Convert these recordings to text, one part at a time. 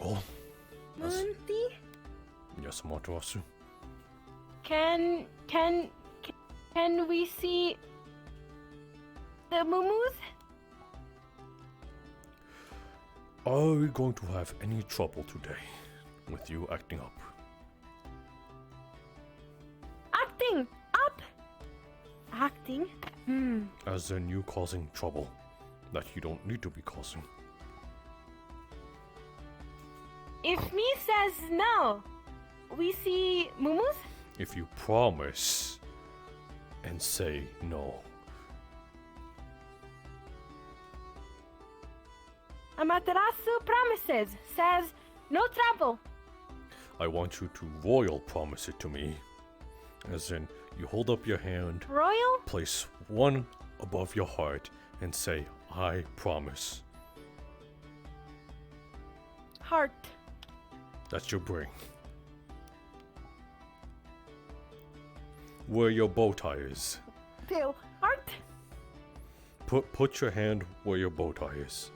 Oh, Monty? yes, Amaterasu. Can we see the muumuus? Are we going to have any trouble today with you acting up? Acting up. Acting? As in you causing trouble that you don't need to be causing. If me says no, we see muumuus? If you promise and say no. Amaterasu promises, says no trouble. I want you to royal promise it to me. As in, you hold up your hand, Royal? place one above your heart, and say, I promise. Heart. That's your brain. Where your bow tie is. Bill. Heart. Put your hand where your bow tie is.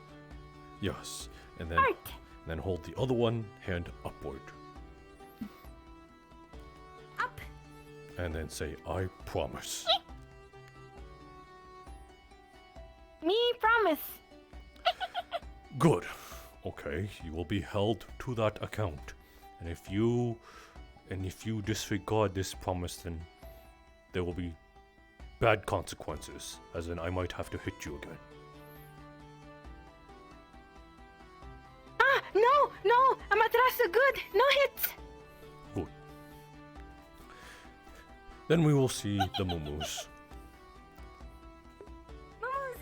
Yes, and Heart. then hold the other one hand upward. Up. And then say, I promise. Me promise. Good. Okay, you will be held to that account. And if you disregard this promise, then there will be bad consequences. As in, I might have to hit you again. Ah, no, Amaterasu, good, no hits. Good. Then we will see the muumuus. Muumuus.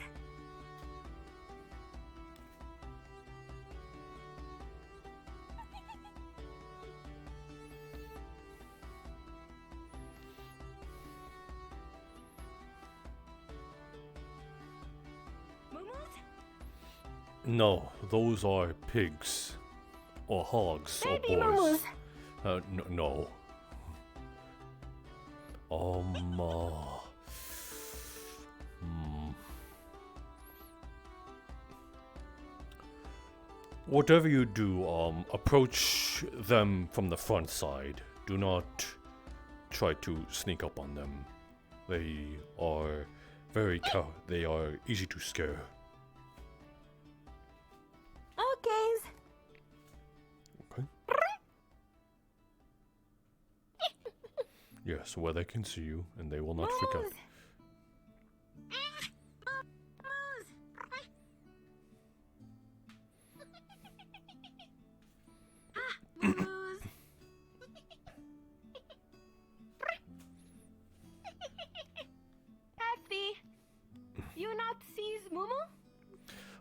Muumuus? No, those are pigs. Or hogs, Baby or boys. muumuus. No. Whatever you do, approach them from the front side. Do not try to sneak up on them. They are they are easy to scare. Okay. Okay. Yes, where they can see you and they will not freak out. Happy. You not sees Mumu?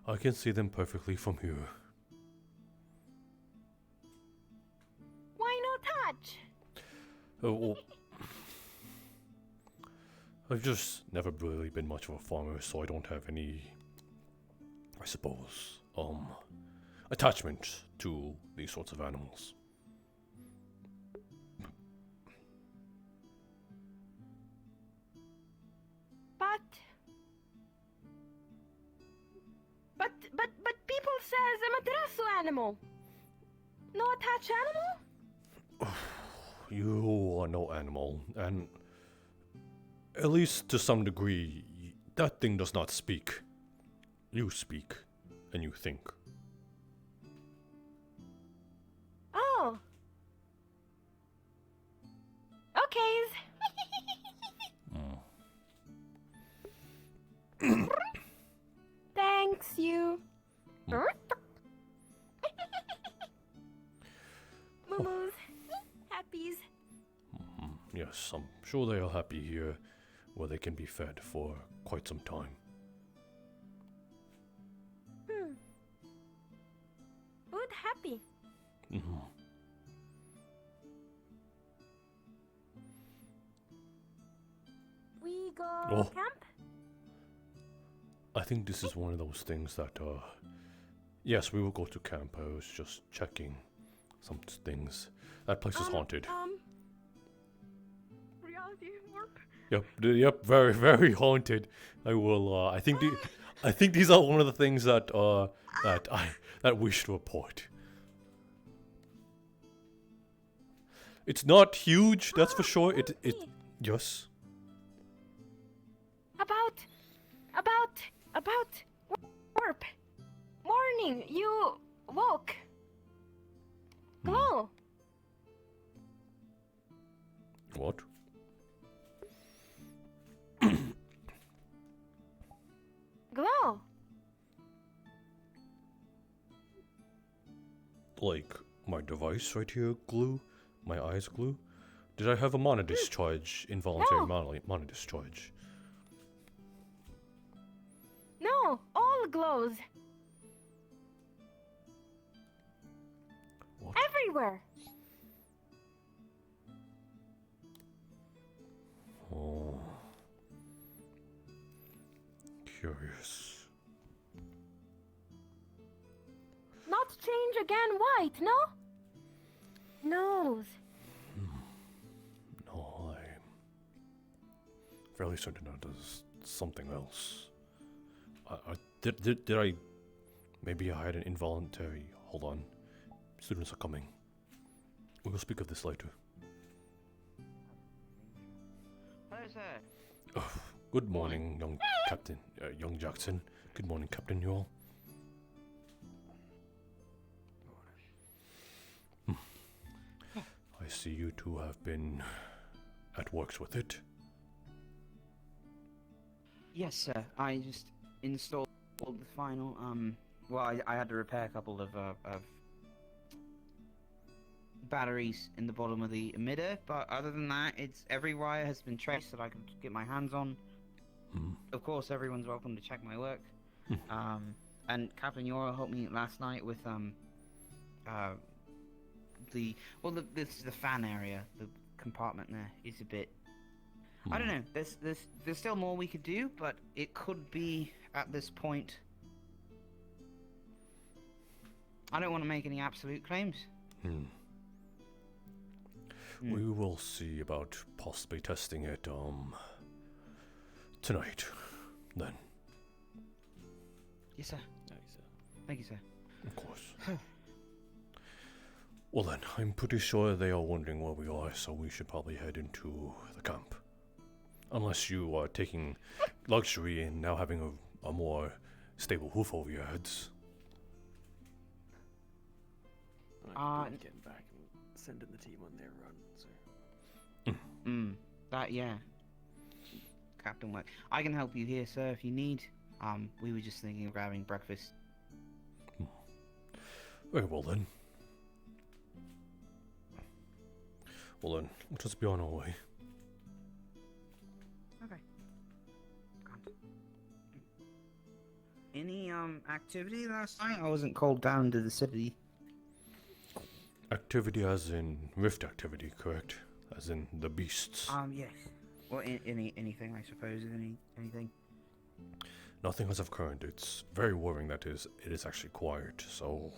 I can see them perfectly from here. Why no touch? Oh, well, I've just never really been much of a farmer, so I don't have any, I suppose, attachment to these sorts of animals. But people says Amaterasu animal. No attached animal? You are no animal, and at least to some degree, that thing does not speak. You speak, and you think. Oh. Okays. Thanks, you. Muumuus. Happies. Yes, I'm sure they are happy here, where they can be fed for quite some time. Good, happy. We go camp? I think this is one of those things that, yes, we will go to camp. I was just checking some things. That place is haunted. Reality warp. Yep, very, very haunted. I will, I think these are one of the things that, that we should report. It's not huge, that's for sure. It Monty, yes. About warp. Morning, you woke. Glow. What? Glow. Like my device right here glue? My eyes glue? Did I have a mana discharge? Involuntary mana discharge? No, all glows. What? Everywhere. Oh. Curious. Not change again white, no? Nose. No, I'm fairly certain that is something else. Did I? Maybe I had an involuntary. Hold on. Students are coming. We will speak of this later. Hello, sir. Oh, good morning, young Captain. Young Jackson. Good morning, Captain Yule. I see you two have been at works with it. Yes, sir. I just installed the final. Well, I had to repair a couple of batteries in the bottom of the emitter, but other than that, every wire has been traced that I can get my hands on. Of course, everyone's welcome to check my work. And Captain Yora helped me last night with this is the fan area. The compartment there is a bit. I don't know. There's still more we could do, but it could be at this point. I don't want to make any absolute claims. We will see about possibly testing it tonight. Then. Yes, sir. Thank you, sir. Of course. Well then, I'm pretty sure they are wondering where we are, so we should probably head into the camp. Unless you are taking luxury in now having a more stable roof over your heads. Getting back and sending the team on their run, so. That, yeah. Captain work. I can help you here, sir, if you need. We were just thinking of grabbing breakfast. Very well then. Well then, let us be on our way. Okay. Any activity last night? I wasn't called down to the city. Activity as in rift activity, correct? As in the beasts. Yes. Well, anything, I suppose. Anything. Nothing as of current. It's very worrying that it is actually quiet, so...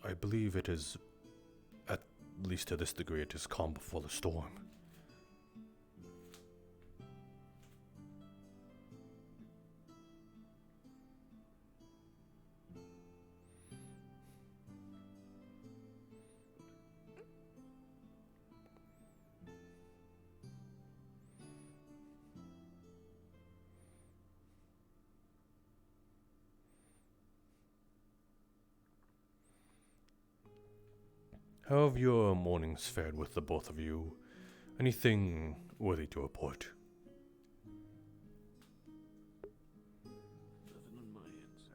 I believe it is, at least to this degree, it is calm before the storm. How have your mornings fared with the both of you? Anything worthy to report? Nothing on my end, sir.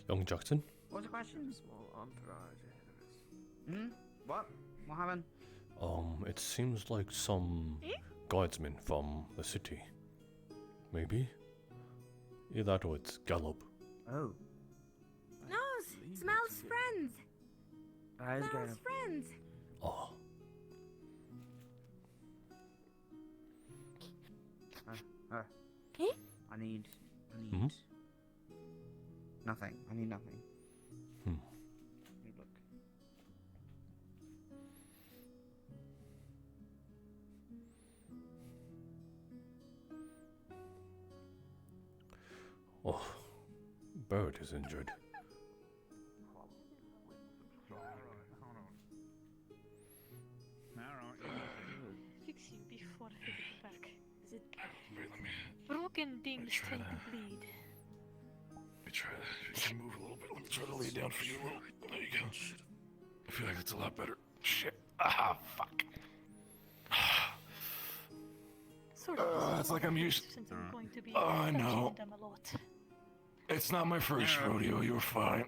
Young Jackson? What's the question? Small entourage ahead of us. What? What happened? It seems like some guardsmen from the city. Maybe? Either that or it's Gallop. Oh. Nose. Smells friends. Smells friends. Oh. I need nothing. I need nothing. Let me look. Oh, Bird is injured. Fix you before I get back. Is it broken things tend to bleed? Let me try that. If you can move a little bit, let me try to lay down for you a little. There you go. I feel like it's a lot better. Shit. Ah, fuck. Sort of. It's like I'm used. Since I'm going to be I know. touching them a lot. It's not my first rodeo. You're fine.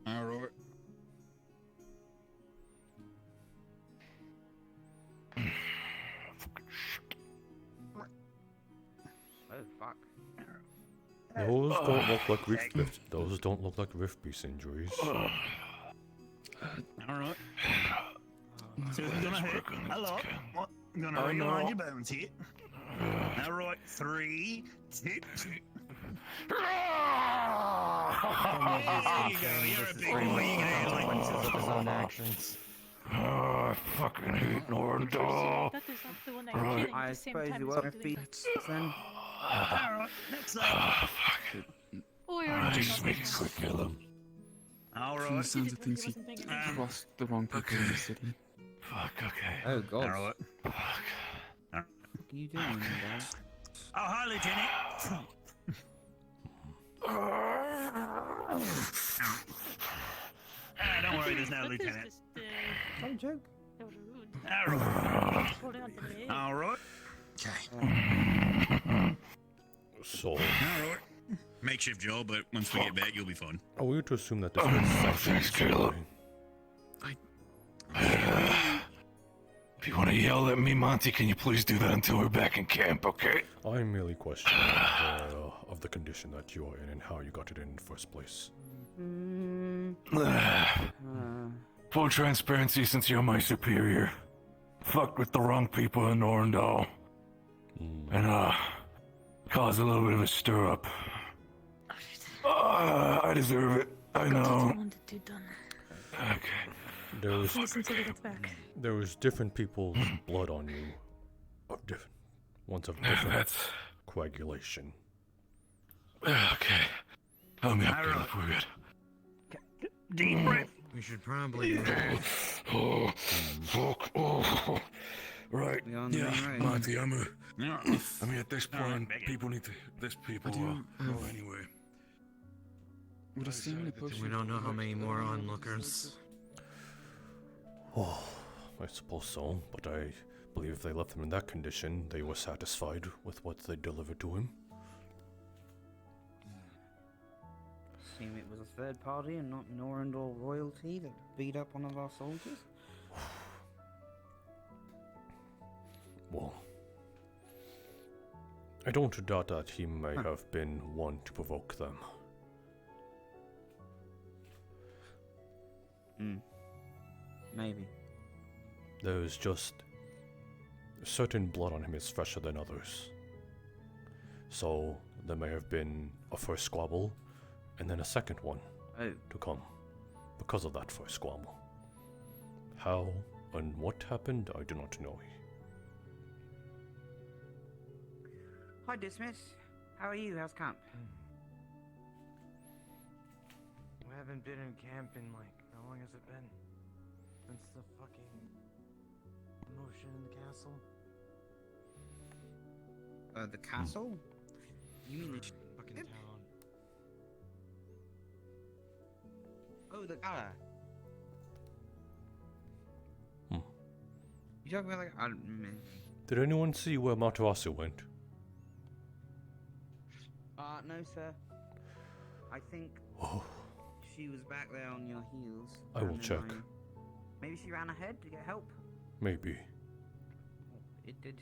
Alright. Oh, fuck. Those don't look like those don't look like rift-piece injuries. Alright. So we're gonna hit a lot. What? I'm gonna rewind your bones here. Alright, 3, 2. There you go, you're a big boy, you can handle it. His own actions. Oh, I fucking hate Norndal. That is not the one I'm Right. killing at I the same suppose time you as were I'm doing beat that. then. Alright, next up. Oh, you're I not just make it doing quick, kill him. From the Alright. sounds of things, he lost the wrong people in the city. Fuck, okay. Oh, God. Alright. Fuck. What are you doing, Dad? Oh, hi, Lieutenant. Don't worry, there's no That is lieutenant. just, Oh, joke. that was rude. Alright. Holding on to the leg. Alright. So, Alright. Makeshift job, but once we get back, you'll be fine. are we to assume that this was Thanks, sanctioned? Caleb. If you want to yell at me, Monty, can you please do that until we're back in camp, okay? I'm merely questioning of the condition that you are in and how you got it in the first place. Full transparency, since you're my superior. Fucked with the wrong people in Norndal. And, caused a little bit of a stir-up. I deserve it. I know. Okay. There was different people's blood on you, of different ones of different That's... coagulation. Okay. Help me up, Caleb. We're good. Deep breath. We should probably. Oh, fuck. Oh. Right. We on the Yeah, main road? Monty, I mean, at this All right, point, Becky. people need to... This people I do go have- anyway. Would a seemingly push We don't know how many more onlookers. Oh, I suppose so, but I believe if they left him in that condition, they were satisfied with what they delivered to him. Assume it was a third party and not Norndal royalty that beat up one of our soldiers? Well, I don't doubt that he may have been one to provoke them. Maybe. There's just certain blood on him is fresher than others. So there may have been a first squabble and then a second one Oh, to come because of that first squabble. How and what happened, I do not know. hi, Dismiss. How are you? How's camp? We haven't been in camp in how long has it been? Since the fucking commotion in the castle? The castle? You mean the Fucking Yep. town. Oh, the gala. Hmm. You talking about I don't Did anyone see where Matarasu went? no, sir. I think Oh, she was back there on your heels. I will and then check. Maybe she ran ahead to get help. maybe. It did.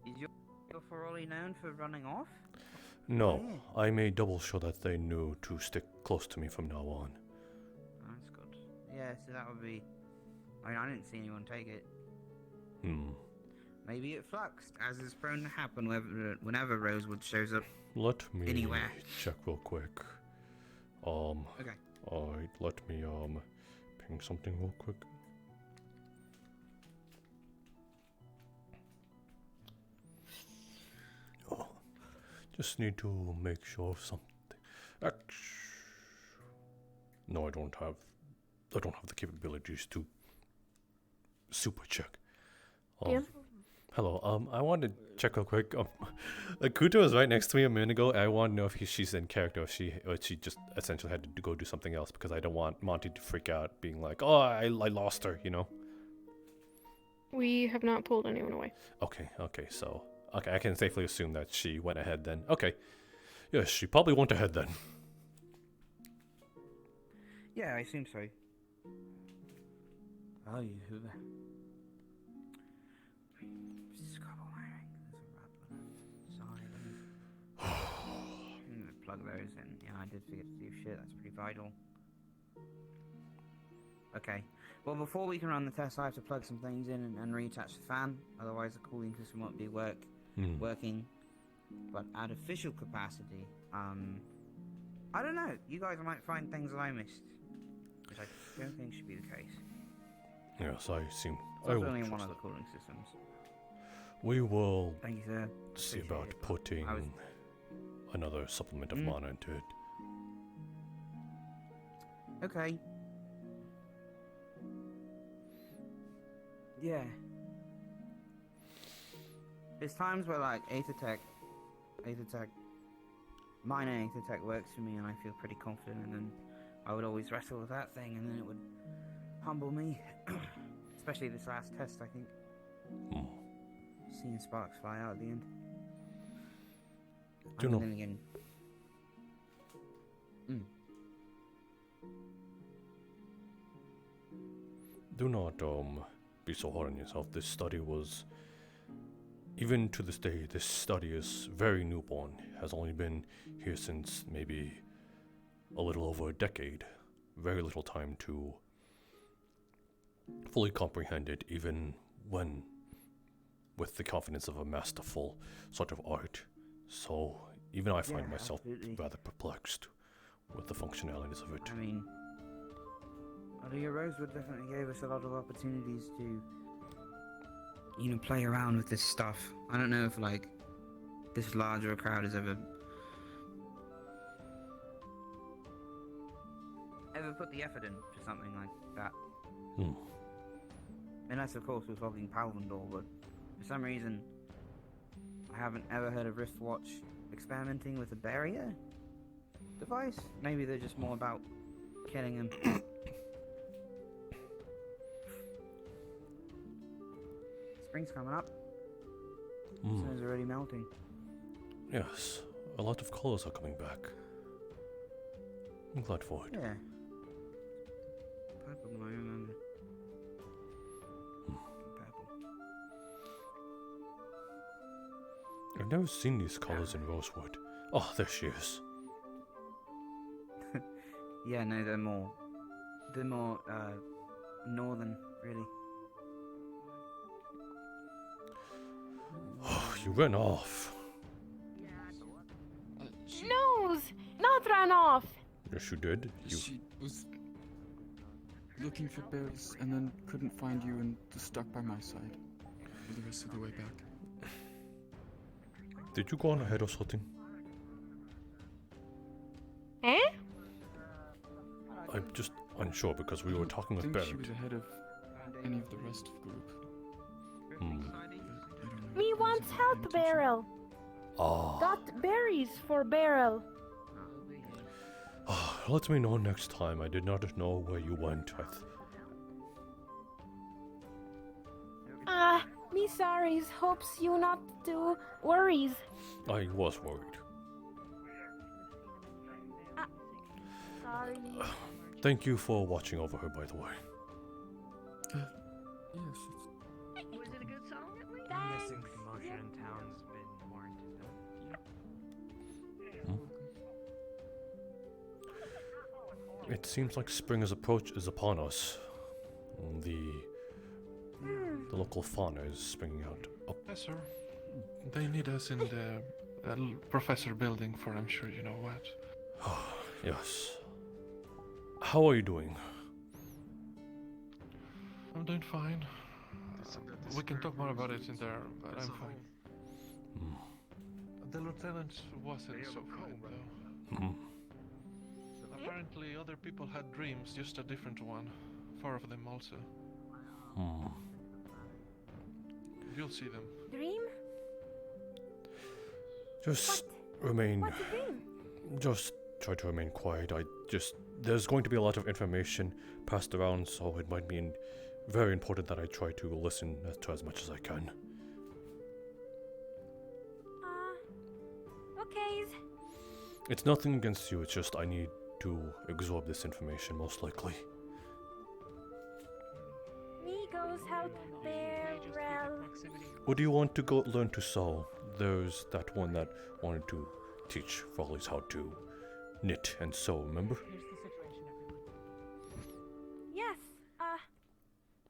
Is your Ferrari known for running off? No, I made double sure that they knew to stick close to me from now on. That's good. Yeah, so that would be. I mean, I didn't see anyone take it. Maybe it fluxed, as is prone to happen whenever Rosewood shows up. Let me Anywhere. check real quick. Okay. Alright, let me checking something real quick. Oh, just need to make sure of something. No, I don't have the capabilities to super check. Yeah. Hello. I wanted to check real quick. Kuta was right next to me a minute ago. I want to know if she's in character, or she just essentially had to go do something else, because I don't want Monty to freak out, being like, "Oh, I lost her," you know. We have not pulled anyone away. Okay. So, I can safely assume that she went ahead then. Okay. Yes, she probably went ahead then. Yeah, I assume so. Oh, you. Plug those in. Yeah, I did forget to do shit. That's pretty vital. Okay. Well, before we can run the test, I have to plug some things in and reattach the fan. Otherwise, the cooling system won't be working. But at official capacity, I don't know. You guys might find things that I missed, which I don't think should be the case. Yes, I seem. So I it's will only in one trust of the cooling systems. We will Thank you, sir. see Appreciate about it. putting I was- another supplement of mana into it. Okay. Yeah. There's times where like Aether Tech, minor Aether Tech works for me, and I feel pretty confident, and then I would always wrestle with that thing, and then it would humble me. Especially this last test, I think. Seeing sparks fly out at the end. Do not. Then again. Do not be so hard on yourself. This study was, even to this day, this study is very newborn. Has only been here since maybe a little over a decade. Very little time to fully comprehend it, even when with the confidence of a masterful sort of art. So even I find myself rather perplexed with the functionalities of it. I mean, Rosewood definitely gave us a lot of opportunities to, play around with this stuff. I don't know if, like, this larger a crowd has ever put the effort in for something like that. Unless, of course, we're talking Palvendor, but for some reason, I haven't ever heard of Riftwatch experimenting with a barrier device. Maybe they're just more about killing them. Spring's coming up. Snow's already melting. Yes, a lot of colors are coming back. I'm glad for it. Yeah. Purple, I remember. Purple. I've never seen these colors in Rosewood. Oh, there she is. Yeah, no, they're more northern, really. Oh, you ran off. Nose! Not run off! Yes, you did. She was looking for berries and then couldn't find you and just stuck by my side for the rest of the way back. Did you go on ahead or something? Eh? I'm just unsure because we were talking with I think Barrett. she was ahead of any of the rest of the group. Me wants help, Beryl. Ah. Got berries for Beryl. Let me know next time. I did not know where you went. Me sorries. Hopes you not do worries. I was worried. Sorry. Thank you for watching over her, by the way. Yes, Was it a good song at least? I'm guessing the commotion in town's been warranted, though. It seems like spring is upon us. The local fauna is springing out. Oh. Yes, sir. They need us in the professor building for I'm sure you know what. Yes. How are you doing? I'm doing fine. We can talk more about it in there, but I'm fine. The lieutenant wasn't so fine, though. Apparently, other people had dreams, just a different one. 4 of them also. You'll see them. Dream? Just remain. What's a dream? Just try to remain quiet. There's going to be a lot of information passed around, so it might be very important that I try to listen to as much as I can. Okay. It's nothing against you, it's just I need to absorb this information, most likely. Me goes out there, well... What do you want to go learn to sew? There's that one that wanted to teach Follies how to knit and sew, remember? Yes,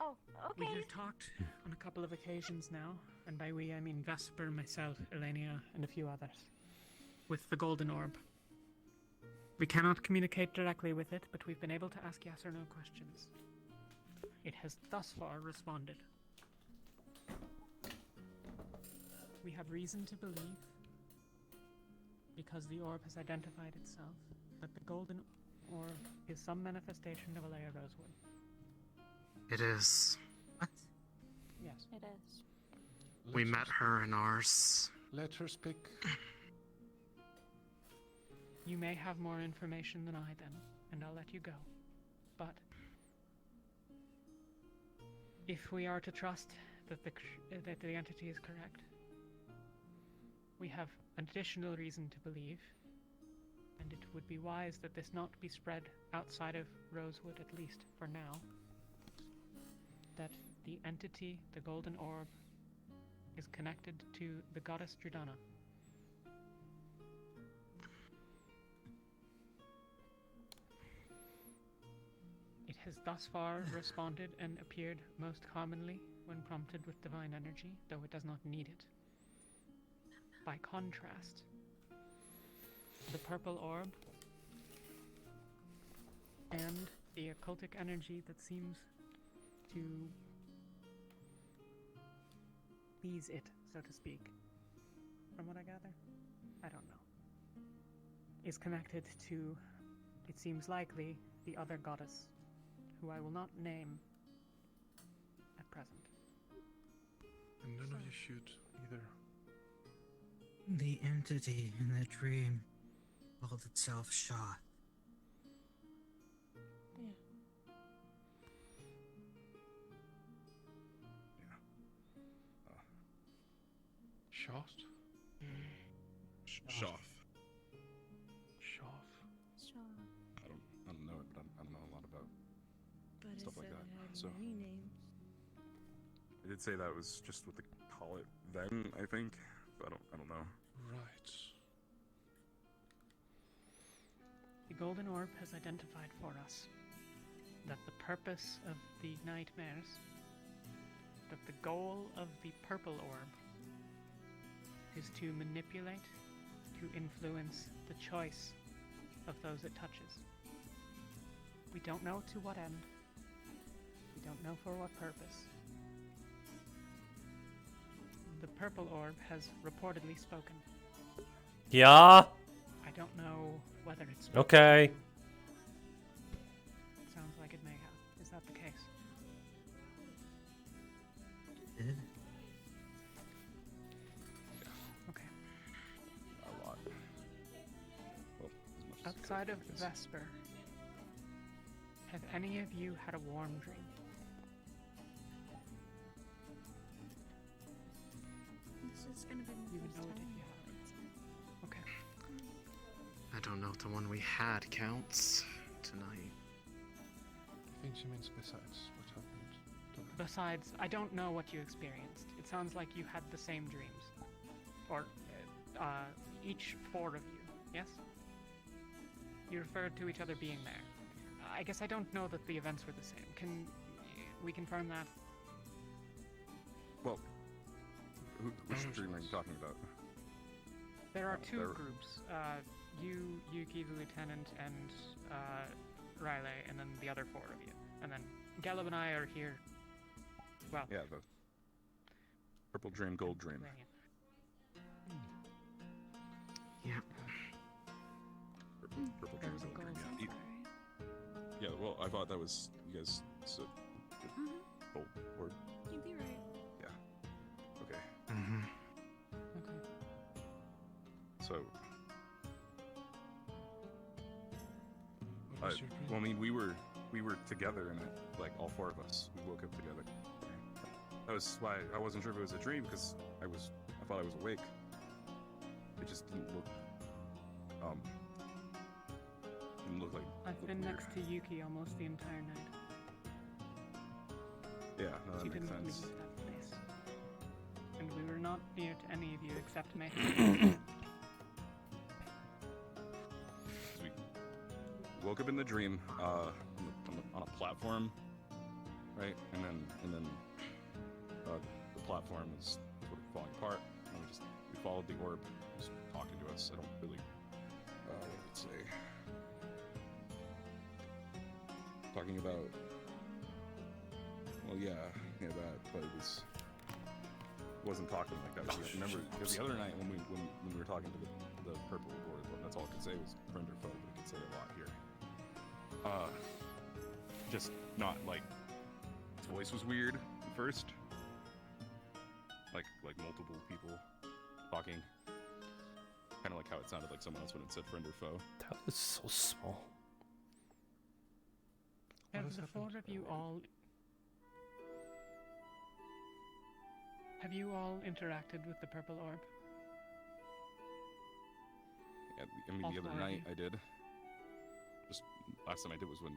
oh, We okay. have talked on a couple of occasions now, and by we I mean Vesper, myself, Elenia, and a few others, with the Golden Orb. We cannot communicate directly with it, but we've been able to ask yes or no questions. It has thus far responded. We have reason to believe, because the orb has identified itself, that the Golden Orb is some manifestation of Alea Rosewood. It is. What? Yes. It is. We met her in ours. Let her speak. You may have more information than I then, and I'll let you go. But if we are to trust that the entity is correct, we have additional reason to believe, and it would be wise that this not be spread outside of Rosewood, at least for now, that the entity, the Golden Orb, is connected to the goddess Dridana. It has thus far responded and appeared most commonly when prompted with divine energy, though it does not need it. By contrast, the purple orb and the occultic energy that seems to please it, so to speak, from what I gather, I don't know, is connected to, it seems likely, the other goddess, who I will not name at present. And none of you should either. The entity in the dream called itself Shah. Shost? Shoth. Shoth. I don't know it, but I don't know a lot about But stuff like that. So many names. I did say that was just what they call it then, I think. But I don't know. Right. The Golden Orb has identified for us that the purpose of the nightmares, that the goal of the Purple Orb, is to manipulate, to influence the choice of those it touches. We don't know to what end. We don't know for what purpose. The Purple Orb has reportedly spoken. Yeah? I don't know whether it's... Okay. It sounds like it may have. Is that the case? Did? Okay. A lot. Well, as much as Outside of I guess. Vesper, have any of you had a warm dream? This is gonna be You my would first know it if time. you have. Okay. I don't know if the one we had counts tonight. I think she means besides what happened to her. Besides, I don't know what you experienced. It sounds like you had the same dreams. Or, each 4 of you, yes? You referred to each other being there. I guess I don't know that the events were the same. Can we confirm that? Well, which dream are you talking about? There are 2 there- groups. You, Yuki, the lieutenant, and Riley, and then the other 4 of you. And then Galeb and I are here Well, Yeah, the purple dream, gold dream. Yeah. Purple dream, gold dream. Yeah. Well, I thought that was you guys said gold word. You'd be right. Yeah. Okay. Mm-hmm. Okay. So. What was your dream? Well, I mean, we were together in it, like all four of us. We woke up together. That was why I wasn't sure if it was a dream because I thought I was awake. It just didn't look like. I've been next to Yuki almost the entire night. Yeah, no, She that makes didn't sense. leave that place. And we were not near to any of you except me. We woke up in the dream on a platform, right? And then the platform is sort of falling apart, and we followed the orb. It was talking to us. I don't really what did it say? Talking about that, but it wasn't talking like that. Remember, because the other night when we were talking to the purple orb, that's all it could say was friend or foe, but it could say a lot here. Just not like his voice was weird at first, like multiple people talking, kind of like how it sounded like someone else when it said friend or foe. That was so small. Have the four of you all... Have you all interacted with the purple orb? Yeah, I mean, the other night I did. Just last time I did was when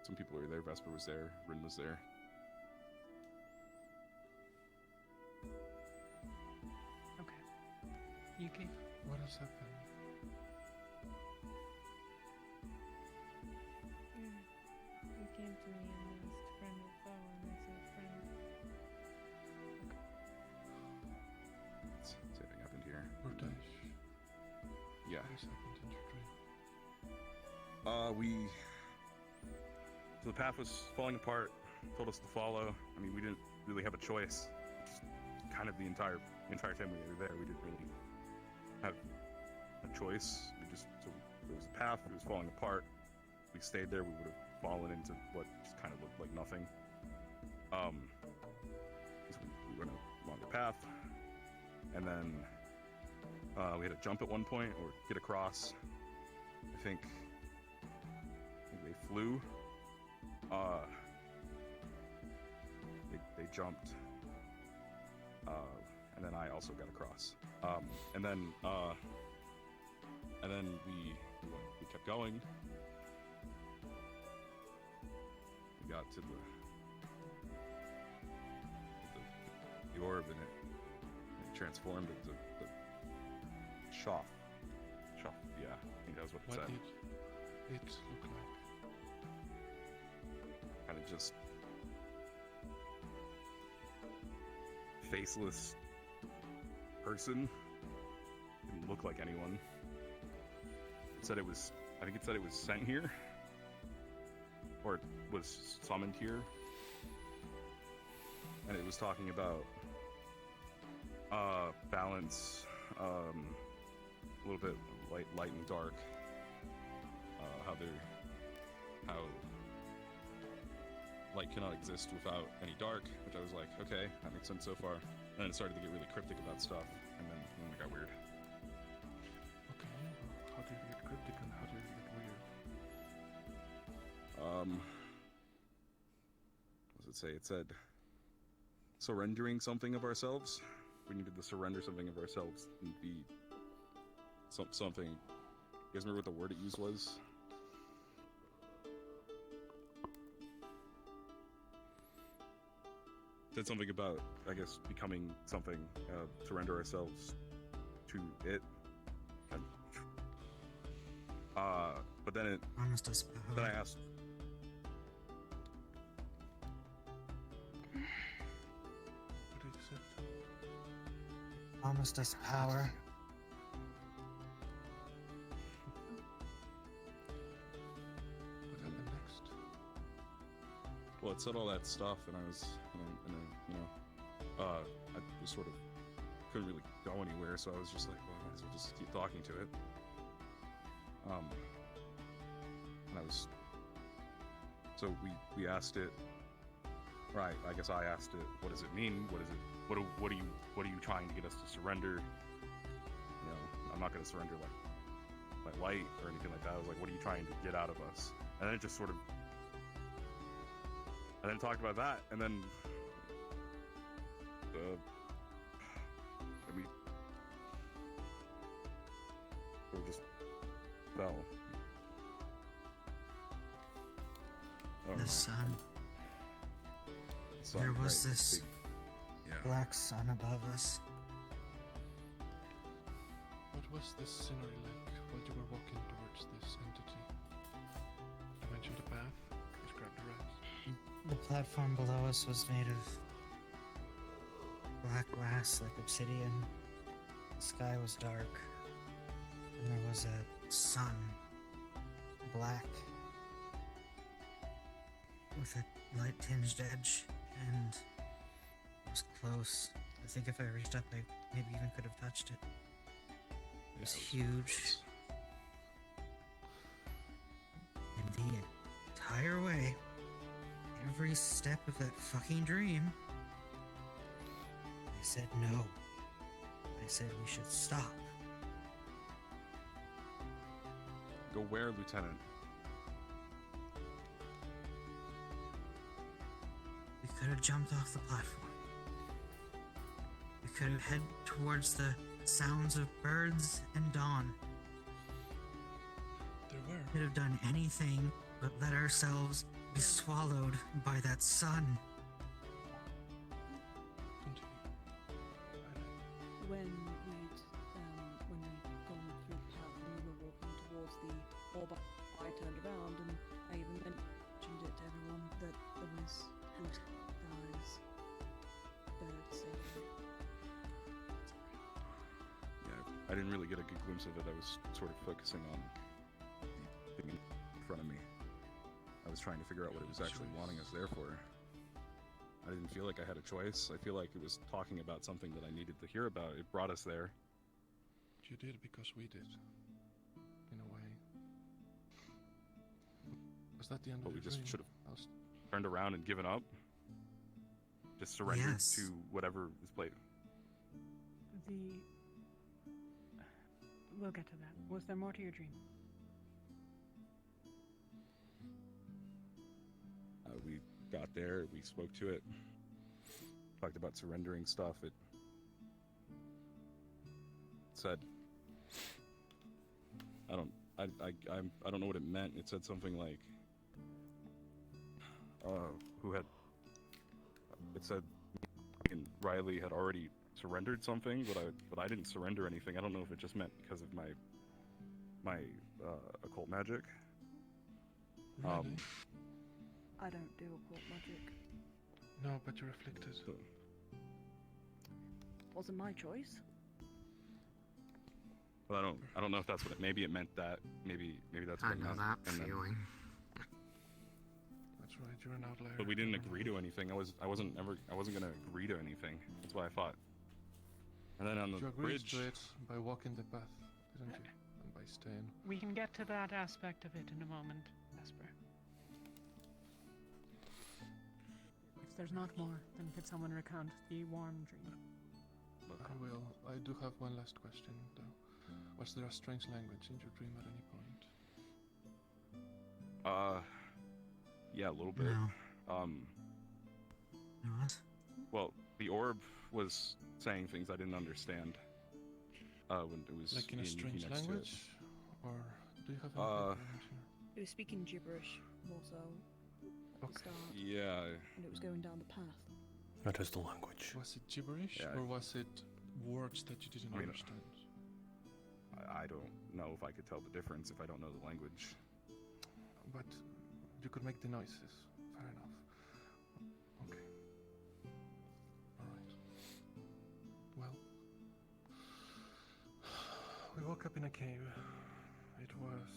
some people were there. Vesper was there. Rin was there. Okay. Yuki? What has happened? You came to me and asked friend or foe, and I said friend. Let's see if anything happened here. Urdash. Yeah. What has happened in your dream? So the path was falling apart. Told us to follow. I mean, we didn't really have a choice. Just kind of the entire time we were there, we didn't really have a choice. There was a path. It was falling apart. If we stayed there, we would have fallen into what just kind of looked like nothing. So we went along the path, and then we had to jump at one point or get across. I think they flew. They jumped, and then I also got across. And then we kept going. We got to the orb, and it transformed into the Shoff. Yeah, I think that was what it What said. did it look like? Kind of just faceless person. Didn't look like anyone. It said it was, I think it said it was sent here, or it was summoned here, and it was talking about balance, a little bit light and dark, how light cannot exist without any dark, which I was like, okay, that makes sense so far. And then it started to get really cryptic about stuff, and then it got weird. Okay, well, how did it get cryptic and how did it get weird? What does it say? It said surrendering something of ourselves. We needed to surrender something of ourselves and be something. You guys remember what the word it used was? Said something about, I guess, becoming something, surrender ourselves to it. But then it. Then I asked. What did you say? Promised us power. What happened next? Well, had said all that stuff, and I was, I was sort of couldn't really go anywhere, so I was just like, well, I might as well just keep talking to it. And I was, so we asked it, right? I guess I asked it, what does it mean? What is it? What are you trying to get us to surrender? I'm not going to surrender like my light or anything like that. I was like, what are you trying to get out of us? And then it just sort of, and then talked about that, and then we just fell. The sun. Sun, There was right, this yeah. black sun above us. What was this scenery like while you were walking towards this entity? You mentioned the path. Describe the rest. The platform below us was made of black glass like obsidian. The sky was dark. And there was a sun, black, with a light tinged edge, and it was close. I think if I reached up, I maybe even could have touched it. It was huge. And the entire way, every step of that fucking dream, I said no. I said we should stop. Go where, Lieutenant? We could have jumped off the platform. We could have headed towards the sounds of birds and dawn. There were. We could have done anything but let ourselves be swallowed by that sun. When we'd gone through the path and we were walking towards the orb, I turned around and I even mentioned it to everyone that there was blue skies, birds singing. Yeah, I didn't really get a good glimpse of it. I was sort of focusing on the thing in front of me. I was trying to figure out what it was actually wanting us there for. I didn't feel like I had a choice. I feel like it was talking about something that I needed to hear about. It brought us there. You did because we did. In a way. Was that the end But of we your just dream? should have turned around and given up. Just surrendered Yes. to whatever is played. We'll get to that. Was there more to your dream? We got there, we spoke to it, talked about surrendering stuff. It said, I don't know what it meant. It said something like, it said Riley had already surrendered something, but I didn't surrender anything. I don't know if it just meant because of my occult magic. Really? I don't do occult magic. No, but you're afflicted. Wasn't my choice. But I don't know if that's what it. Maybe it meant that. Maybe that's what I it know meant. that and then- feeling. That's right, you're an outlier. But we didn't agree to anything. I wasn't gonna agree to anything. That's what I thought. And then on the You agreed bridge, to it by walking the path, didn't you? And by staying. We can get to that aspect of it in a moment, Vesper. If there's not more, then could someone recount the warm dream? I will. I do have one last question, though. Was there a strange language in your dream at any point? yeah, a little bit. No. What? Well, the orb was saying things I didn't understand. When it was Like in a being strange next to it. language? Or do you have any background here? It was speaking gibberish, more so. At the start, Yeah. and it was going down the path. That is the language. Was it gibberish, Yeah. or was it words that you didn't I mean, understand? I don't know if I could tell the difference if I don't know the language. But you could make the noises. Fair enough. Okay. Alright. Well. We woke up in a cave. It was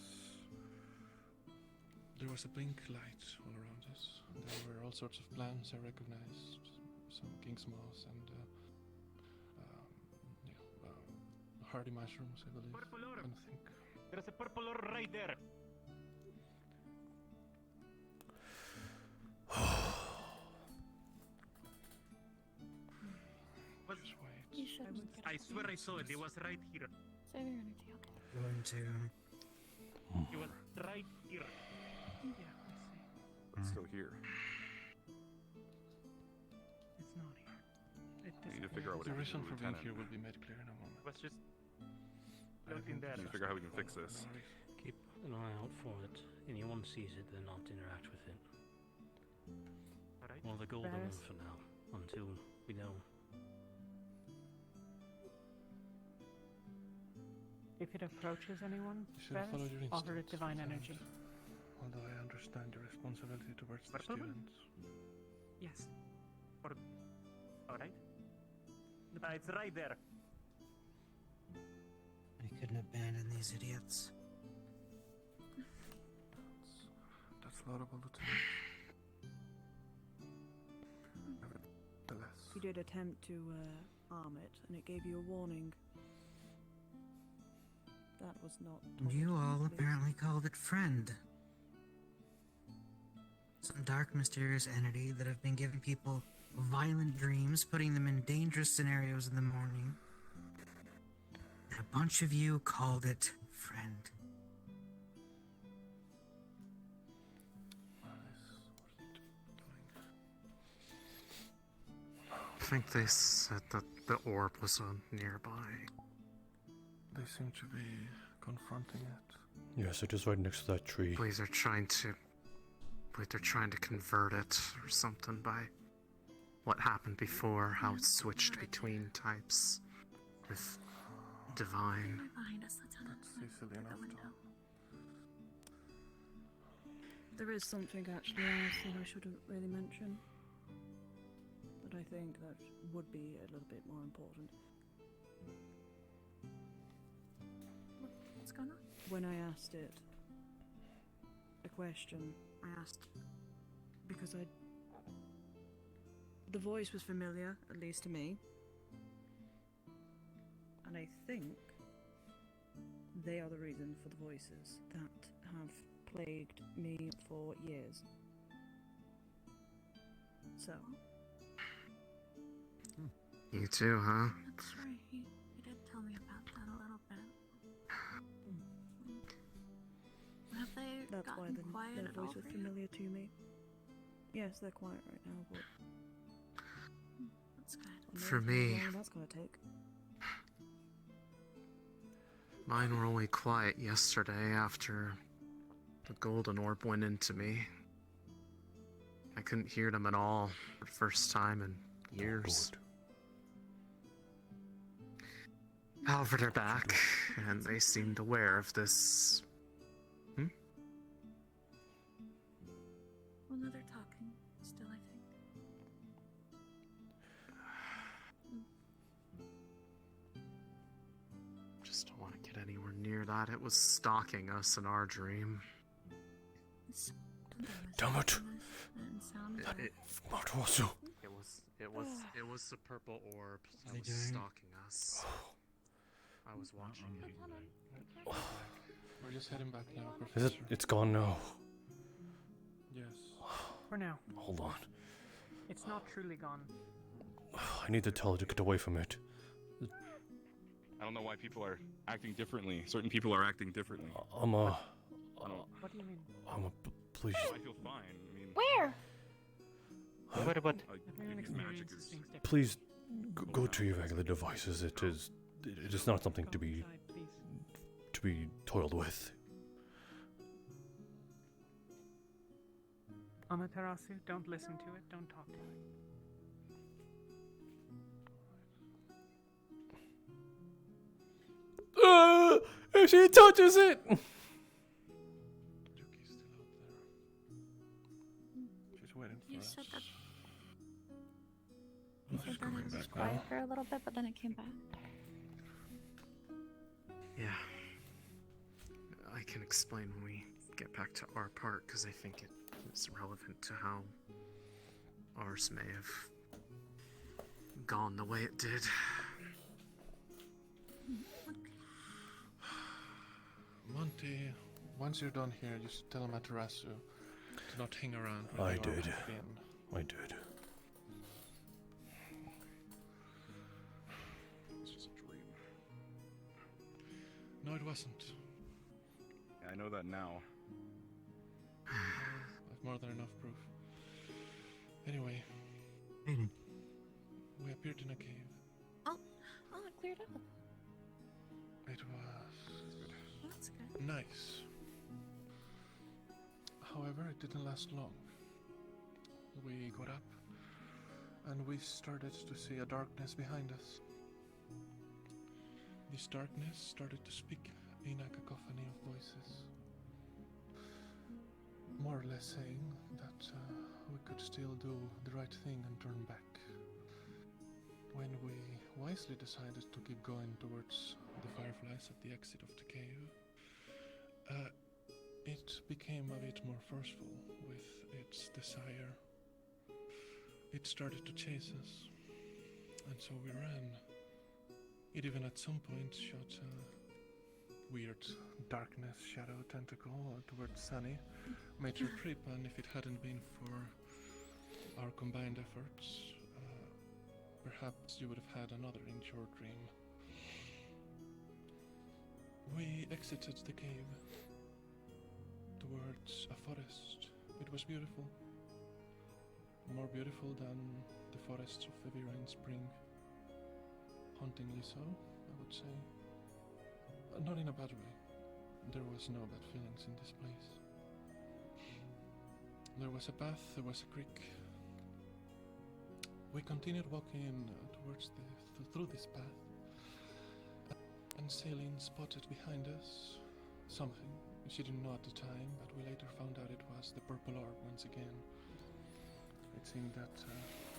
there was a blink light all around us. There were all sorts of plants I recognized, some king's moss and hardy mushrooms, I believe. And I think. There's a purple orb right there. You should. I swear I saw it. It was right here. Save your energy, okay? Going to. It was right here. Yeah, It's still here. it's not here. It We need to figure out what The it is. reason for being Lieutenant. here will be made clear in a moment. Let's just I float in there. We need to figure out how we can fix this. Keep an eye out for it. Anyone sees it, then not interact with it. Alright. Well, the golden one Bears. for now, until we know. If it approaches anyone, You should have followed your offer it instincts, divine Lieutenant. energy. Although I understand your responsibility towards the Purple? students. Yes. Alright. It's right there. I couldn't abandon these idiots. That's laudable, Lieutenant. Nevertheless. You did attempt to arm it, and it gave you a warning. That was not. You all pleasant. apparently called it friend. Some dark, mysterious entity that have been giving people violent dreams, putting them in dangerous scenarios in the morning. And a bunch of you called it friend. I think they said that the orb was nearby. They seem to be confronting it. Yes, it is right next to that tree. Please, they're trying to convert it or something by what happened before, how it switched between types with divine. Right behind us, Lieutenant. That's easily enough, though. There is something actually else that I shouldn't really mention. But I think that would be a little bit more important. What's going on? When I asked it a question, I asked because the voice was familiar, at least to me. And I think they are the reason for the voices that have plagued me for years. So. You too, huh? That's right. You did tell me about that a little bit. Have they That's why gotten quiet the at all voice was for you? familiar to me. Yes, they're quiet right now, but That's good. I know For how me- long that's gonna take. Mine were only quiet yesterday after the golden orb went into me. I couldn't hear them at all for the first time in years. However, they're back, and they seemed aware of this. Well, no, they're talking still, I think. Just don't want to get anywhere near that. It was stalking us in our dream. Damn it! Didn't sound good. What was it? It was the purple orb that They was doing? stalking us. I was watching it. We're just heading back now, Is Professor. it? It's gone now. Yes. For now. Hold on. It's not truly gone. I need to tell her to get away from it. I don't know why people are acting differently. Certain people are acting differently. What do you mean? Please. I feel fine. I mean, Where? What about? Everyone experiences things differently. Please go to your regular devices. It is not something to be toiled with. Amaterasu, don't listen to it, don't talk to it. If she touches it! She's waiting for You us. said that. You said that it was quiet for a little bit, but then it came back. Yeah. I can explain when we get back to our part because I think it is relevant to how ours may have gone the way it did. Monty, once you're done here, just tell Matarasu to not hang around. I did. I did. It's just a dream. No, it wasn't. Yeah, I know that now. I've more than enough proof. Anyway, we appeared in a cave. Oh, it cleared up. It was That's good. nice. However, it didn't last long. We got up and we started to see a darkness behind us. This darkness started to speak in a cacophony of voices, more or less saying that we could still do the right thing and turn back. When we wisely decided to keep going towards the fireflies at the exit of the cave, it became a bit more forceful with its desire. It started to chase us, and so we ran. It even at some point shot a weird darkness shadow tentacle towards Sunny, made her trip, and if it hadn't been for our combined efforts, perhaps you would have had another in your dream. We exited the cave towards a forest. It was beautiful. More beautiful than the forests of Evira in spring. Hauntingly so, I would say. Not in a bad way. There was no bad feelings in this place. There was a path, there was a creek. We continued walking towards through this path, and Celine spotted behind us something. She didn't know at the time, but we later found out it was the purple orb once again. It seemed that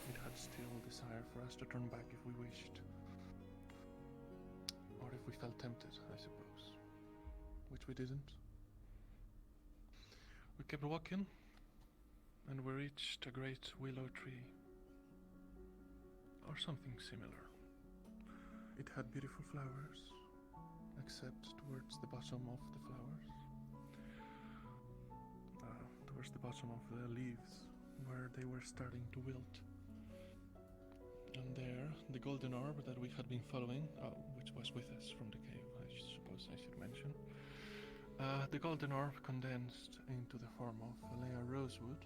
it had still desire for us to turn back if we wished. Or if we felt tempted, I suppose. Which we didn't. We kept walking, and we reached a great willow tree. Or something similar. It had beautiful flowers, except towards the bottom of the flowers. Towards the bottom of the leaves, where they were starting to wilt. And there, the golden orb that we had been following, which was with us from the cave, I suppose I should mention. The golden orb condensed into the form of Leia Rosewood.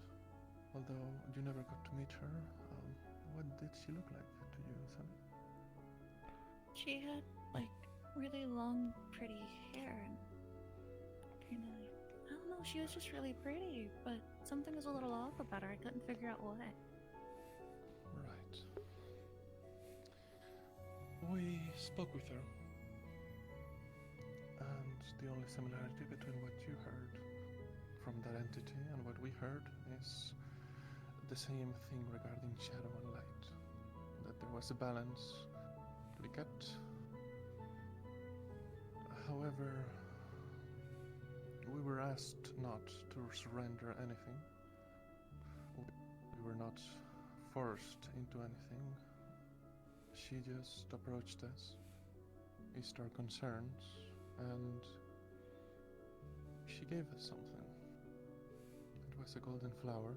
Although you never got to meet her, what did she look like to you, Sunny? She had, like, really long, pretty hair and kind of, I don't know, she was just really pretty, but something was a little off about her. I couldn't figure out what. Right. We spoke with her, and the only similarity between what you heard from that entity and what we heard is the same thing regarding shadow and light. That there was a balance to be kept. However, we were asked not to surrender anything. We were not forced into anything. She just approached us, eased our concerns, and she gave us something. It was a golden flower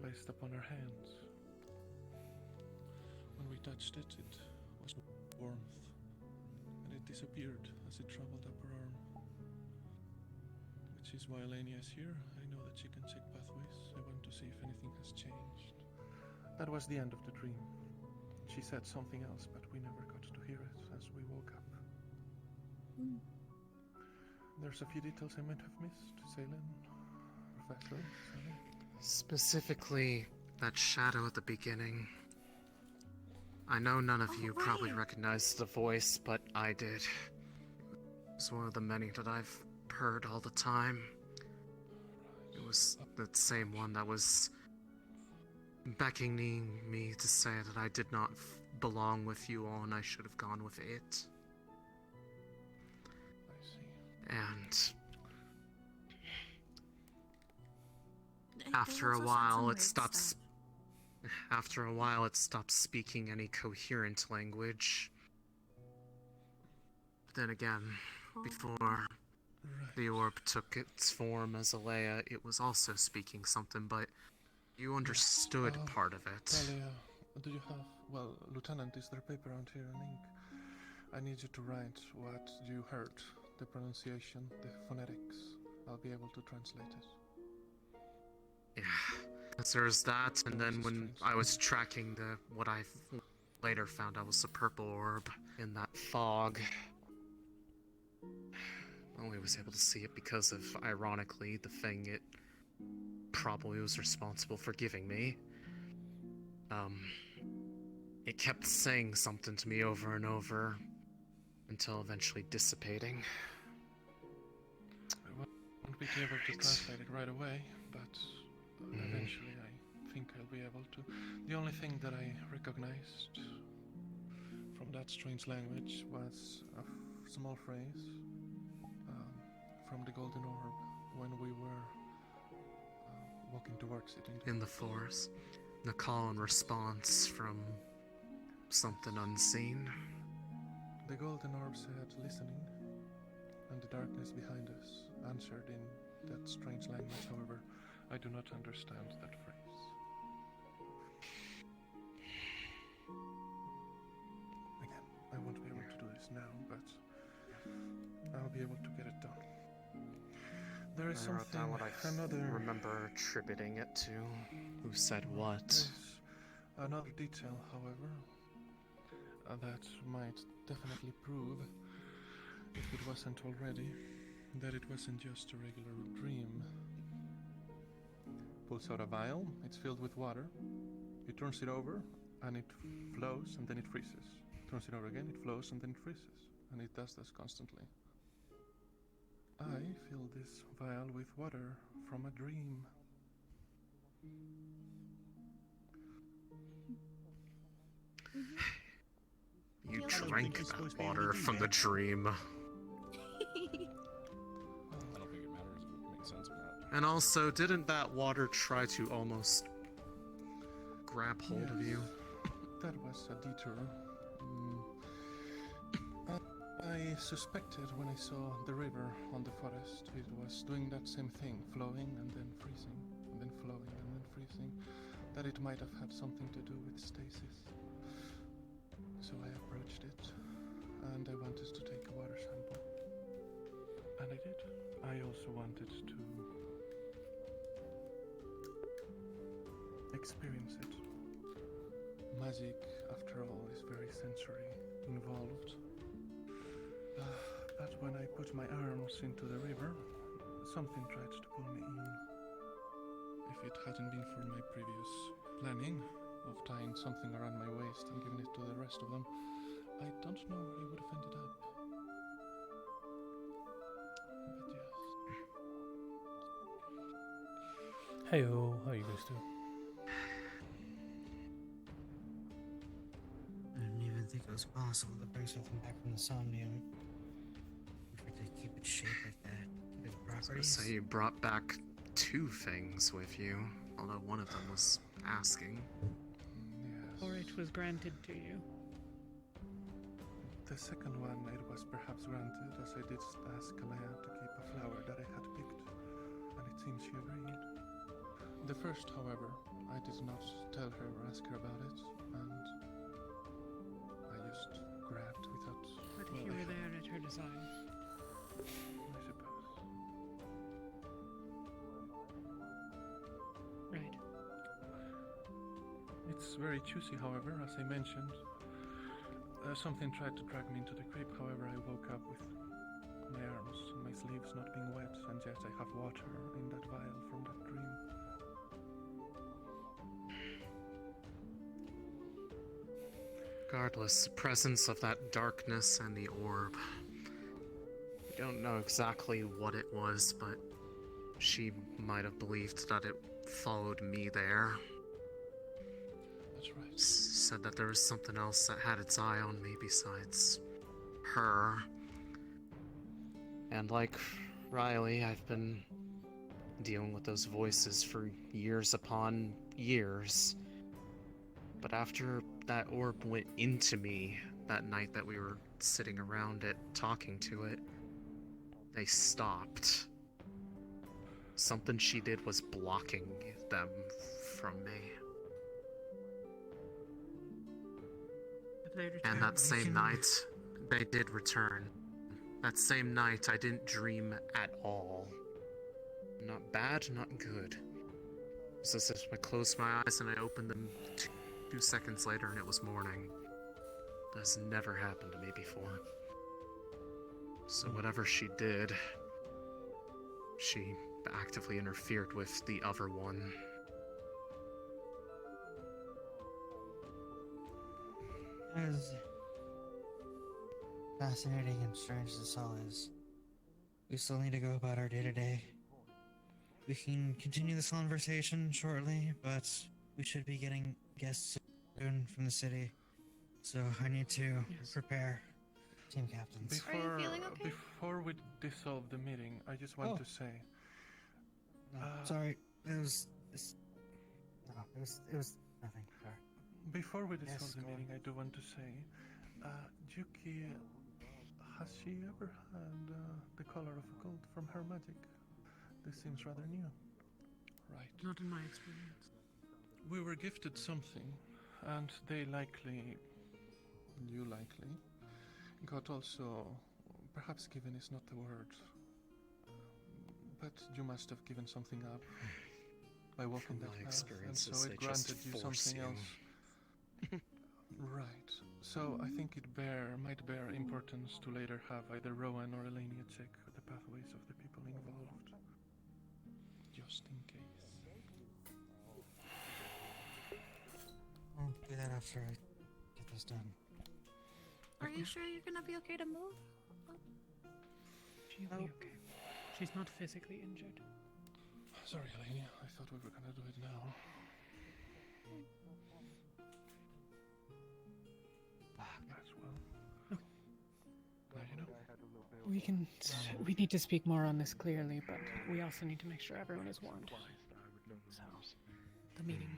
placed upon our hands. When we touched it, it was warmth, and it disappeared as it traveled up her arm. Which is why Elenia is here. I know that she can check pathways. I want to see if anything has changed. That was the end of the dream. She said something else, but we never got to hear it as we woke up. There's a few details I might have missed. Celine, Professor, Sunny. Specifically, that shadow at the beginning. I know none of you probably recognized the voice, but I did. It's one of the many that I've heard all the time. It was the same one that was beckoning me to say that I did not belong with you all and I should have gone with it. I see. And after a while, it stops. After a while, it stops speaking any coherent language. But then again, before the orb took its form as Alea, it was also speaking something, but you understood part of it. Talia, do you have... Well, Lieutenant, is there paper around here and ink? I need you to write what you heard, the pronunciation, the phonetics. I'll be able to translate it. Yeah, because there's that, and then when I was tracking what I later found out was the purple orb in that fog, I only was able to see it because of, ironically, the thing it probably was responsible for giving me. It kept saying something to me over and over, until eventually dissipating. I won't be able to translate it right away, but eventually I think I'll be able to. The only thing that I recognized from that strange language was a small phrase from the Golden Orb when we were walking towards it in the forest. The call and response from something unseen. The Golden Orb said, listening, and the darkness behind us answered in that strange language. However, I do not understand that phrase. Again, I won't be able to do this now, but I'll be able to get it done. There is I wrote down what I another... remember attributing it to. Who said what? There's another detail, however, that might definitely prove, if it wasn't already, that it wasn't just a regular dream. Pulls out a vial, it's filled with water, he turns it over, and it flows, and then it freezes. Turns it over again, it flows, and then it freezes. And it does this constantly. I fill this vial with water from a dream. You drank that water from the dream. I don't think it matters if it makes sense or not. And also, didn't that water try to almost grab hold of you? That was a detour. I suspected when I saw the river on the forest, it was doing that same thing, flowing and then freezing, and then flowing and then freezing, that it might have had something to do with stasis. So I approached it, and I wanted to take a water sample. And I did. I also wanted to experience it. Magic, after all, is very sensory involved. But when I put my arms into the river, something tried to pull me in. If it hadn't been for my previous planning of tying something around my waist and giving it to the rest of them, I don't know where I would have ended up. But yes. Heyo, how you guys doing? I didn't even think it was possible to bring something back from the Somnium. If they keep it shaped like that, keep its properties. So you brought back two things with you, although one of them was asking. Yes. Or it was granted to you. The second one, it was perhaps granted, as I did ask Alea to keep a flower that I had picked, and it seems she agreed. The first, however, I did not tell her or ask her about it, and I just grabbed without... But if you were there at her design. I suppose. Right. It's very juicy, however, as I mentioned. Something tried to drag me into the crypt, however I woke up with my arms and my sleeves not being wet, and yet I have water in that vial from that dream. Regardless, the presence of that darkness and the orb. We don't know exactly what it was, but she might have believed that it followed me there. That's right. Said that there was something else that had its eye on me besides her. And like Riley, I've been dealing with those voices for years upon years. But after that orb went into me that night that we were sitting around it, talking to it, they stopped. Something she did was blocking them from me. And that same night, they did return. That same night, I didn't dream at all. Not bad, not good. It's just as I closed my eyes and I opened them 2 seconds later and it was morning. That has never happened to me before. So whatever she did, she actively interfered with the other one. As fascinating and strange as this all is, we still need to go about our day-to-day. We can continue this conversation shortly, but we should be getting guests soon from the city. So I need to prepare team captains. Before we dissolve the meeting, I just want to say. No, sorry, it was nothing. Sorry. Before we dissolve the meeting, I do want to say, Yuki, has she ever had the color of gold from her magic? This seems rather new, right? Not in my experience. We were gifted something, and they likely, you likely, got also, perhaps given is not the word, but you must have given something up by walking that path, and so it granted you something else. Right. So I think it might bear importance to later have either Rowan or Elenia check the pathways of the people involved. Just in case. I'll do that after I get this done. Are you sure you're gonna be okay to move? She'll be okay. She's not physically injured. Sorry, Elenia. I thought we were gonna do it now. As well. Now you know. We need to speak more on this clearly, but we also need to make sure everyone is warned. So, the meeting.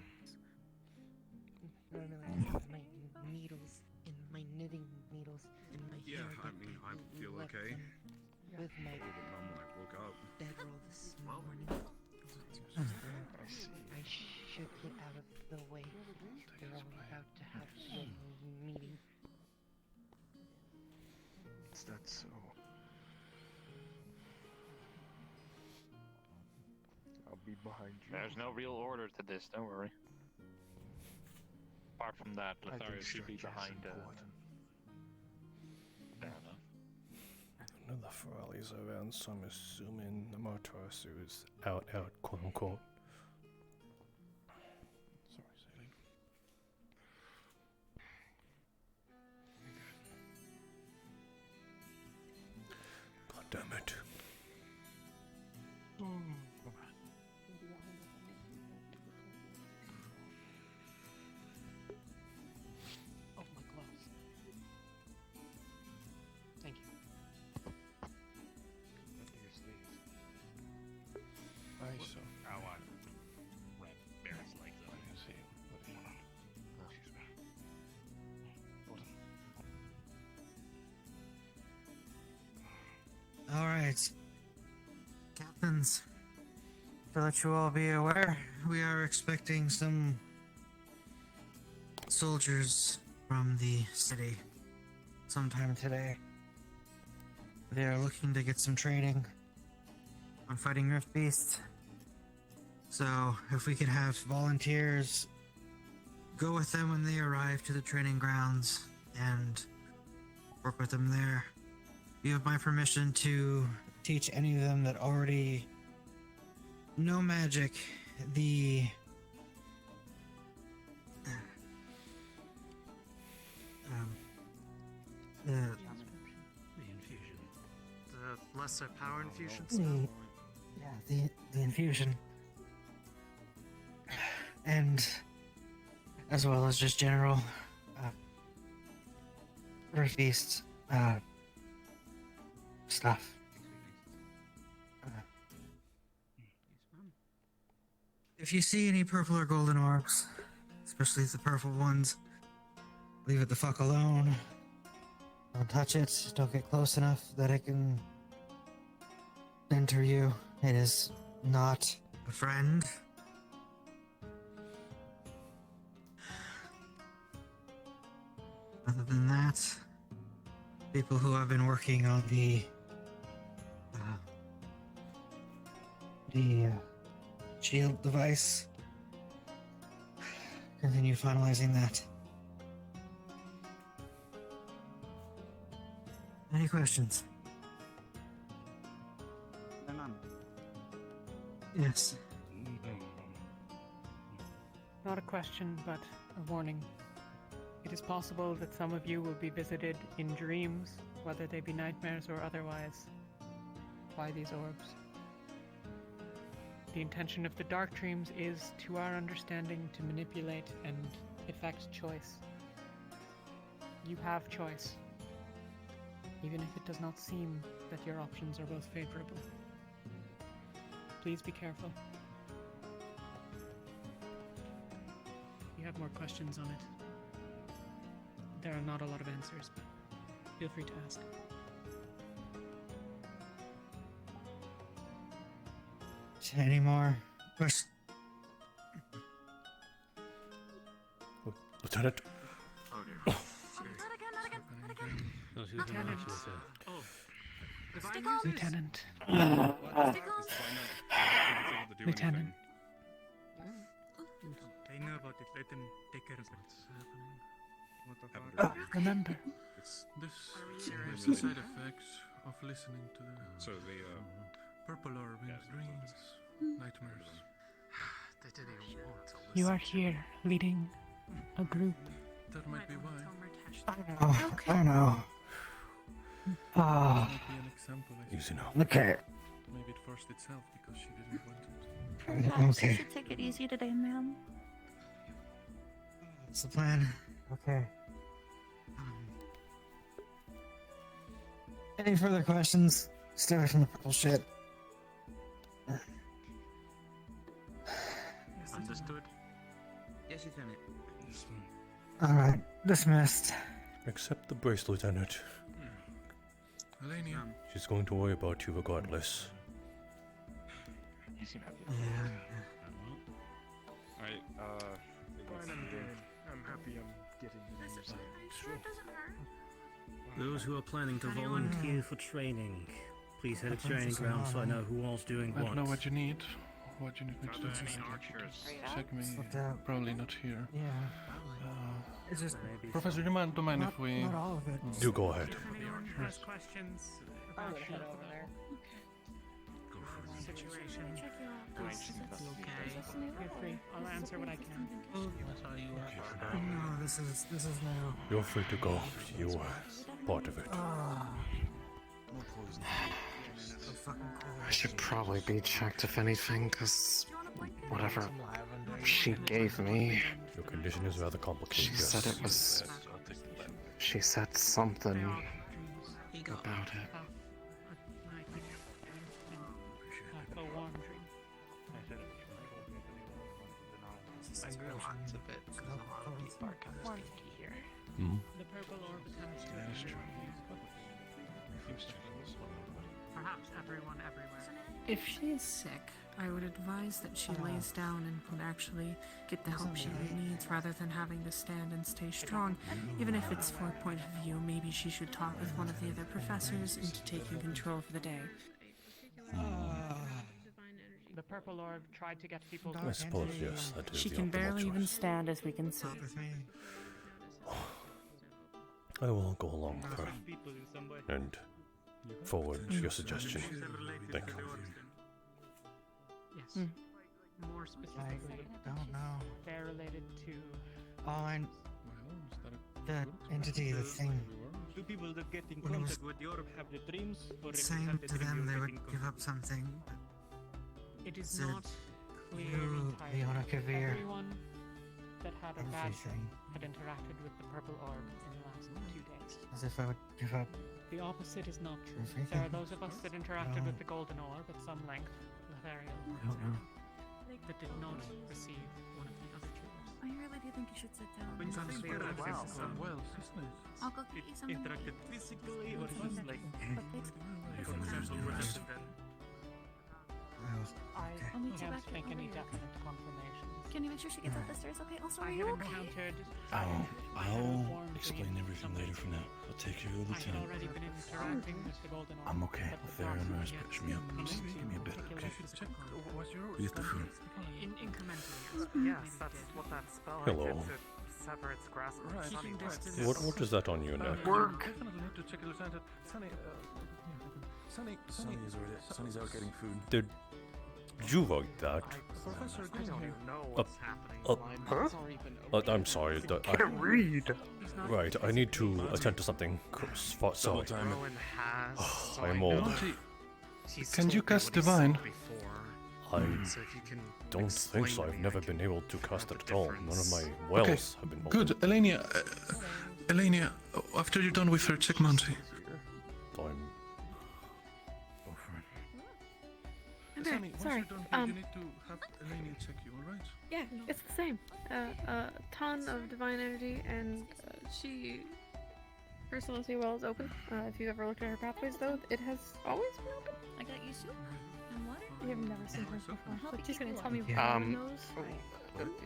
No, I have my needles and my knitting needles and my Yeah, hair. I mean, I feel okay. With my A little bit numb when I woke up. bedroll this morning. I see. I should get out of the way. They're all about to have the meeting. Is that so? I'll be behind you. There's no real order to this, don't worry. Apart from that, Lothario should be behind fair enough. Another Ferrari's around, so I'm assuming the Martarasu is out, quote unquote. Sorry, Sailing. God damn it. Oh, my gloves. Thank you. I saw. Oh, I ran Barrett's legs up. I see. Alright. Captains, to let you all be aware, we are expecting some soldiers from the city sometime today. They are looking to get some training on fighting Rift Beasts. So, if we could have volunteers go with them when they arrive to the training grounds and work with them there. You have my permission to teach any of them that already know magic the The infusion. The lesser power infusion the spell? yeah, the infusion. And as well as just general Earth Beast stuff. if you see any purple or golden orbs, especially the purple ones, leave it the fuck alone. Don't touch it. Don't get close enough that it can enter you. It is not a friend. Other than that, people who have been working on the shield device, continue finalizing that. Any questions? No, none. Yes. Not a question, but a warning. It is possible that some of you will be visited in dreams, whether they be nightmares or otherwise, by these orbs. The intention of the dark dreams is, to our understanding, to manipulate and effect choice. You have choice, even if it does not seem that your options are both favorable. Please be careful. If you have more questions on it, there are not a lot of answers, but feel free to ask. Any more questions? Lieutenant. Lieutenant. Stick on. Lieutenant. Lieutenant. They know about it. Let them take care of it. Remember. This is the side effects of listening to the So they purple orb in dreams, nightmares. They didn't even want to listen. You are here, leading a group. That might be why. I know. That might be an example. Easy now. Okay. Maybe it forced itself because she didn't want it. Perhaps Okay. you should take it easy today, ma'am. That's the plan. Okay. Any further questions? Stay away from the purple shit. Understood. Yes, Lieutenant. Alright, dismissed. Accept the brace, Lieutenant. Elenia. She's going to worry about you regardless. You seem happy. Alright, Fine, I'm dead. I'm happy I'm getting the news. Those who are planning to volunteer for training, please head to training ground so I know who all's doing I what. don't know what you need. What you need me to do. Check me. Probably not here. Yeah. It's just Professor, do you mind if we... not all of it. Do go ahead. Anyone who has questions about the situation? Feel free. I'll answer what I can. No, this is now. You're free to go. You are part of it. I should probably be checked if anything, because whatever she gave me, Your condition is rather complicated. she said it was... She said something about it. The purple orb attempts to perhaps everyone everywhere. If she is sick, I would advise that she lays down and can actually get the help she needs rather than having to stand and stay strong. Even if it's for a point of view, maybe she should talk with one of the other professors into taking control for the day. The purple orb tried to get people to I suppose, yes, that is She the can optimal barely even choice. stand, as we can see. I will go along with her and forward your suggestion. Thank you. Yes. More specifically, I don't know. they're related to That entity, the thing. Do people that get in When it was contact with the orb have the dreams? Or Saying to them they would give up something. It is Said, not clear "You, entirely. Leona Kavir, Everyone that had a badge everything." had interacted with the purple orb in the last 2 days. As if I would give up. The opposite is not true. Everything? There are those of us that interacted No. with the golden orb at some length. Lethariel. I don't know. that did not receive one of the other jewels. I really do think you should sit down. When you Sounds say very that well. physical, Well, isn't it? I'll go get you something. interacted physically or It's just like- like but for example what happened then? I I'll meet you can't back make any later. definite confirmations. Can you make sure she gets up the stairs? Okay. Also, I are you have okay? encountered. I'll explain everything later from now. I'll take care of I had Lieutenant. already been interacting with the Golden Orb. I'm okay. but Fair not and nice, yet patch me up. come Just into give me a bit, particular okay? physical contact. What's your Use the phone. Incrementally. Yes, that's what that spell Hello. did to sever its grasp from Right. Sunny was. What is that on your neck? Definitely need to check it, Lieutenant. Sunny, Sunny is already. Sunny's out getting food. Did you write that? Professor, I don't even know Uh, what's happening. I'm sorry. Can't read. Right, I need to attend to something. Sorry. Rowan has. so I'm I old. know Monty, he's can told you me cast what he Divine? said before. I So if you can don't think so. explain to I've me, never I been can able to cast it the at all. None of my difference. wells have been open. good. Elenia, after you're done with her, check Monty. I'm Go for it. Okay, Sunny, once sorry. you're done here, you need to have Elenia check you, alright? Yeah, it's the same. A ton of divine energy, and her celestial well is open. If you've ever looked at her pathways, though, it has always been open. I got you soup and water. You have never seen her before, but she's gonna tell me what Um, she knows.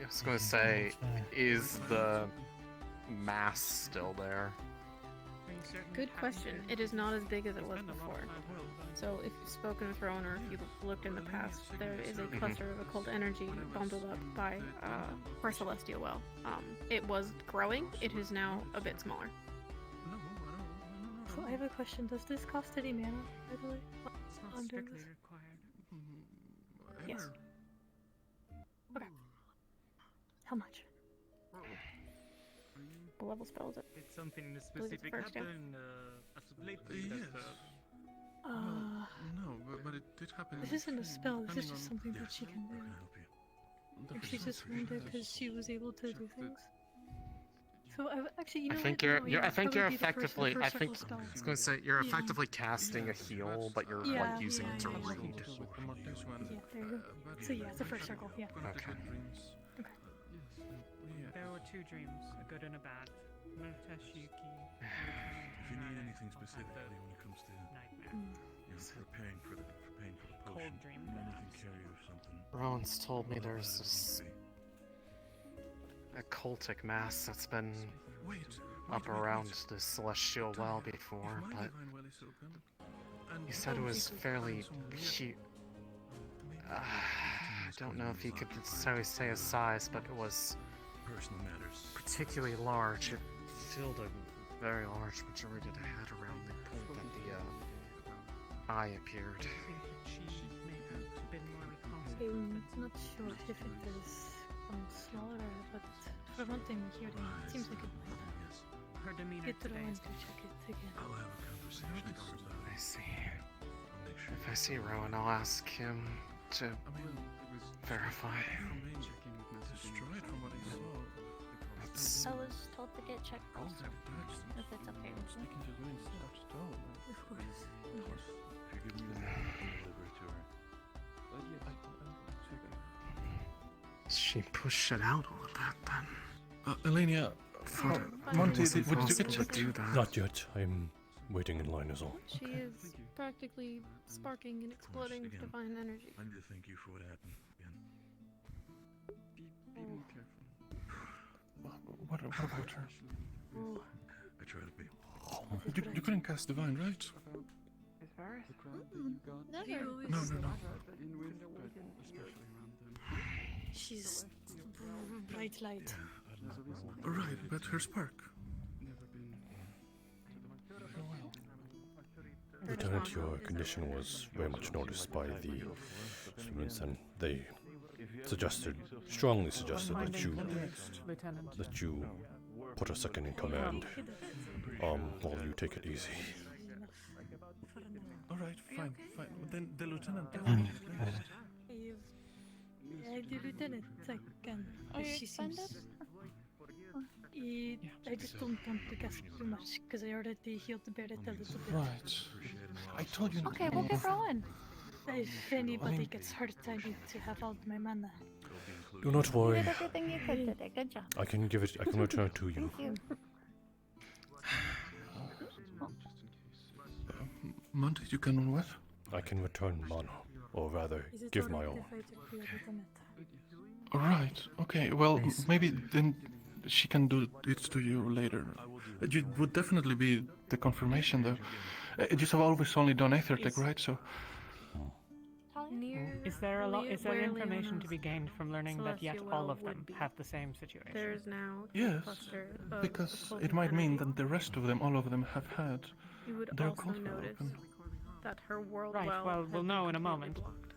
I was going to say, is the mass still there? Good question. It is not as big as it was before. So if you've spoken with Rowan or if you've looked in the past, there is a cluster of occult energy bundled up by her celestial well. It was growing. It is now a bit smaller. So I have a question. Does this cost any mana, by the way? It's not I'm doing strictly this. required. Yes. Okay. How much? What level spell is it? Did something believe it's specific first, yeah. happen as of lately that No, but it did happen. This isn't a spell. This is depending just on- something that Yes. she can do. How can I help you? And she just wanted because she was able to do things. So actually, you know I think what? you're, No, you're yeah, I think that you're would be the first- the effectively, first I think, circle I spell. was going to say, you're Yeah. effectively casting a heal, but you're Yeah, like using it to yeah, yeah. read. Yeah, there you go. So yeah, it's the first circle, yeah. Okay. There were two dreams, a good and a bad. Murtashiki. If you need anything specifically when it comes to nightmare. preparing for the potion, dream. anything carry or something. Rowan's told me there's this occultic mass that's been up around the celestial well before, but he said it was fairly huge. I don't know if he could necessarily say his size, but it was personal matters. Particularly large. It filled a very large majority of the head around the point that the eye appeared. I'm not sure if it is smaller, but for one thing, here it seems like it might. Her demeanor Get today Rowan is to check it again. I'll have a conversation about that. I see. If I see Rowan, I'll ask him to verify. Destroyed from what he saw. That's I was told to get checked first. If it's okay with you. Of course. If you give me the name, I can deliver it to her. She pushed it out all of that then. Elenia, Monty, did you get checked? do that. Not yet. I'm waiting in line is all. She is practically sparking and exploding with Again, divine energy. I need to thank you for what happened. Again. Be more careful. What about her? I try to be. You couldn't cast divine, right? Is Varys? The crowd that you got? Never. No. In with, but especially around them. She's bright light. There's a reason. Right, but her spark. Never been Lieutenant, your condition was very much noticed by the students, and they strongly suggested that you put a second in command. While you take it easy. Alright, fine. Then the lieutenant. The lieutenant, can. Are you She expanded? seems. I just don't want to cast too much because I already healed the bear a little bit. Right. I told you. Okay, we'll get rolling. If anybody gets hurt, I need to have all my mana. Do not worry. You did everything you could today. Good job. I can give it. I can return it to you. Thank you. Monty, you can what? I can return mana, or rather, give my all. Alright, okay, well, maybe then she can do it to you later. It would definitely be the confirmation, though. You have always only done Aethertech, right? So. Is there information to be gained from learning that yet all of them have the same situation? There's now Yes, cluster of because occult it might mean energy. that the rest of them, all of them, have had You would their also culture notice open. that her world Right, well, has we'll been know in a completely moment. blocked.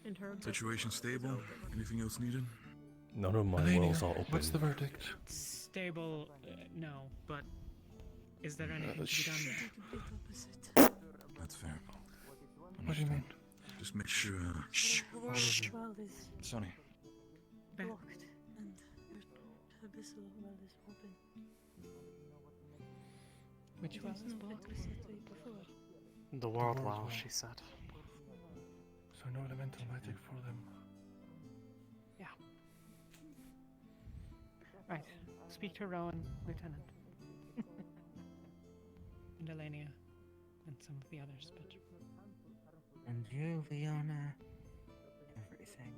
And her Situation stable? Anything else needed? None of my Alania, wells are open. what's the verdict? Stable, no, but is there anything to be done? That's fair. What do you mean? Just make sure. The world is Sonny. blocked, and your abyssal well is open. Which well There's is no blocked? electricity before. The world world well, well. she said. So no elemental magic for them. Yeah. Right. Speak to Rowan, Lieutenant. And Elenia. And some of the others, but... And you, Leona. Everything.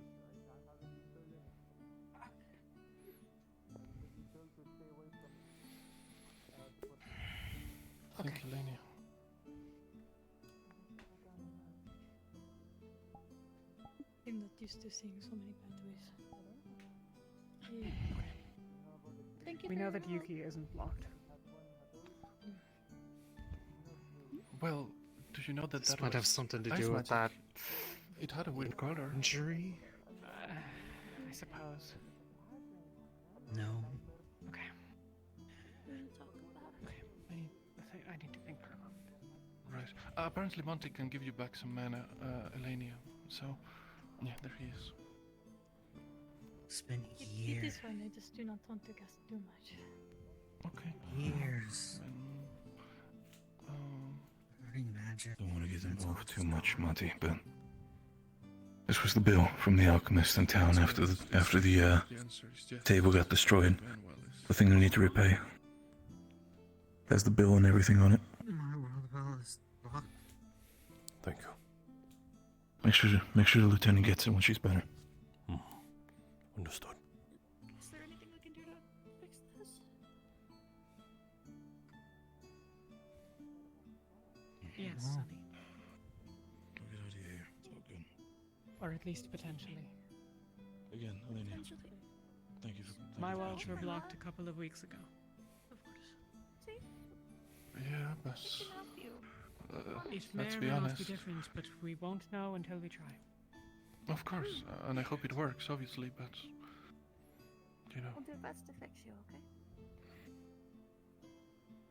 Thank you, Lania. I'm not used to seeing so many pathways. Yeah. Thank you We for know your that help. Yuki isn't blocked. Well, do you know that This that might have was something to ice do with magic? that It had a weird color. injury. I suppose. No. Okay. I need to think for a moment. Right. Apparently Monty can give you back some mana, Elenia. So, yeah, there he is. It's been It years. is fine, I just do not want to cast too much. Okay. Years. Learning magic. Don't want to get involved too much, Monty, but this was the bill from the alchemist in town after the table got destroyed. The thing we need to repay. Has the bill and everything on it. My world well is blocked. Thank you. Make sure the lieutenant gets it when she's better. Understood. Is there anything we can do to fix this? Yes, Sonny. We'll get out of here. It's all good. Or at least potentially. Again, Elenia. Thank you for. My wells were blocked a couple of weeks ago. Of course. See? Yeah, but We can help you. It may let's or be may not honest. be different, but we won't know until we try. Of course, and I hope it works, obviously, but you know. We'll do our best to fix you, okay?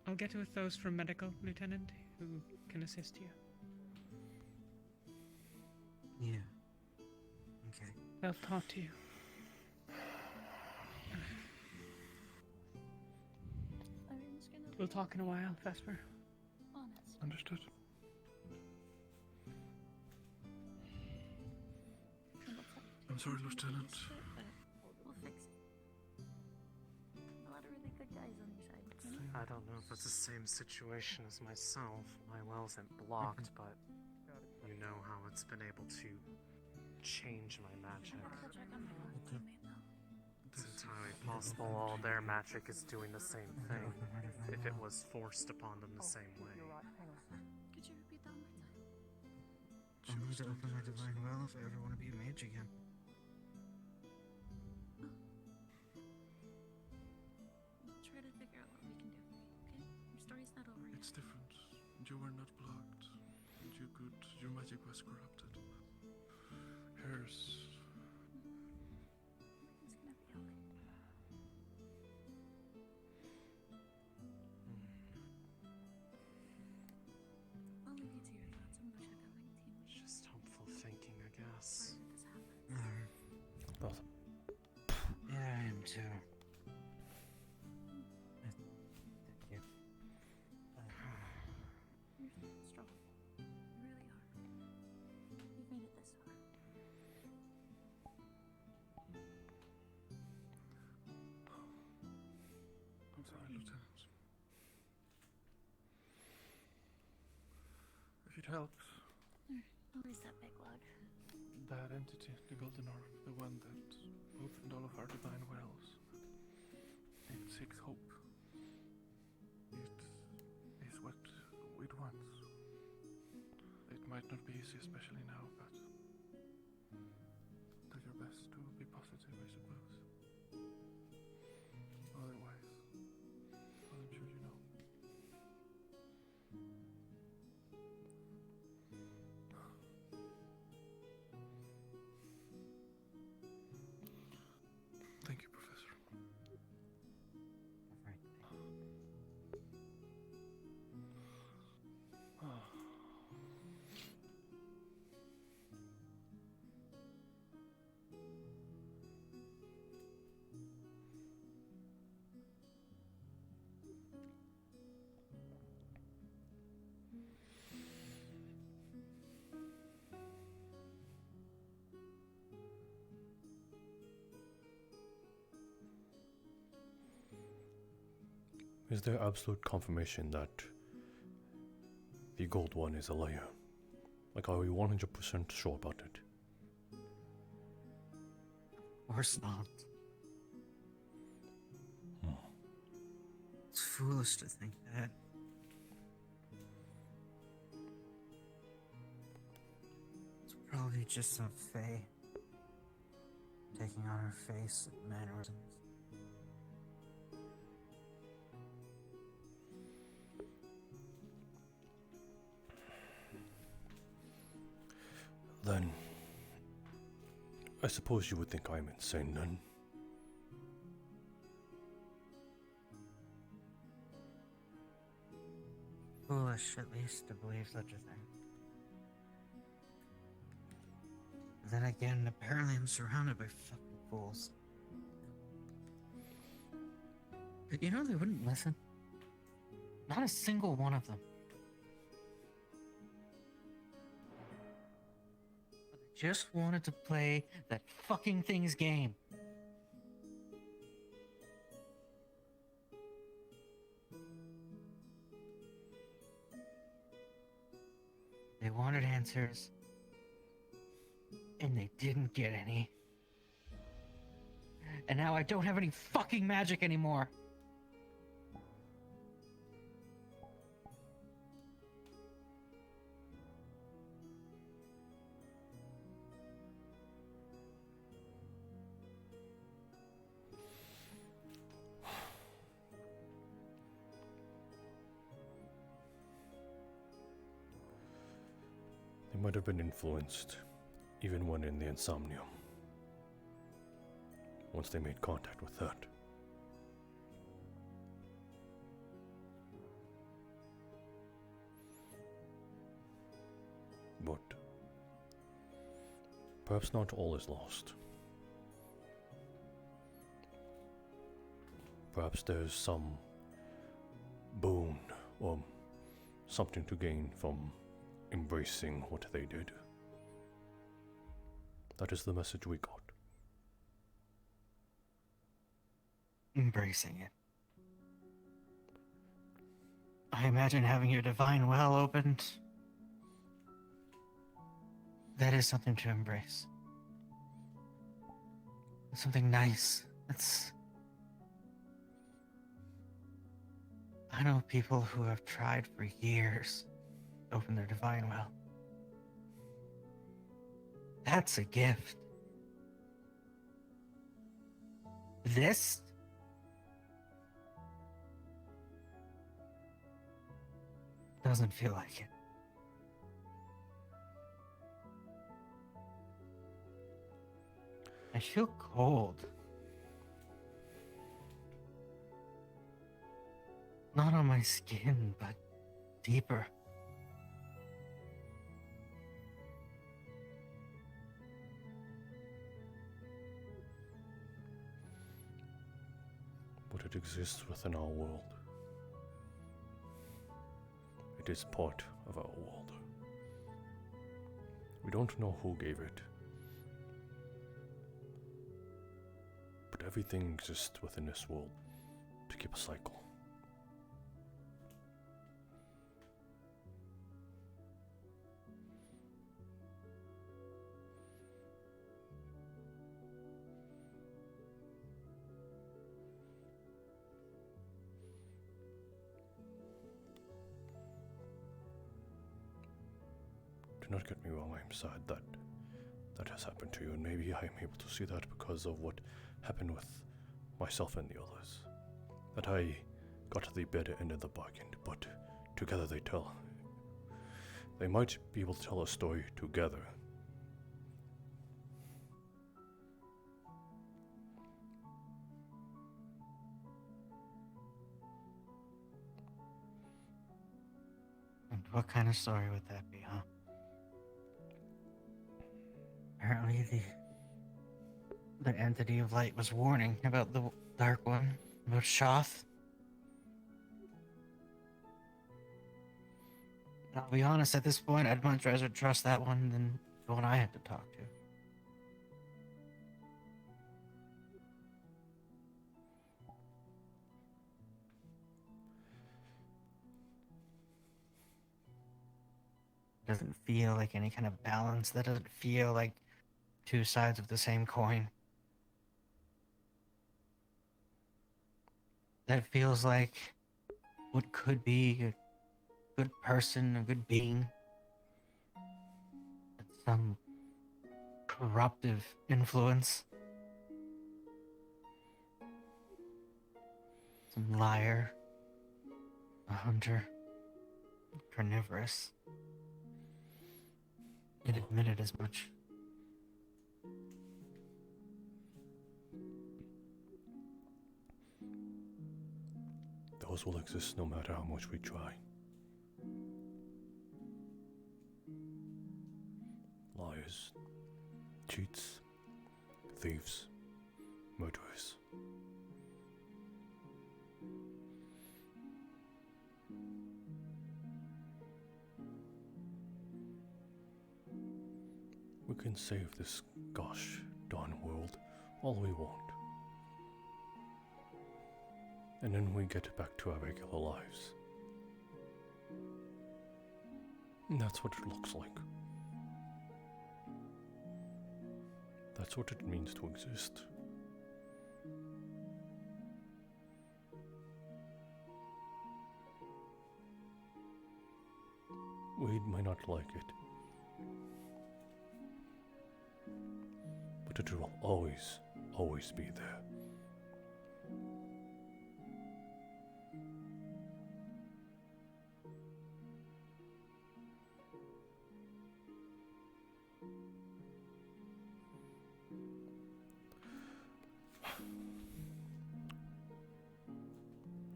I'll get with those from medical, Lieutenant, who can assist you. Yeah. Okay. They'll talk to you. We'll talk in a while, Vesper. Honest. Understood. I'm sorry, Lieutenant. We'll fix it. A lot of really good guys on your side. I don't know if it's the same situation as myself. My well isn't blocked, but you know how it's been able to change my magic. It's entirely possible all their magic is doing the same thing, if it was forced upon them the same way. Could you repeat that one more time? I need to open my divine well if I ever want to be a mage again. We'll try to figure out what we can do for you, okay? Your story's not over yet. It's different. You were not blocked. And your magic was corrupted. Hers. It's gonna be okay. I'll leave you to your thoughts. I'm gonna check on my team. Just hopeful thinking, I guess. Yeah, I am too. Thank you. You're strong. right, Lieutenant. If it helps, Who is that big lug? that entity, the Golden Orb, the one that opened all of our divine wells, it seeks hope. It is what it wants. It might not be easy, especially now, but do your best to be positive, I suppose. Otherwise, well, I'm sure you know. Thank you, Professor. Is there absolute confirmation that the gold one is a layer? Like, are we 100% sure about it? Of course not. It's foolish to think that. It's probably just some fae taking on her face and mannerisms. Then, I suppose you would think I'm insane then. Foolish, at least, to believe such a thing. Then again, apparently I'm surrounded by fucking fools. But you know they wouldn't listen? Not a single one of them. Just wanted to play that fucking thing's game. They wanted answers, and they didn't get any. And now I don't have any fucking magic anymore. They might have been influenced, even when in the Insomnium. Once they made contact with that. But perhaps not all is lost. Perhaps there's some boon or something to gain from embracing what they did. That is the message we got. Embracing it. I imagine having your divine well opened. That is something to embrace. It's something nice. I know people who have tried for years to open their divine well. That's a gift. This? Doesn't feel like it. I feel cold. Not on my skin, but deeper. But it exists within our world. It is part of our world. We don't know who gave it. But everything exists within this world to keep a cycle. not get me wrong, I'm sad that that has happened to you, and maybe I'm able to see that because of what happened with myself and the others. That I got the better end of the bargain, but together they might be able to tell a story together. And what kind of story would that be, huh? Apparently the entity of light was warning about the dark one, about Shoth. I'll be honest, at this point, I'd much rather trust that one than the one I had to talk to. Doesn't feel like any kind of balance. That doesn't feel like two sides of the same coin. That feels like what could be a good person, a good being. Some corruptive influence. Some liar. A hunter. Carnivorous. It admitted as much. Those will exist no matter how much we try. Liars, cheats, thieves, murderers. We can save this gosh darn world all we want. And then we get back to our regular lives. And that's what it looks like. That's what it means to exist. We might not like it, but it will always, always be there.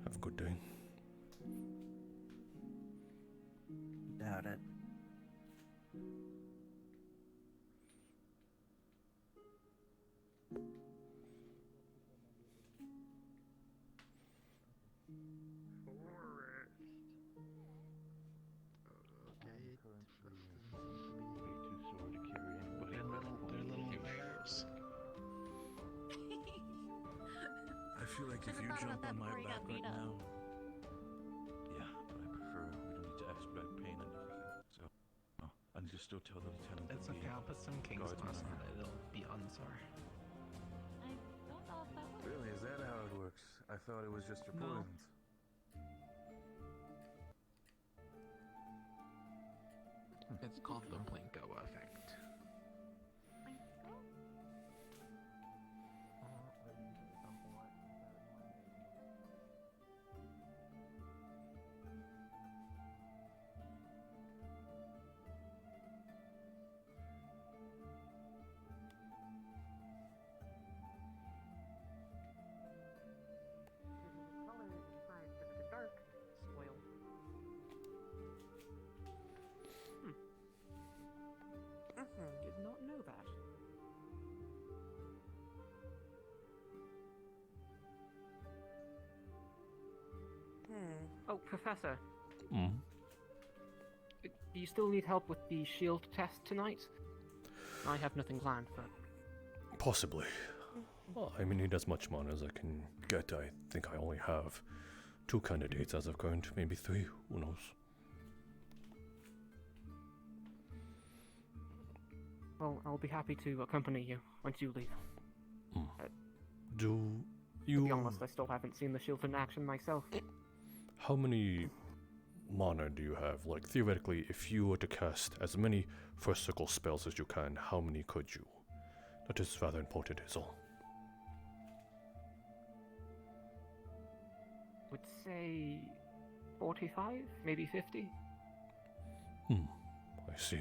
Have a good day. Doubt it. I feel like if you jump on my back right now. Yeah, but I prefer we don't need to expedite pain and everything. So, and just still tell the lieutenant. It's okay, I'll put some King's Cross on it. It'll be unsore. I don't know if that works. Really, is that how it works? I thought it was just your No. poisons. It's called the Blinko effect. Did not know that. Oh, Professor. Mm. Do you still need help with the shield test tonight? I have nothing planned, but... Possibly. Well, I mean, need as much money as I can get. I think I only have 2 candidates as of current, maybe 3, who knows. Well, I'll be happy to accompany you once you leave. Do you... To be honest, I still haven't seen the shield in action myself. How many mana do you have? Like, theoretically, if you were to cast as many first circle spells as you can, how many could you? That is rather important, is all. Would say 45, maybe 50. I see.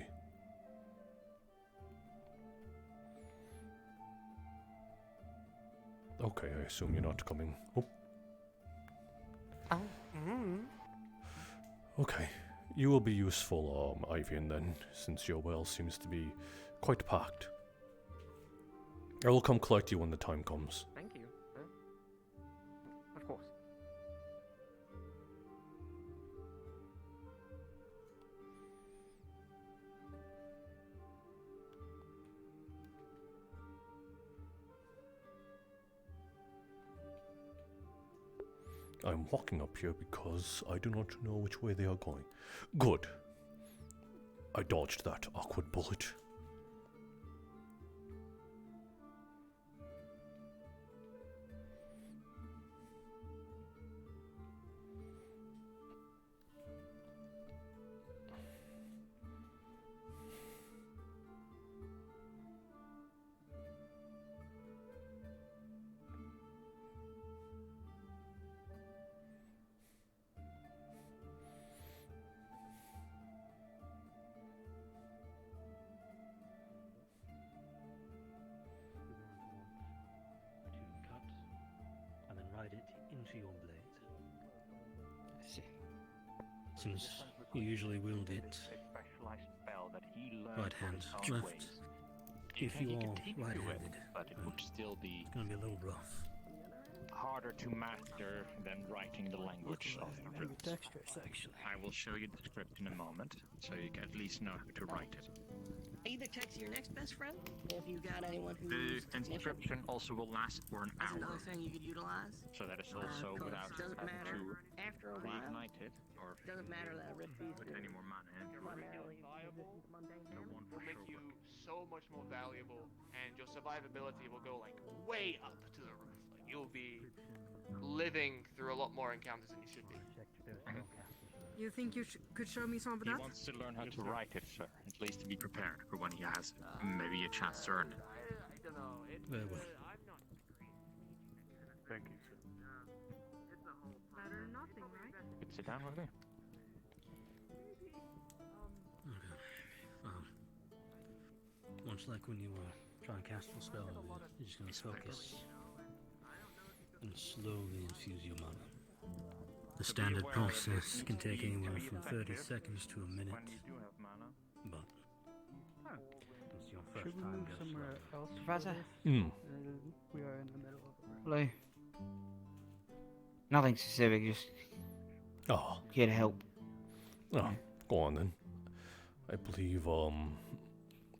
Okay, I assume you're not coming. Oh. Okay, you will be useful, Ivian, then, since your well seems to be quite packed. I will come collect you when the time comes. Thank you, sir. Of course. I'm walking up here because I do not know which way they are going. Good. I dodged that awkward bullet. Into your blade. Since you usually wield it right hand, left. If you are right-handed, but it would still be it's gonna be a little rough. harder to master than writing the language of the runes. I will show you the script in a moment, so you can at least know how to write it. Either text your next best friend if you got anyone who The inscription also will last for an That's hour, another thing you could utilize. so that is also without Doesn't having matter to after a while. reignite it or Doesn't matter that Rift Beast put any more mana into it. No one will for make sure. you so much more valuable, and your survivability will go like way up to the roof. Like you'll be living through a lot more encounters than you should be. You think you could show me some of He that? wants to learn how to write it, sir. At least to be prepared for when he has maybe a chance to earn it. I don't know. Very well. I'm not Thank you, sir. Better than nothing, right? You can sit down with me. Okay. Much like when you try and cast a spell, you're just gonna focus and slowly infuse your mana. The standard process can take anywhere from 30 seconds to a minute, but it's your first Should we time move goes somewhere slow. else? Professor? We are in the middle of it. Hello. Nothing specific, just here to help. Oh, go on then. I believe, Oh,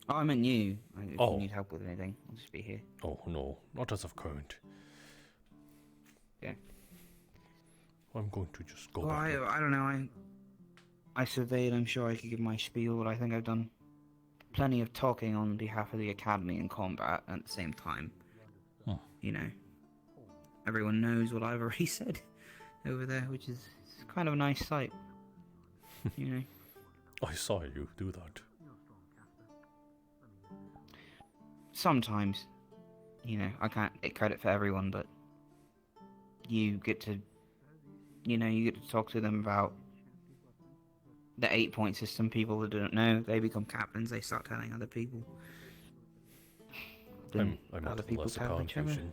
I meant you. If you need help with anything, I'll just be here. Oh, no, not as of current. Yeah. I'm going to just go Well, back. I don't know. I surveyed. I'm sure I could give my spiel, but I think I've done plenty of talking on behalf of the Academy in combat at the same time. You know, everyone knows what I've already said over there, which is kind of a nice sight. You know. I saw you do that. Sometimes, you know, I can't take credit for everyone, but you get to talk to them about the 8-point system. People that don't know, they become captains, they start telling other people. Then I'm other not people less a tell each other. confusion.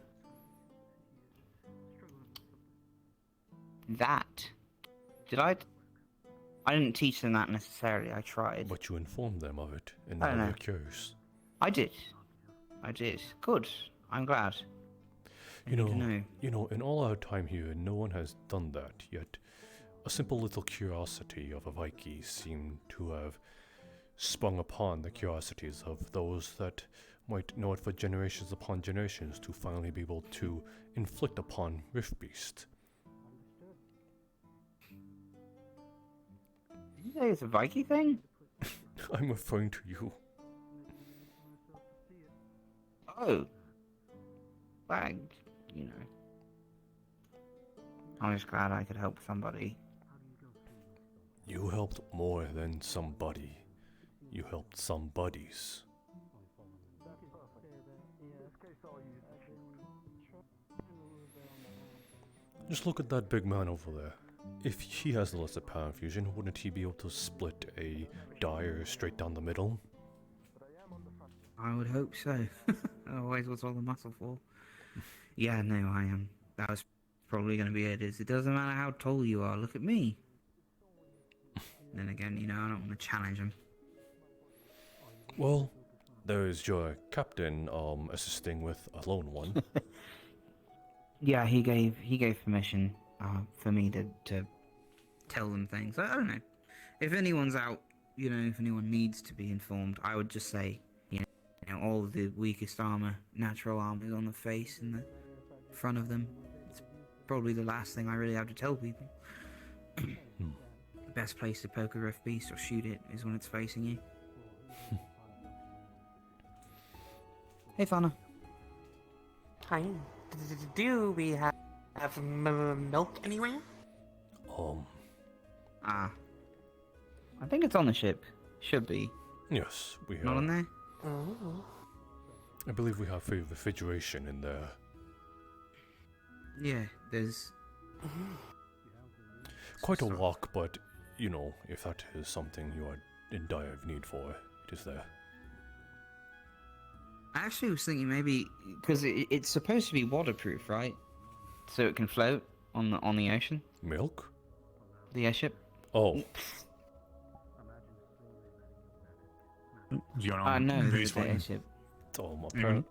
That. I didn't teach them that necessarily, I tried. But you informed them of it, and I now don't know. they're curious. I did. Good. I'm glad. You need to know, know. in all our time here, no one has done that yet. A simple little curiosity of a Viking seemed to have sprung upon the curiosities of those that might know it for generations upon generations to finally be able to inflict upon Riftbeast. Did you say it's a Viking thing? I'm referring to you. Oh. Well, you know. I'm just glad I could help somebody. You helped more than somebody. You helped some buddies. Just look at that big man over there. If he has the lesser power infusion, wouldn't he be able to split a dyer straight down the middle? I would hope so. Otherwise, what's all the muscle for? Yeah, no, I am. That was probably going to be it. It doesn't matter how tall you are. Look at me. Then again, you know, I don't want to challenge him. Well, there is your captain assisting with a lone one. Yeah, he gave permission for me to tell them things. I don't know. If anyone's out, you know, if anyone needs to be informed, I would just say, you know, all of the weakest armor, natural armor is on the face and the front of them. It's probably the last thing I really have to tell people. Best place to poke a rift beast or shoot it is when it's facing you. Hey, Fana. Hi. Do we have milk anywhere? I think it's on the ship. Should be. Yes, we have. Not on there? Oh. I believe we have refrigeration in there. Yeah, there's... Quite a walk, but, you know, if that is something you are in dire need for, it is there. I actually was thinking maybe... Because it's supposed to be waterproof, right? So it can float on the ocean. Milk? The airship. Oh. You don't know No, who's the fighting? airship.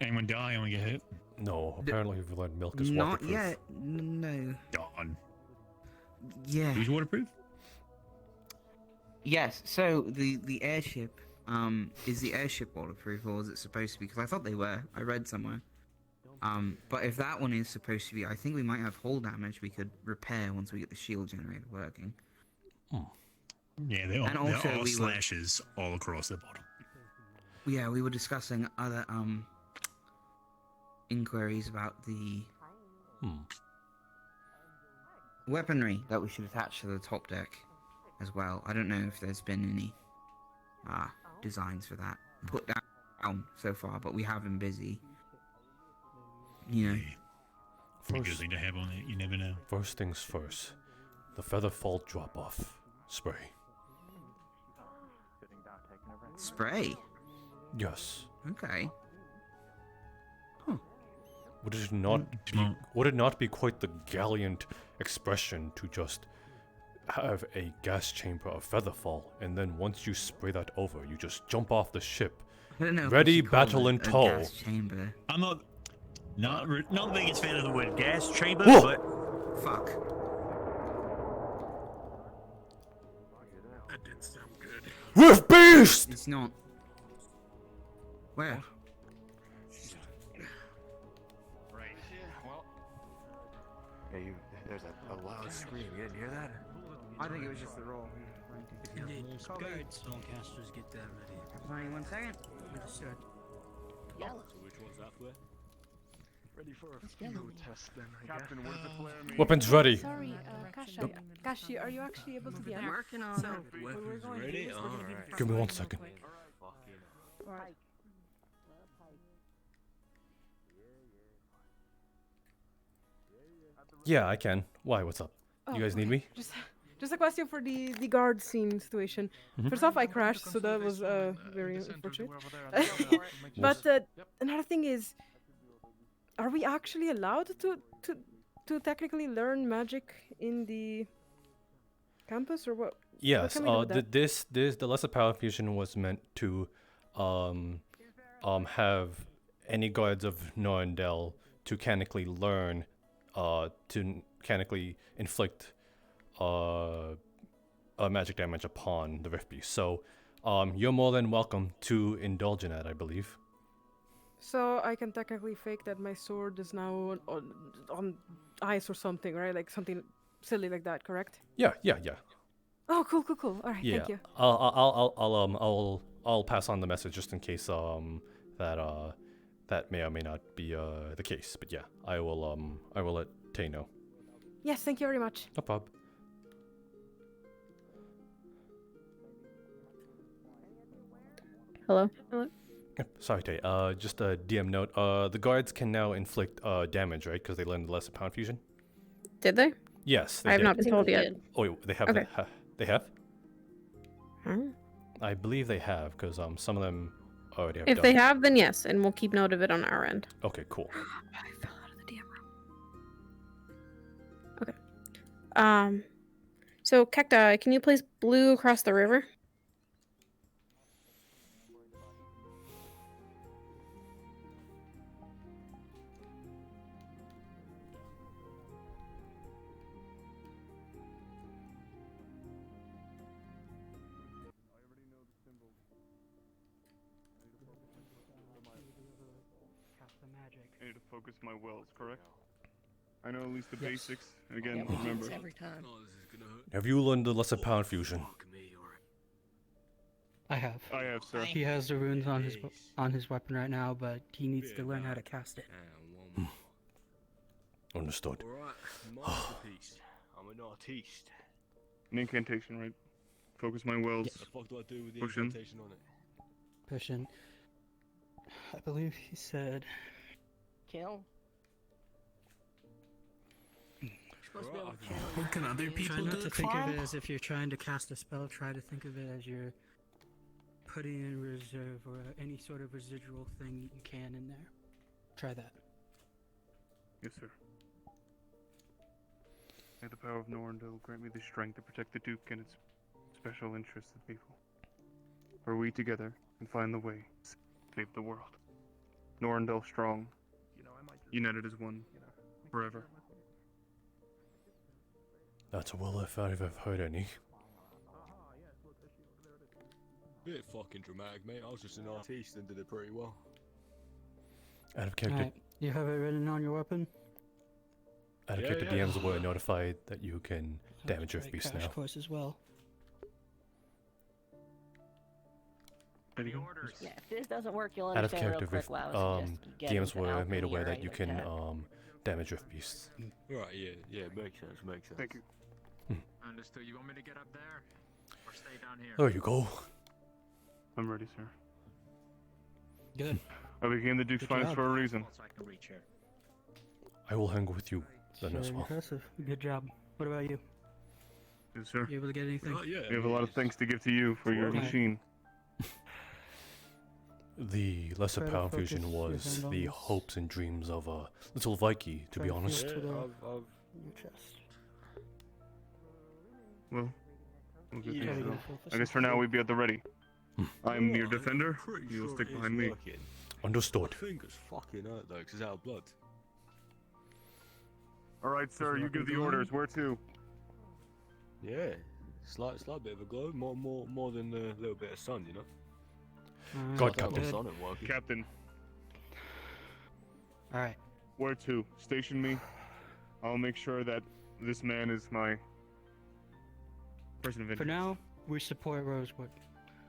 Anyone die? Anyone get hit? No, apparently we've learned milk is Not waterproof. yet. No. Dawn. Yeah. Who's waterproof? Yes. So the airship, is the airship waterproof, or is it supposed to be? Because I thought they were. I read somewhere. But if that one is supposed to be, I think we might have hull damage we could repair once we get the shield generator working. Yeah, they're all slashes all across the bottom. Yeah, we were discussing other inquiries about the weaponry that we should attach to the top deck as well. I don't know if there's been any designs for that put down so far, but we have been busy. You know. Pretty good thing to have on it. You never know. First things first, the feather fall drop-off spray. Spray? Yes. Okay. Would it not be quite the gallant expression to just have a gas chamber of featherfall, and then once you spray that over, you just jump off the ship, I don't know if ready, we should call battle, it and a tow. gas chamber. I'm not the biggest fan of the word gas chamber, Whoa! but fuck. That did sound good. Rift Beast! It's not. Where? Right. Well. Yeah, there's a loud scream. You didn't hear that? I think it was just the roll. Indeed. Guards, Stormcasters, get that ready. Sorry, 1 second. Understood. So which one's that way? Ready for a field test then, I guess. Captain, where's the flare meter? Weapons ready. Sorry, Kashi, are you actually able to get it? Working on it. Weapons ready? Alright. Give me 1 second. Right. Yeah, I can. Why? What's up? Oh, You guys need me? Just a question for the guard scene situation. Mhm. First off, I crashed, so that was very unfortunate. But another thing is, are we actually allowed to technically learn magic in the campus, or what? Yes. What can we do with that? The lesser power fusion was meant to have any guards of Norandel to mechanically learn to mechanically inflict magic damage upon the Rift Beast. So you're more than welcome to indulge in that, I believe. So I can technically fake that my sword is now on ice or something, right? Like something silly like that, correct? Yeah. Oh, cool. All right, Yeah. thank you. I'll pass on the message just in case that may or may not be the case. But yeah, I will let Tay know. Yes, thank you very much. No problem. Hello? Hello? Sorry, Tay. Just a DM note. The guards can now inflict damage, right? Because they learned the lesser pound fusion. Did they? Yes, they I have did. not been told yet. Oh, wait, they have. Okay. They have. Huh? I believe they have, because some of them already have. If done they it. have, then yes, and we'll keep note of it on our end. Okay, cool. I fell out of the DM room. Okay. So Cacti, can you place blue across the river? I need to focus my wells, correct? I know at least the Yes. basics. And again, Yeah, remember. every time. Have you learned the lesser pound fusion? I have. I have, sir. He has the runes on his weapon right now, but he needs to learn how to cast it. Understood. Alright, masterpiece. I'm an artiste. An incantation, right? Focus my wells. What the fuck do I do with the Push in. incantation on it? Push in. I believe he said. Kill. Supposed to be able to kill. What can other people Try not do to it think for of him? it as if you're trying to cast a spell. Try to think of it as you're putting in reserve or any sort of residual thing that you can in there. Try that. Yes, sir. May the power of Norandel grant me the strength to protect the Duke and its special interests of people. For we together can find the way to save the world. Norandel strong, united as one, forever. That's a will if I've ever heard any. Bit fucking dramatic, mate. I was just an artiste and did it pretty well. Out of character. Alright, you have it written on your weapon? Out of Yeah, character yeah. DMs were notified that you can damage Rift Beast Crash now. course as well. Yeah, if this doesn't work, you'll Out of understand real character quick Rift, why I was suggesting get DMs into were alchemy made aware or that you anything can like that. damage Rift Beasts. Right, yeah, makes sense, makes sense. Thank you. Understood. You want me to get up there? Or stay down here? There you go. I'm ready, sir. Good. I became the Duke's Good finest job. for a reason. So I can reach here. I will hang with you then as Very well. impressive. Good job. What about you? Yes, sir. You able to get anything? We have a lot of thanks to give to you for your Okay. machine. The lesser Try to pound focus fusion your was hand on the this. hopes and dreams of little Viking, to be Try to honest. feel to the- I've your chest. Well, we'll get Yeah. these, Yeah. I guess for now we'd be at the ready. I'm your Alright, defender. pretty You'll sure stick it is behind me. working. Understood. My fingers fucking hurt though, 'cause it's out of blood. All right, sir. You give the orders. Where to? Yeah, slight bit of a glow, more than a little bit of sun, you know. God, Like how the Captain. sun ain't working. Captain. All right. Where to? Station me. I'll make sure that this man is my person of interest. For now, we support Rosewood.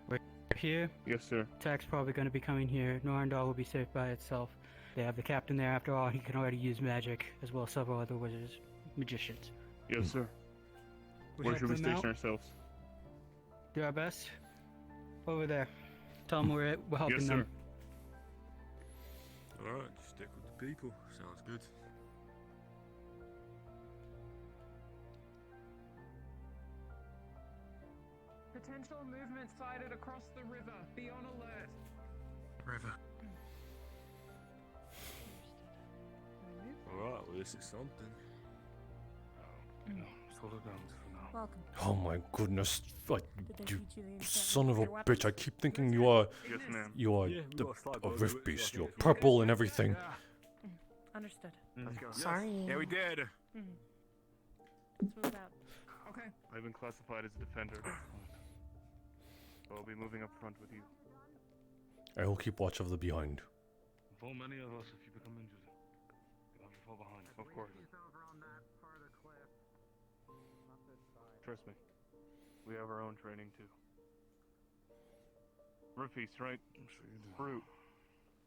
We're here. Yes, sir. Tech's probably going to be coming here. Norandal will be safe by itself. They have the captain there. After all, he can already use magic, as well as several other wizards, magicians. Yes, sir. We Where help should we them station out. ourselves? Do our best. Over there. Tell them we're helping Yes, them. sir. Alright, just stick with the people. Sounds good. Potential movement sighted across the river. Be on alert. River. Alright, well this is something. Slow it down for now. Welcome. Oh my goodness, like, Did they you teach you the son of a enchantment with bitch! I keep thinking you are, Yes, ma'am. you are Yeah, we the, gotta start a going Rift with it, Beast. yeah. You're purple and everything. Understood. Let's go. Sorry. Yeah, we did. Let's move out. Okay. I've been classified as a defender. So I'll be moving up front with you. I will keep watch of the behind. For many of us, if you become injured, you'll have to fall behind. Of course. Trust me. We have our own training too. Root feast, right? Fruit.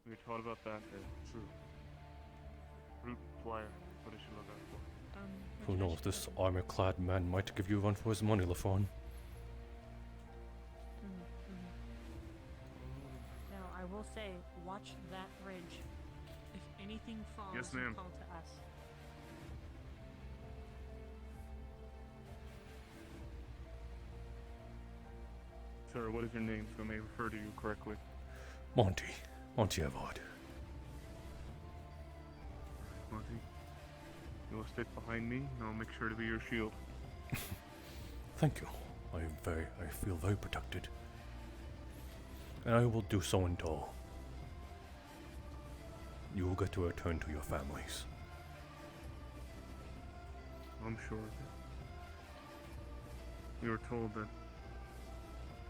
We were taught about that. Yeah, true. Root flyer. What does she look out for? Who knows? This armor-clad man might give you a run for his money, Lafon. will say, watch that bridge. If anything falls, Yes, you ma'am. call to us. Sir, what is your name so I may refer to you correctly? Monty. Monty Evard. Monty, you will stick behind me, and I'll make sure to be your shield. Thank you. I feel very protected. And I will do so until you will get to return to your families. I'm sure of it. We were told that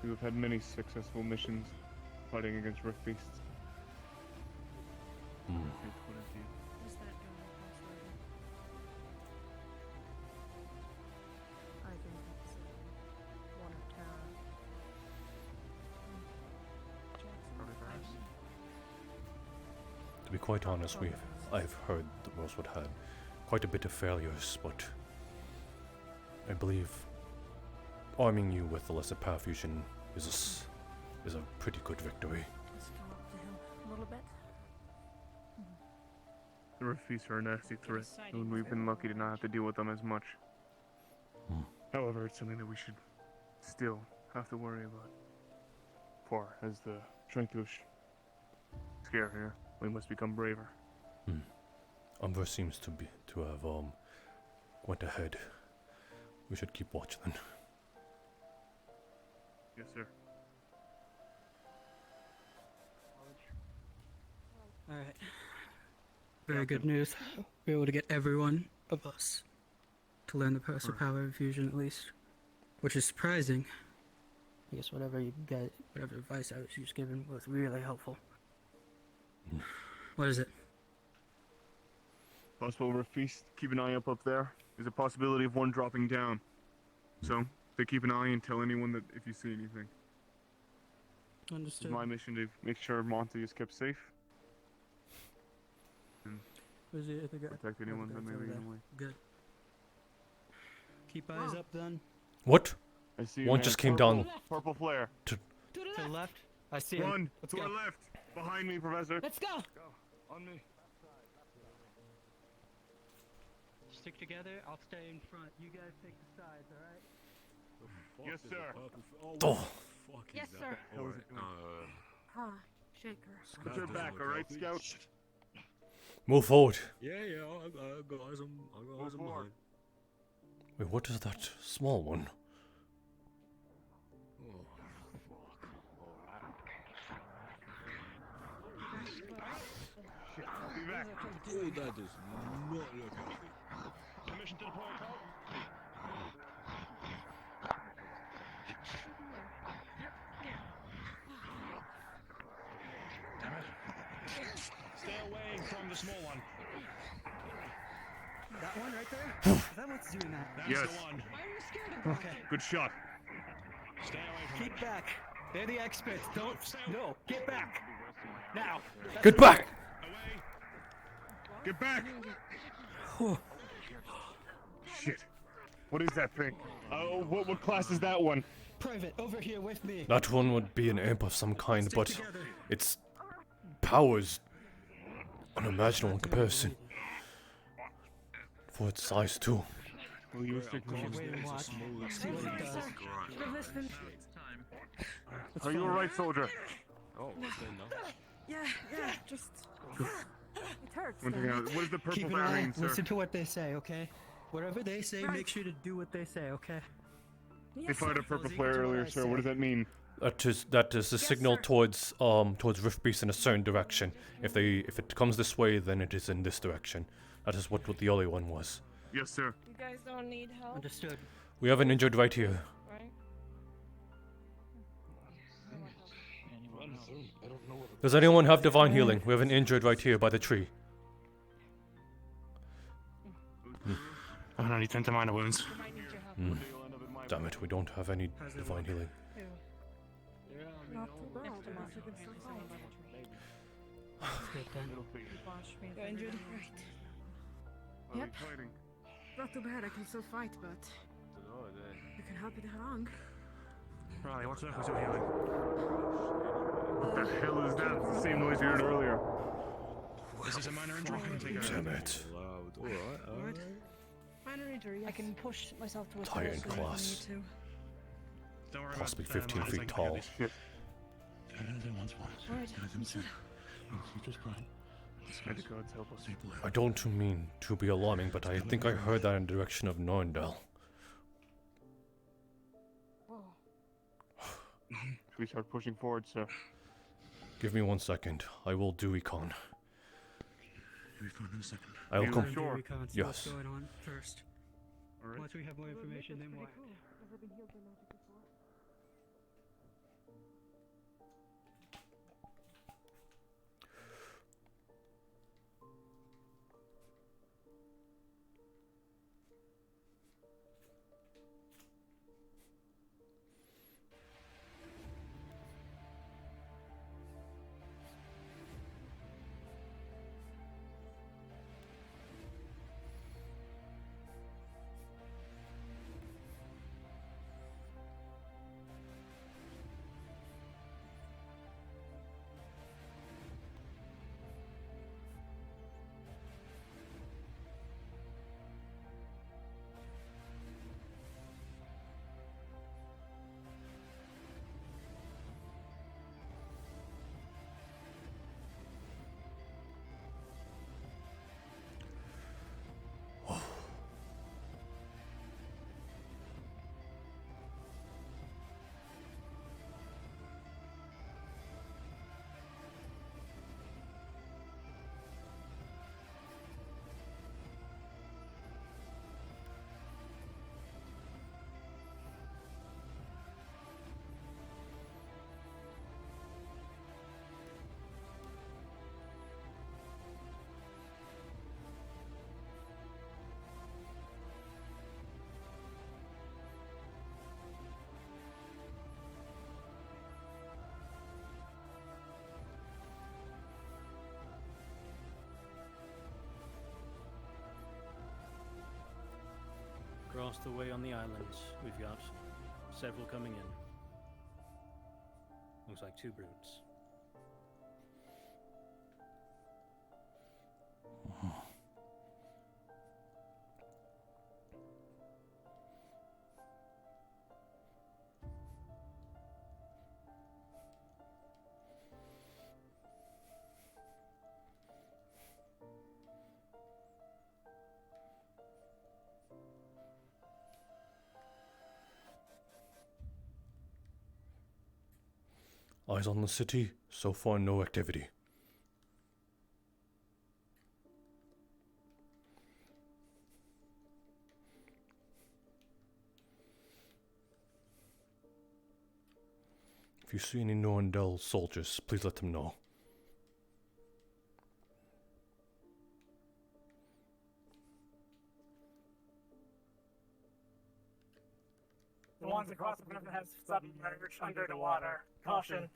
you have had many successful missions fighting against rift beasts. Hmm. What is that going on? I think it's one of Tara. To be quite honest, I've heard that Rosewood had quite a bit of failures, but I believe arming you with the lesser power fusion is a pretty good victory. Let's go up the hill a little bit. The rift beasts are a nasty threat, and we've been lucky to not have to deal with them as much. However, it's something that we should still have to worry about. For as the strength to scare here, we must become braver. Umber seems to have went ahead. We should keep watch then. Yes, sir. Alright. Very good news. We're able to get everyone of us to learn the Personal Power Infusion at least. Which is surprising. I guess whatever advice I was just given was really helpful. What is it? Possible rift beast. Keep an eye up there. There's a possibility of one dropping down. So, they keep an eye and tell anyone that if you see anything. Understood. It's my mission to make sure Monty is kept safe. And protect anyone that may be in the way. Good. Keep eyes up then. What? I see One just came down. Purple flare. To the left. I see him. One Let's to go. our left. Behind me, Professor. Let's go! On me. Stick together. I'll stay in front. You guys take the sides, alright? Yes, sir. Yes, sir. Shaker. Put your back, alright, Scout? Move forward. Yeah, I got eyes on behind. Wait, what is that small one? Be back. Oh, that does not look healthy. Permission to deploy a call? Stay away from the small one. That one right there? Is that what's doing that? That's Yes. the one. Okay. Good shot. Stay away from Keep back. They're the experts. Don't. No. Get back. Now. Get back! Get back! Shit. What is that thing? Oh, what class is that one? Private, over here with me. That one would be an imp of some kind, but its powers unimaginable in comparison. For its size too. Will you stick to Are you alright, soldier? Oh, what's that now? Yeah, just... It hurts. What does the purple Keep an flare eye. mean, sir? Listen to what they say, okay? Whatever they say, Right. make sure to do what they say, okay? They fired a purple flare earlier, sir. What does that mean? That is a signal towards Rift Beast in a certain direction. If it comes this way, then it is in this direction. That is what the other one was. Yes, sir. You guys don't need help? Understood. We have an injured right here. Right? Does anyone have divine healing? We have an injured right here by the tree. I don't need 10 to minor wounds. Damn it, we don't have any divine healing. Not too bad. You can still fight. You're injured? Right. Yep. Not too bad, I can still fight, but you can help it along. Riley, what's up with your healing? What the hell is that? It's the same noise we heard earlier. This is a minor injury. Damn it. Loud. Alright. Minor injury. I can push myself to a Titan side if I class. need to. Possibly 15 feet tall. Shit. Alright. May the gods help us. I don't mean to be alarming, but I think I heard that in the direction of Norndale. Should we start pushing forward, sir? Give me 1 second. I will do recon. Recon in a second. I'll come. Sure. Recon, see what's Yes. going on first. Alright. Once we have more information, then we'll act. Never been healed by magic before. Across the way on the islands, we've got several coming in. Looks like 2 brutes. Eyes on the city. So far, no activity. If you see any Norndel soldiers, please let them know. The ones across the river have submerged under the water. Caution.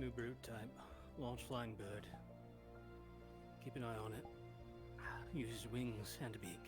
new brute type. Launch flying bird. Keep an eye on it. Use wings and a beak.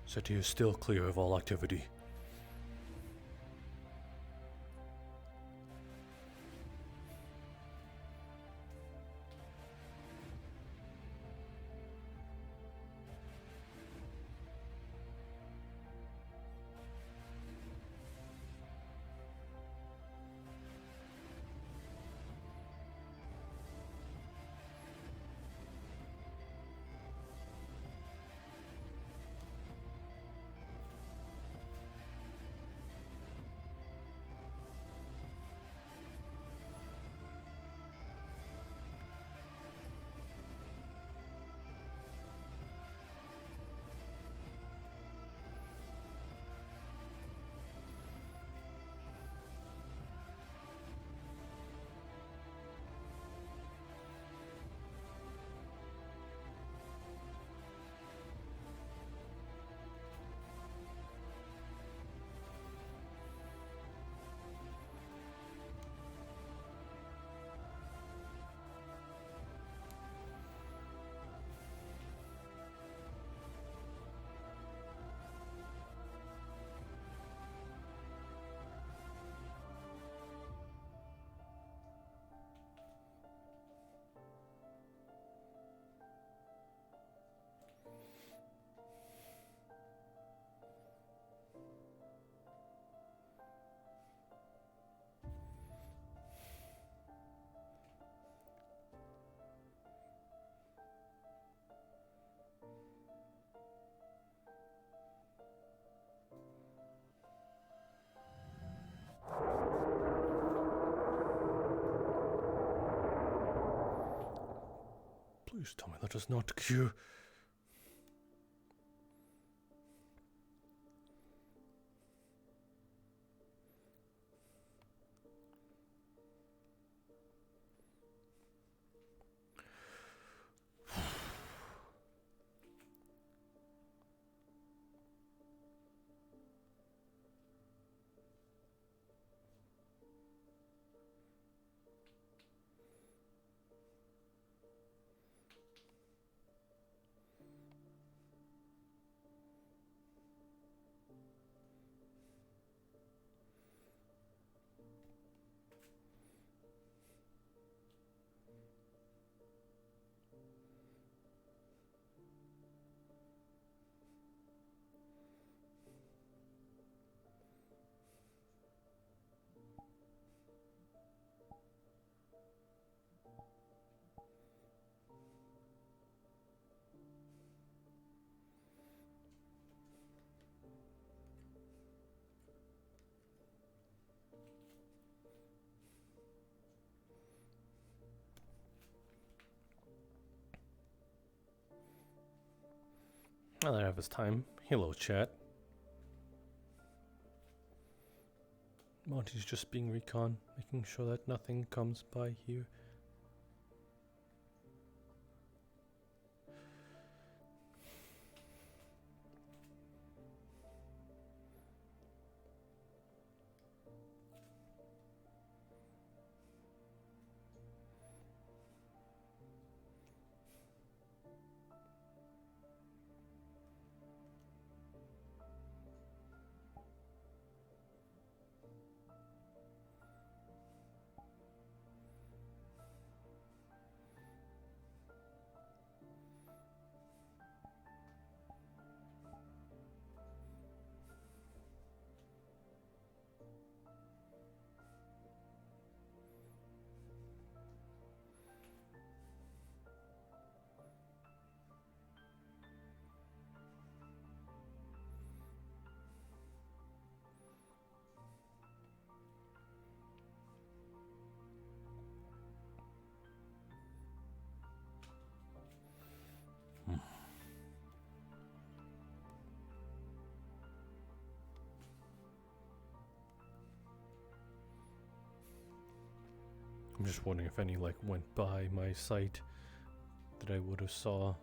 City is still clear of all activity. Please tell me that does not cure. Now that I have his time. Hello, chat. Monty's just being recon, making sure that nothing comes by here. I'm just wondering if any like went by my sight that I would have saw.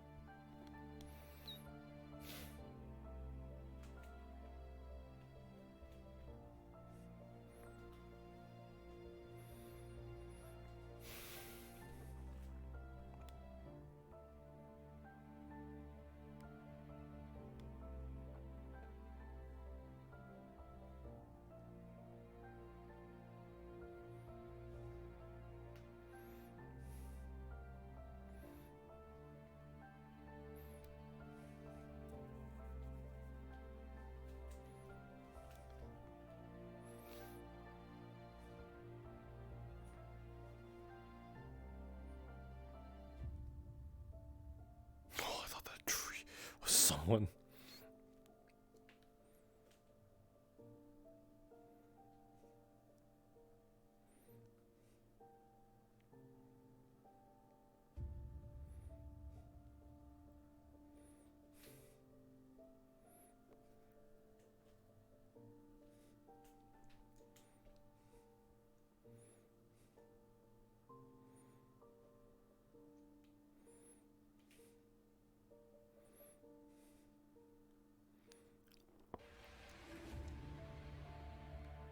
Oh, I thought that tree was someone.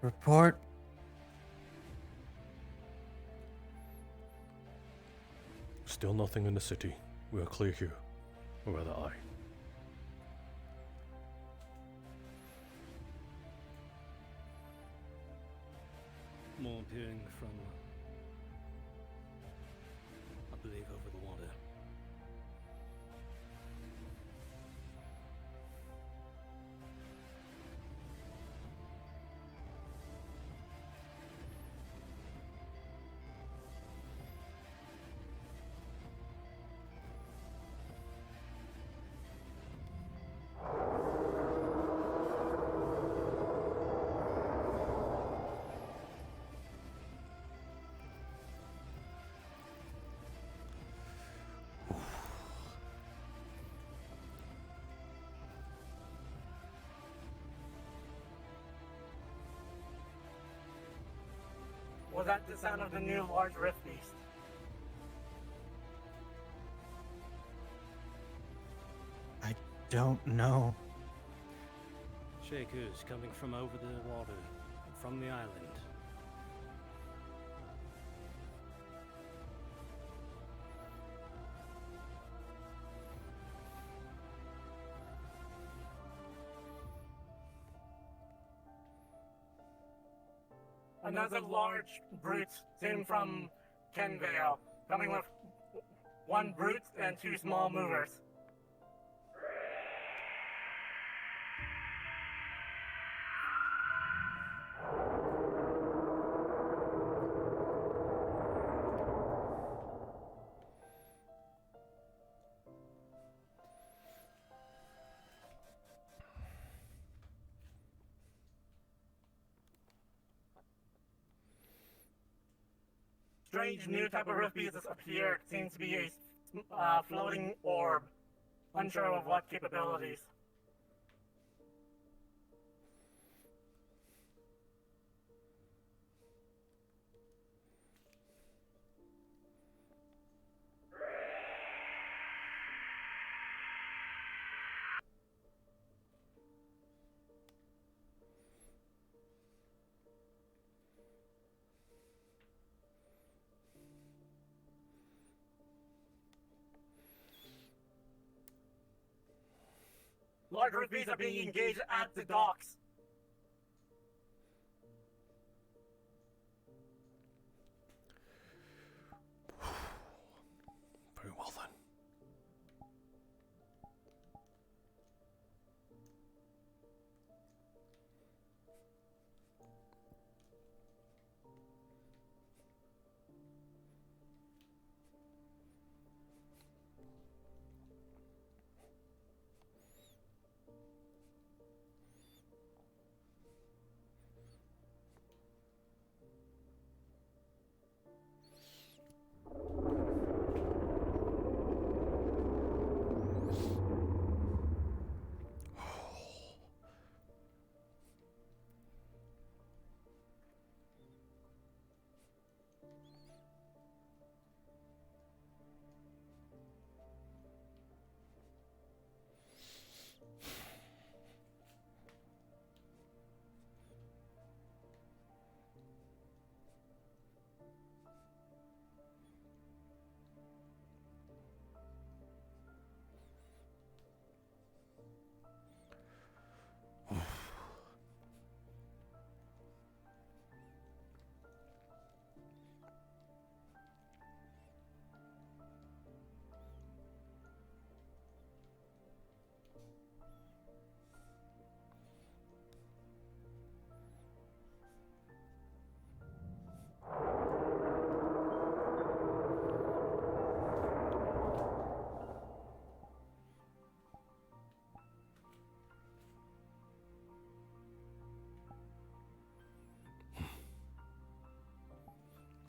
Report. Still nothing in the city. We are clear here. Or rather, I. More appearing from, I believe, over the water. Was that the sound of the new large rift beast? I don't know. Shakers coming from over the water, from the island. Another large brute seen from Kenvale, coming with one brute and two small movers. Strange new type of rift beast has appeared. Seems to be a floating orb. Unsure of what capabilities. Large rift beasts are being engaged at the docks. Very well then.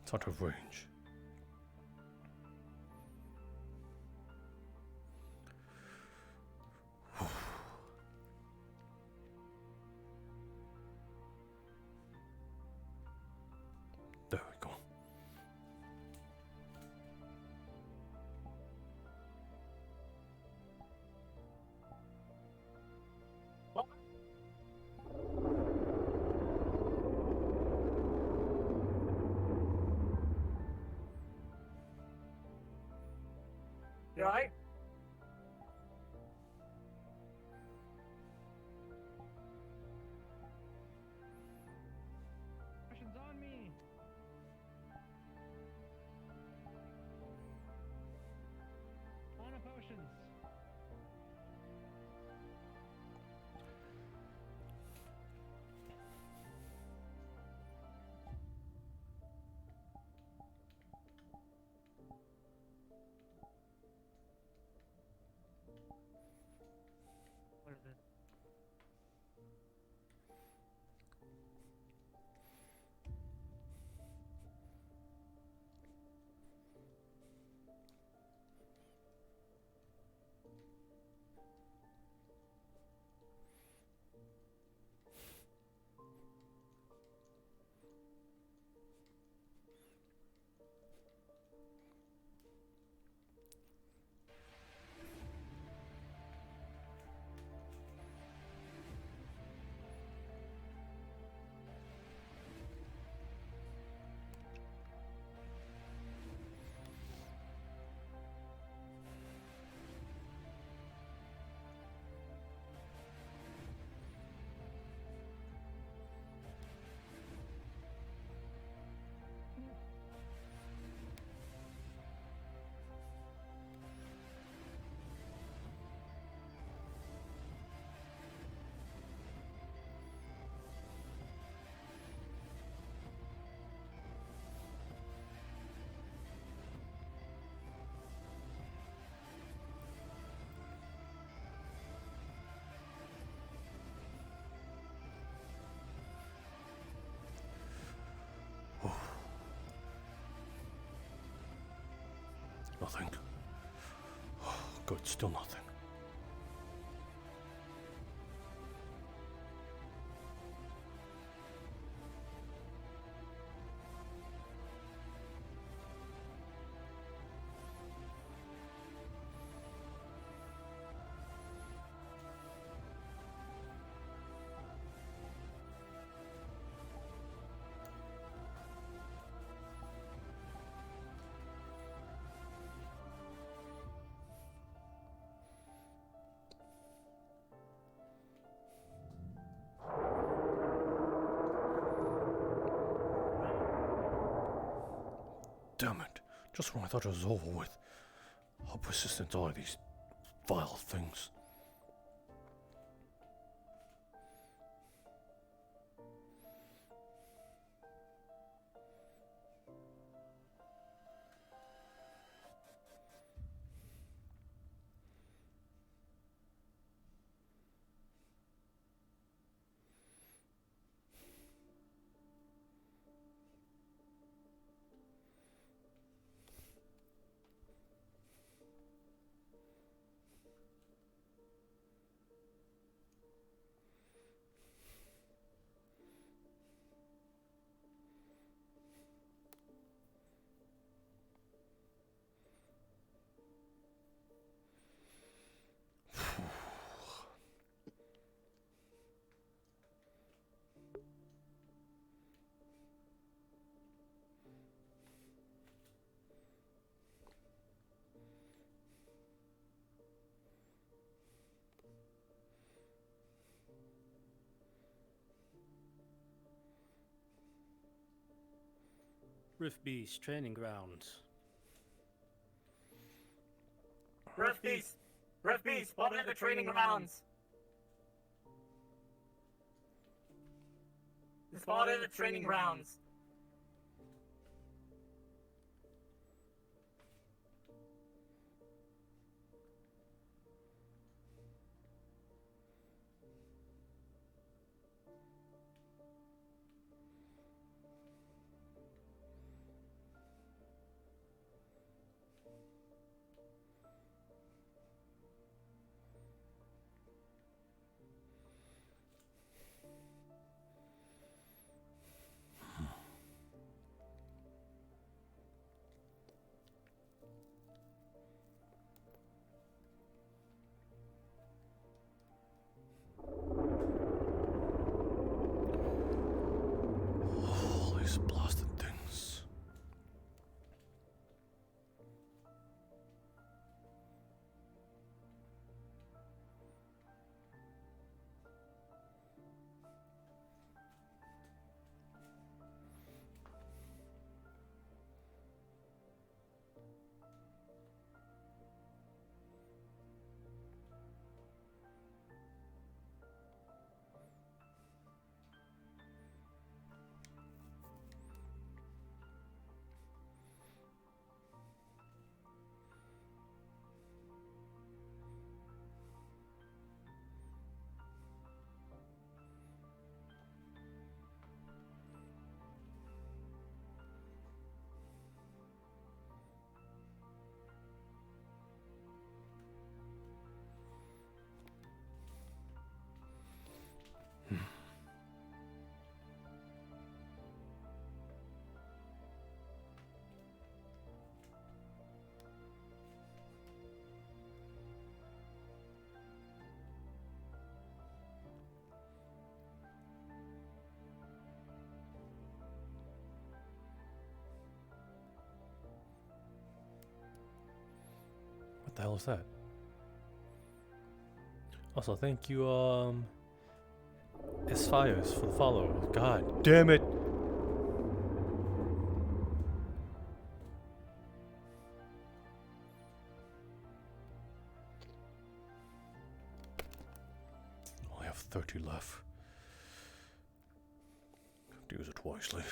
It's out of range. There we go. You alright? Potions on me. Mana potions. What is it? Nothing. Good, still nothing. Damn it. Just when I thought it was over with. How persistent are these vile things? Rift Beast training grounds. Rift Beast, spotted at the training grounds. Spotted at the training grounds. What the hell is that? Also, thank you, Esfias for the follow. God damn it! Only have 30 left. Have to use it wisely.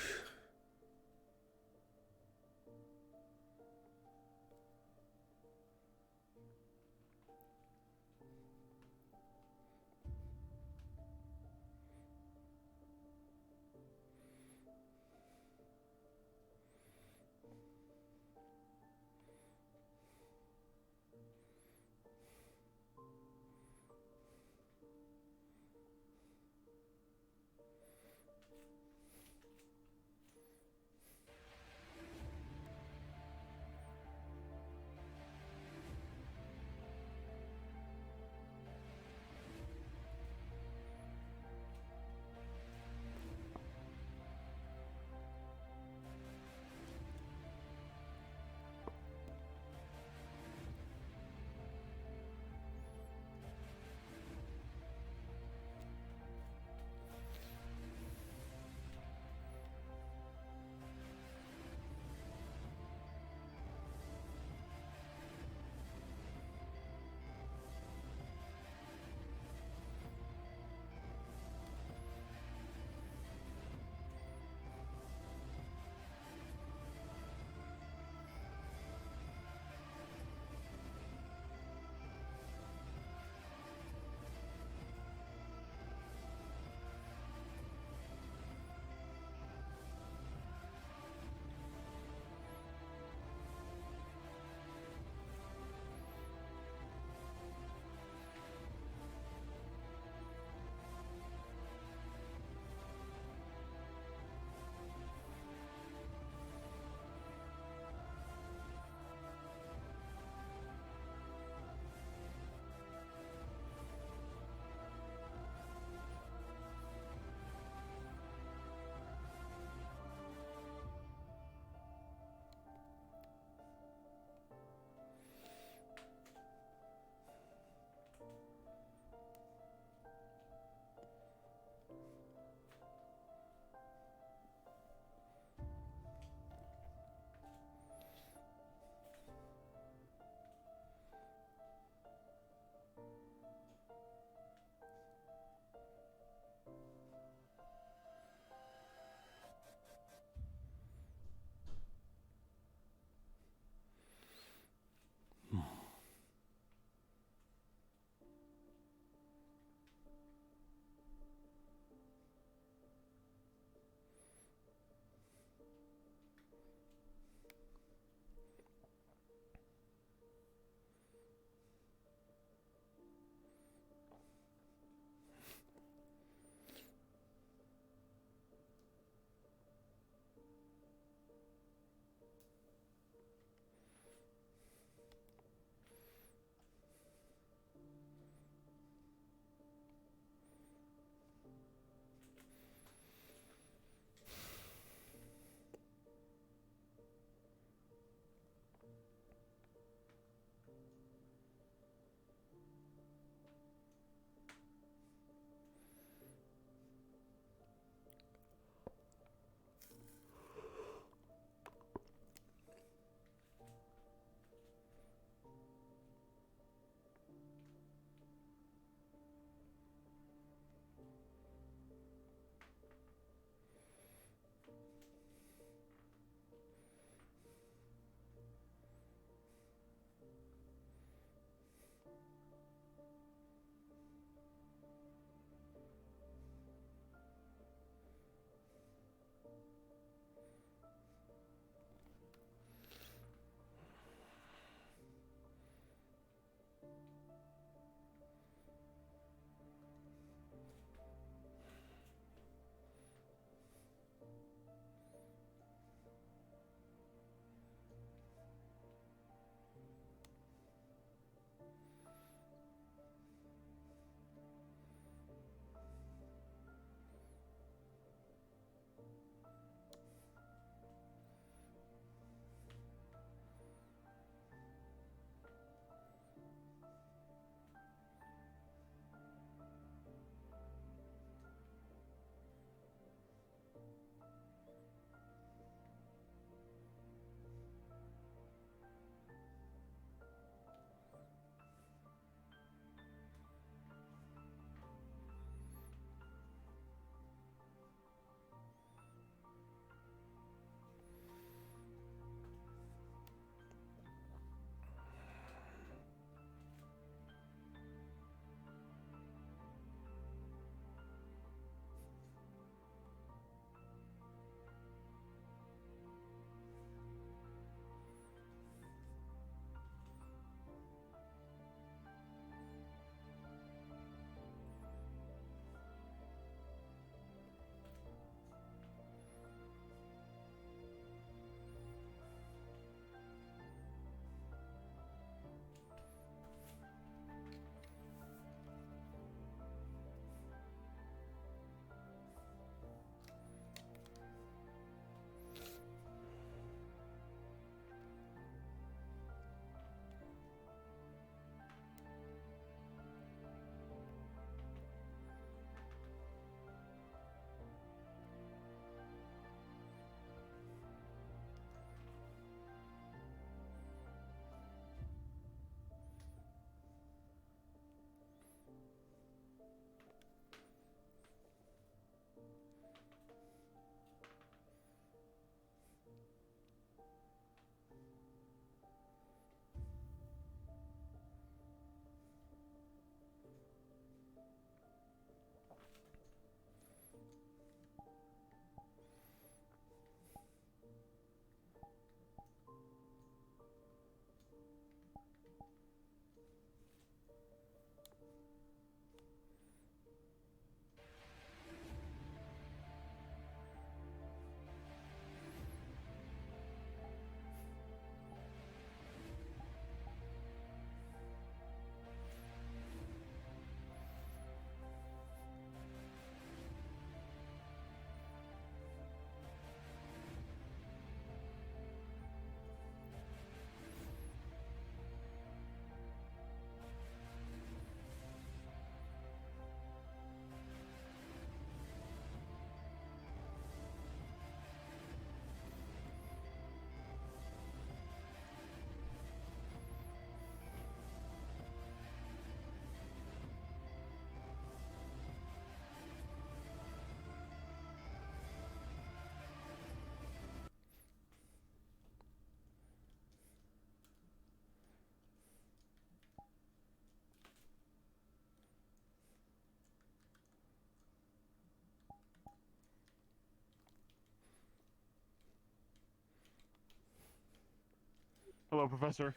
Hello, Professor.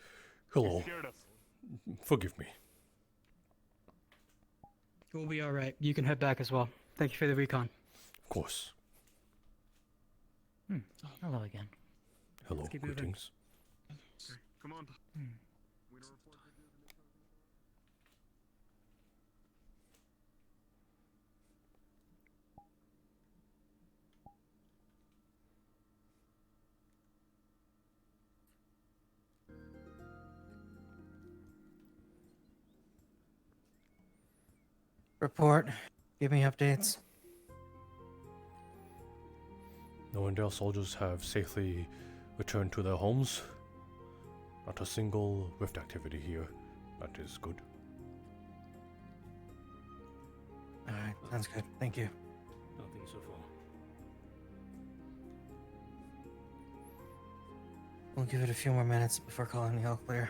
Hello. You scared us. Forgive me. We'll be alright. You can head back as well. Thank you for the recon. Of course. Hello again. Hello, Let's keep moving. greetings. Come on. Report. Give me updates. Norendale soldiers have safely returned to their homes. Not a single rift activity here. That is good. Alright, sounds good. Thank you. Nothing so far. We'll give it a few more minutes before calling the all clear.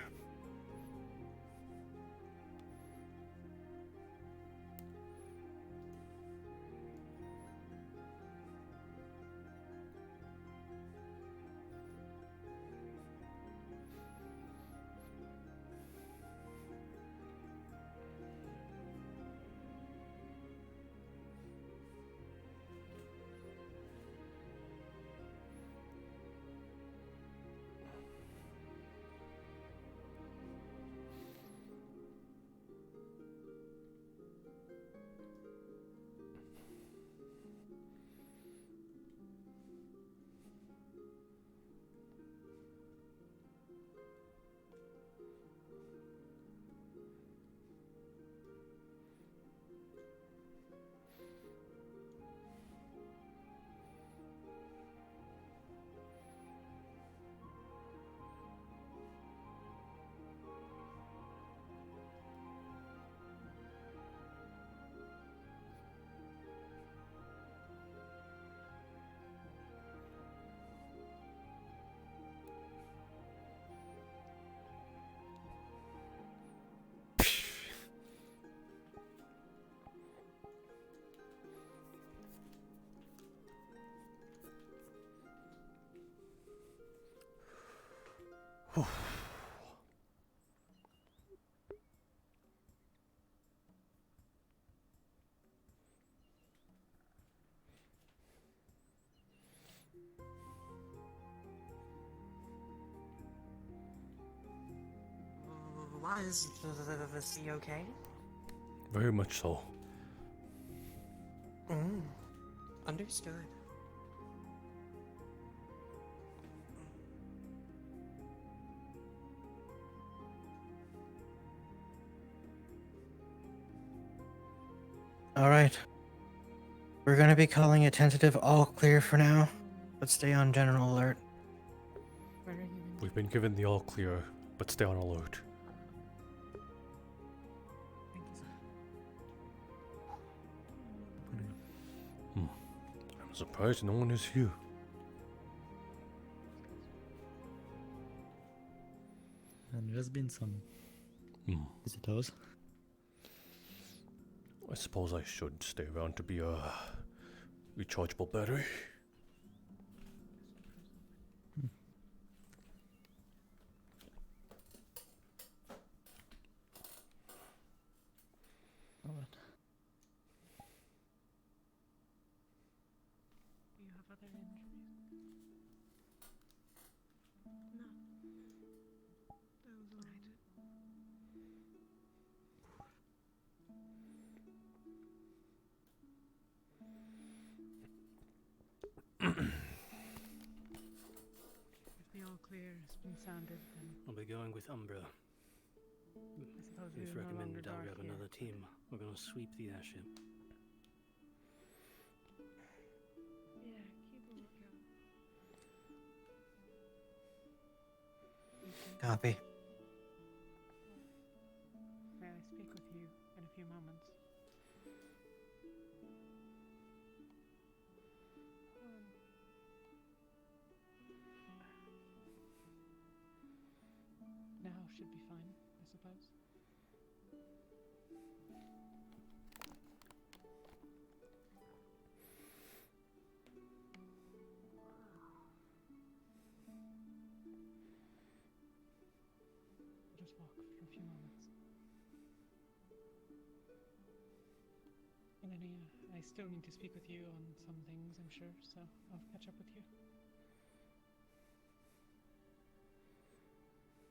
Why is the sea okay? Very much so. Understood. Alright. We're gonna be calling a tentative all clear for now, but stay on general alert. We've been given the all clear, but stay on alert. I'm surprised no one is here. And there's been some visitors. I suppose I should stay around to be a rechargeable battery. Alright. Do you have other injuries? No. Those right. If the all clear has been sounded, then I'll be going with Umbra. I suppose we It's will no recommended longer I'll guard grab here. another team. We're gonna sweep the airship. Yeah, keep a lookout. Copy. May I speak with you in a few moments? Now should be fine, I suppose. for a few moments. Elenia, I still need to speak with you on some things, I'm sure, so I'll catch up with you.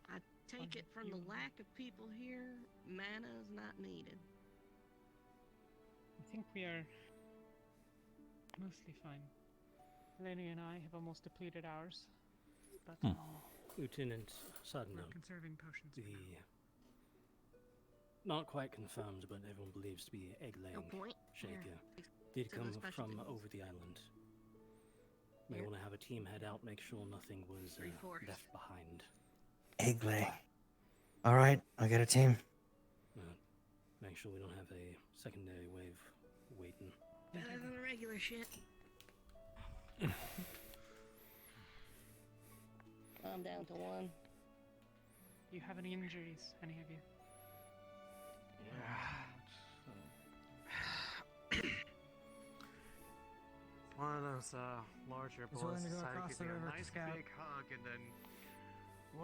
I take it from the lack of people here, mana is not needed. I think we are mostly fine. Elenia and I have almost depleted ours, but Lieutenant, side we're note. conserving potions. Not quite confirmed, but everyone believes to be egg-laying shaker. Did come from over the island. May want to have a team head out, make sure nothing was left behind. Egg lay. Alright, I'll get a team. Make sure we don't have a secondary wave waiting. Better than the regular shit. I'm down to one. Do you have any injuries, any of you? One of those larger Is boys willing to go decided across to give the me a river to nice scout? big hug and then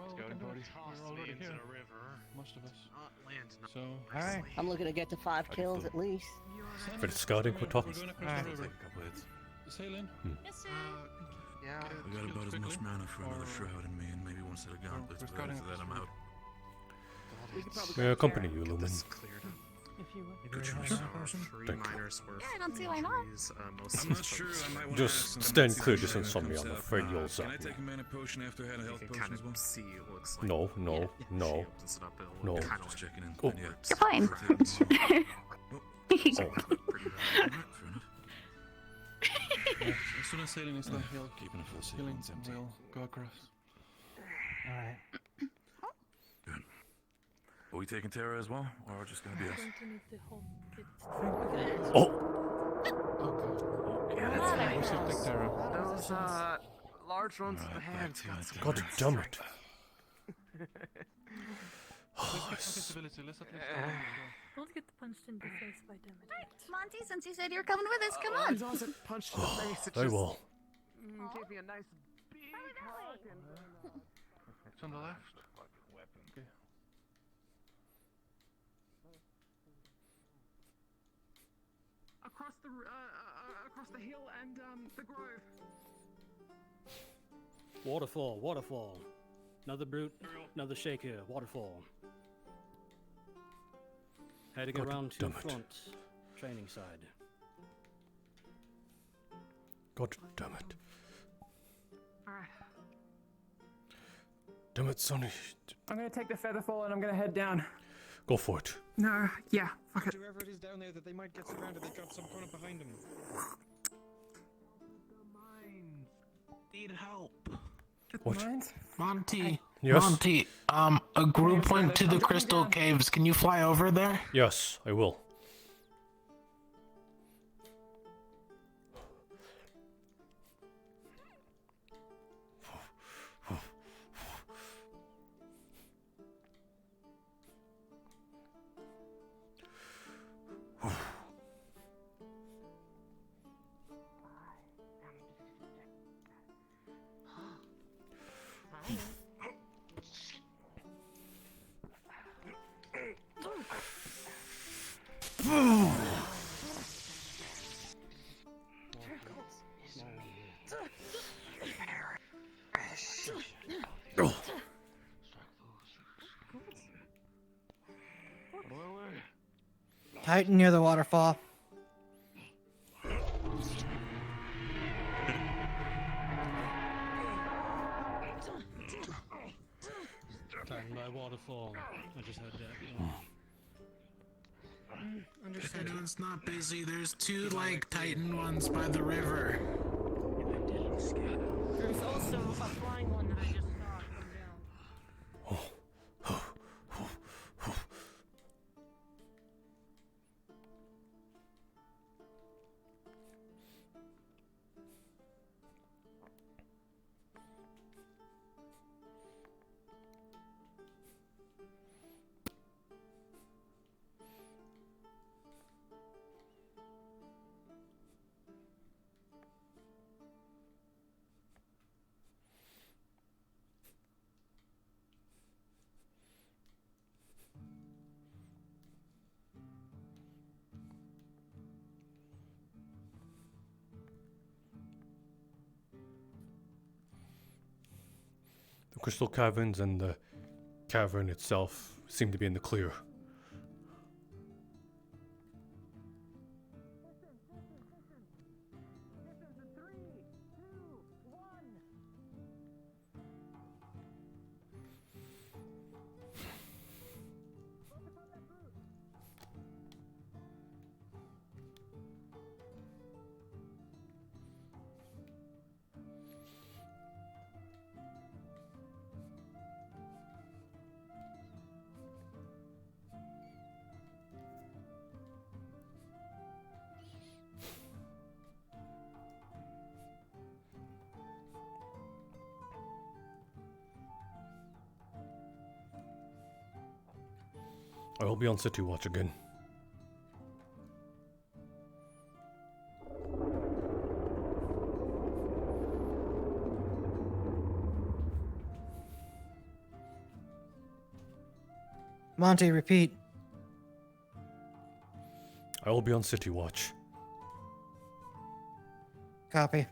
Scouting party. tossed We're me already into here. the river. Most of us. Land So, Alright. I'm looking to get to 5 kills at least. For the scouting, we're talking. We're going across the river. Take a couple hits. Sailing. Yes, sir. Yeah. We got about as much mana for another shroud in me and maybe one set of gauntlets, but after that I'm out. May I accompany you, Lumen? If you would. Good choice. Thank you. Yeah, I don't see why not. I'm not sure. I might want to Just stand clear distance from me, I'm afraid you'll Can I zap me. take a mana potion after I had a health potion as well? See, it looks like No, no, no. No. Just checking in. Oh. And yeah, You're fine. As soon as sailing is done, he'll keeping a full healing. sequence empty. We'll go across. Alright. Good. Are we taking Terra as well, or just gonna be us? Going to need the whole kit. Okay. We should take Terra. Those large ones in the hands got some God damn it. Visibility. Let's at least Don't get punched in the face by damage. Monty, since you said you're coming with us, come on. It wasn't punched in the face. It Very just well. gave me a nice big hug and It's on the left. Okay. Across the hill and the grove. Waterfall, waterfall. Another brute, another shaker, waterfall. Heading God around to damn it. front, training side. God damn it. Alright. Damn it, Sonny. I'm gonna take the featherfall and I'm gonna head down. Go for it. No, yeah, fuck it. Whoever it is down there, that they might get surrounded. They got some corner behind them. Need help. What? Monty. Yes? Monty, a group went to the crystal caves. Can you fly over there? Yes, I will. Titan near the waterfall. Titan by waterfall. I just had that. If anyone's not busy, there's two like Titan ones by the river. There's also a flying one that I just saw come down. crystal caverns and the cavern itself seem to be in the clear. I will be on City Watch again. Monty, repeat. I will be on City Watch. Copy.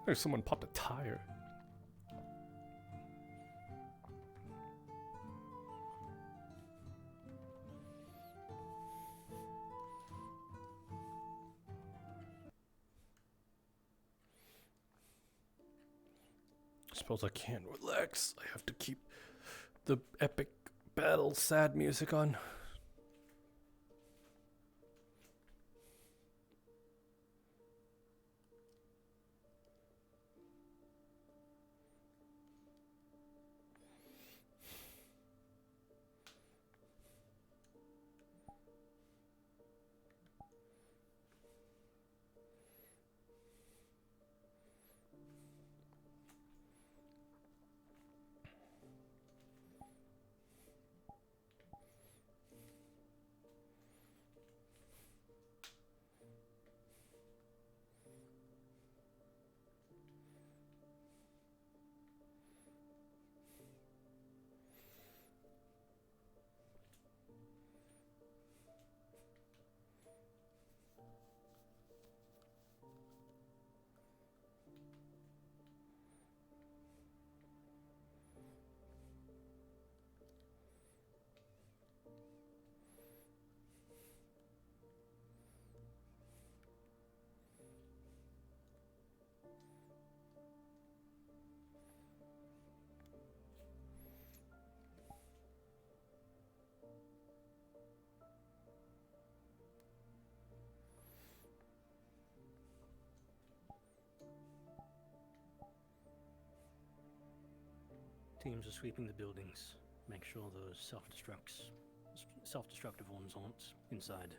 There's someone popped a tire. Suppose I can't relax. I have to keep the epic battle sad music on. Teams are sweeping the buildings. Make sure those self-destructive ones aren't inside.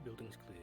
Building's clear.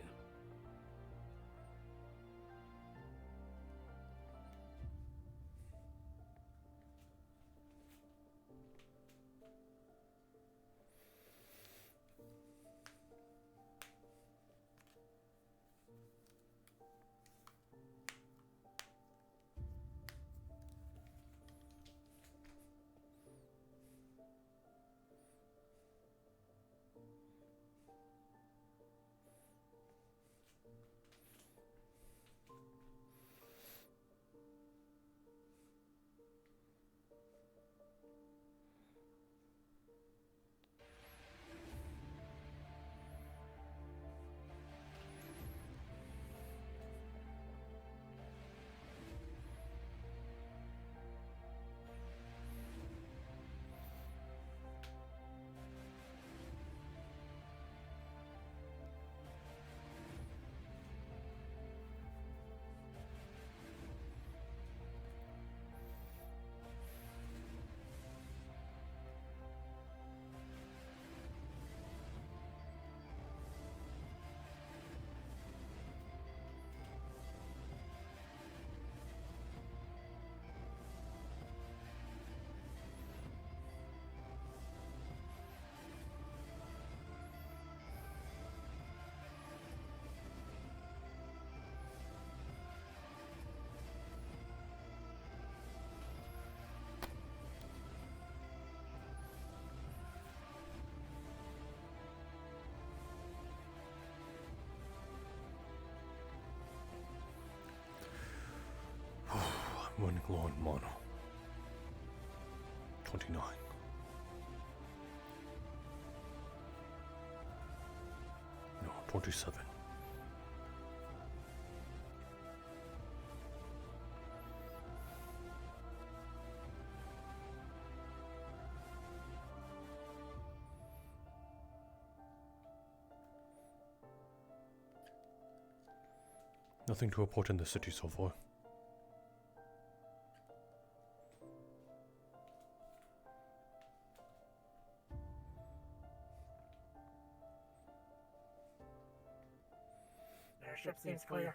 I'm running low on mono. 29. No, 27. Nothing to report in the city so far. Airship seems clear.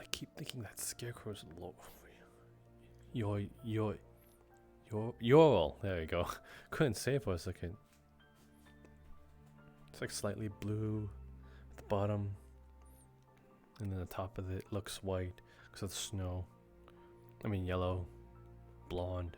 I keep thinking that Scarecrow's low. You're Ural. There you go. Couldn't say for a second. It's like slightly blue at the bottom, and then the top of it looks white because of the snow. I mean yellow, blonde.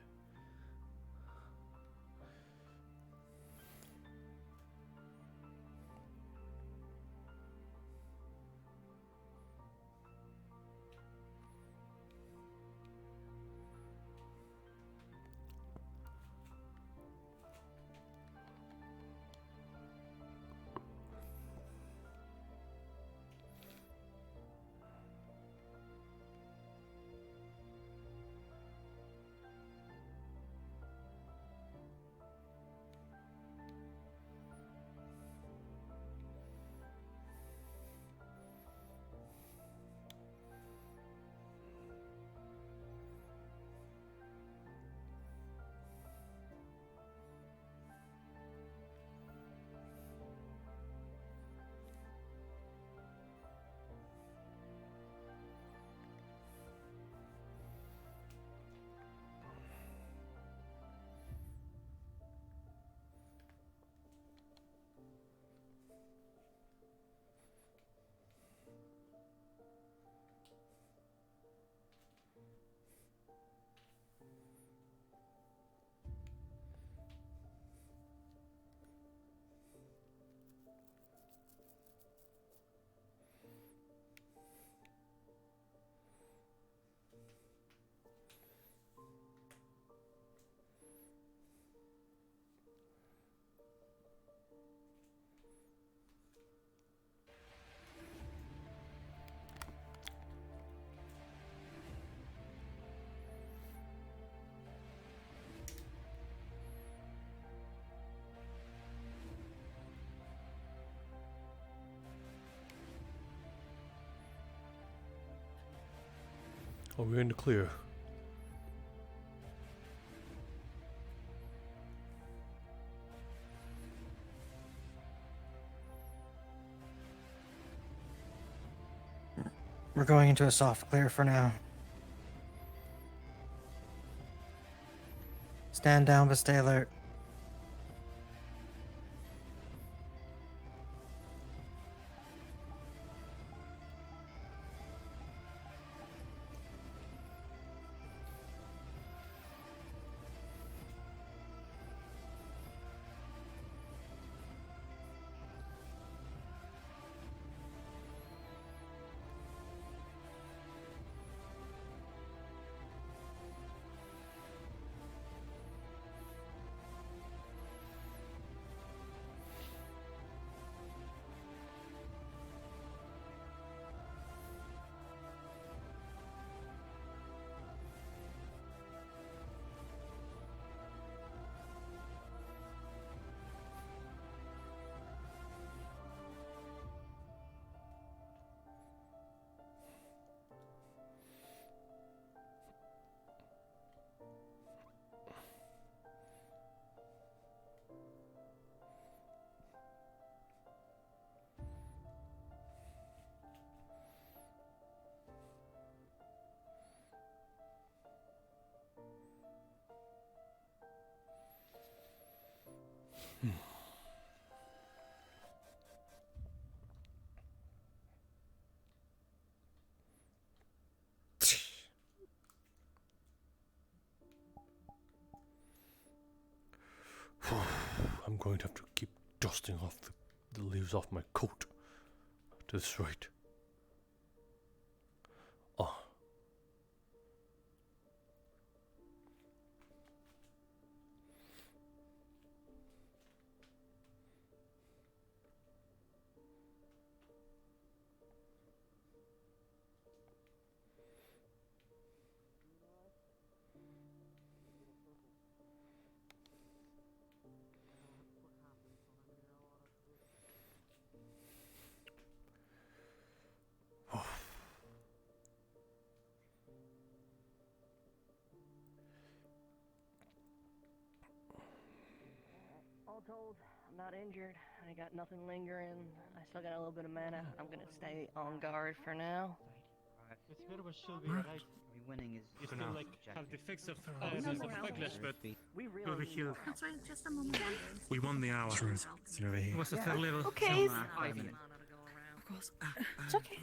Oh, we're in the clear. We're going into a soft clear for now. Stand down, but stay alert. I'm going to have to keep dusting off the leaves off my coat. To this right. Oh. All told, I'm not injured. I got nothing lingering. I still got a little bit of mana. I'm gonna stay on guard for now. It's good, but she'll be alright. winning is You still like have the fix of backlash, but We really over here. That's right, just a moment. We won the hour. Over here. What's the third level? Okay. So, 5 minutes. It's okay.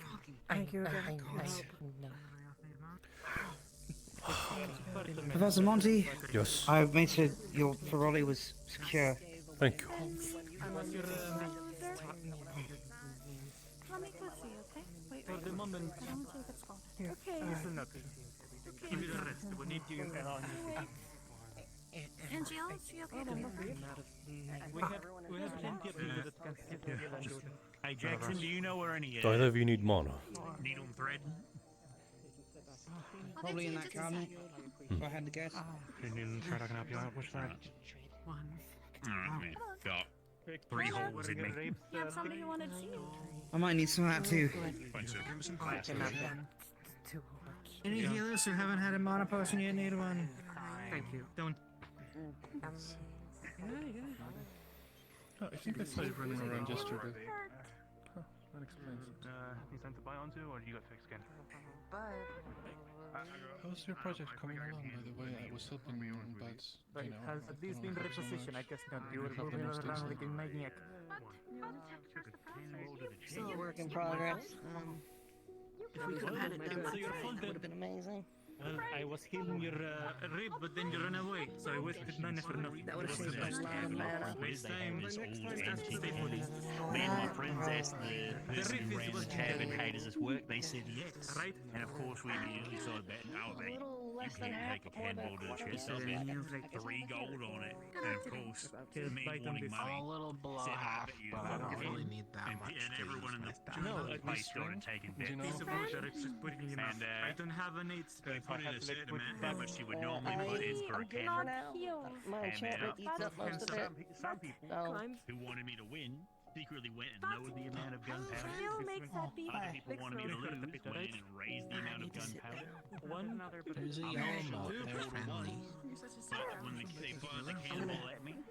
Thank you again. Professor Monty? Yes. I've made sure your parole was secure. Thank you. Let me go see, okay? Wait, For the moment, I don't think it's all. Okay. listen nothing. Give me the rest. We need you on Angel, is she okay? We have plenty of people that can sit together and do it. Hey Jackson, do you know where any Do either of you need mana? needle and thread? Probably in that cabinet, if I had to guess. Needle and thread, I can help you out. Which thread? Alright, man. Got 3 holes in me. You have something you wanted to see? I might need some of that too. Bunch of Any healers who haven't had a mana potion yet need one? Thank you. Don't. Oh, I think I saw you running around yesterday. Huh, that explains it. You sent to buy onto, or you got fixed again? How's your project coming along, by the way? I was helping you, but It has at least been repositioned. I guess not. You were moving around like a maniac. Still a work in progress. If we could have had it done, so your fault Would have been amazing. Well, I was healing your rib, but then you ran away, so I wasted mana for nothing. That would have saved a lot of mana. Next time, stay for this. Me and my friends asked the person who ran the cabin, hey, does this work? They said yes. Right? And of course, we immediately started betting. I was like, you can't take a cannonball to the chest. I'll bet 3 gold on it. And of course, me wanting money. A little below said, half, bet you but I don't $100. really need that And, much. and to everyone in use the my place started taking bets. Piece of water, it's just putting in your mouth. And I don't have an 8. they put in a certain amount how much you would normally put in for a I'm getting can. now. My enchantment eats up most of it. Some people So, who wanted me to win secretly went and lowered the amount of gunpowder. Still makes that beat. Other people wanted me to lose, went in and raised the amount of gunpowder. One, There's a yellow moat. They're friendly. But when they fired the cannonball at me,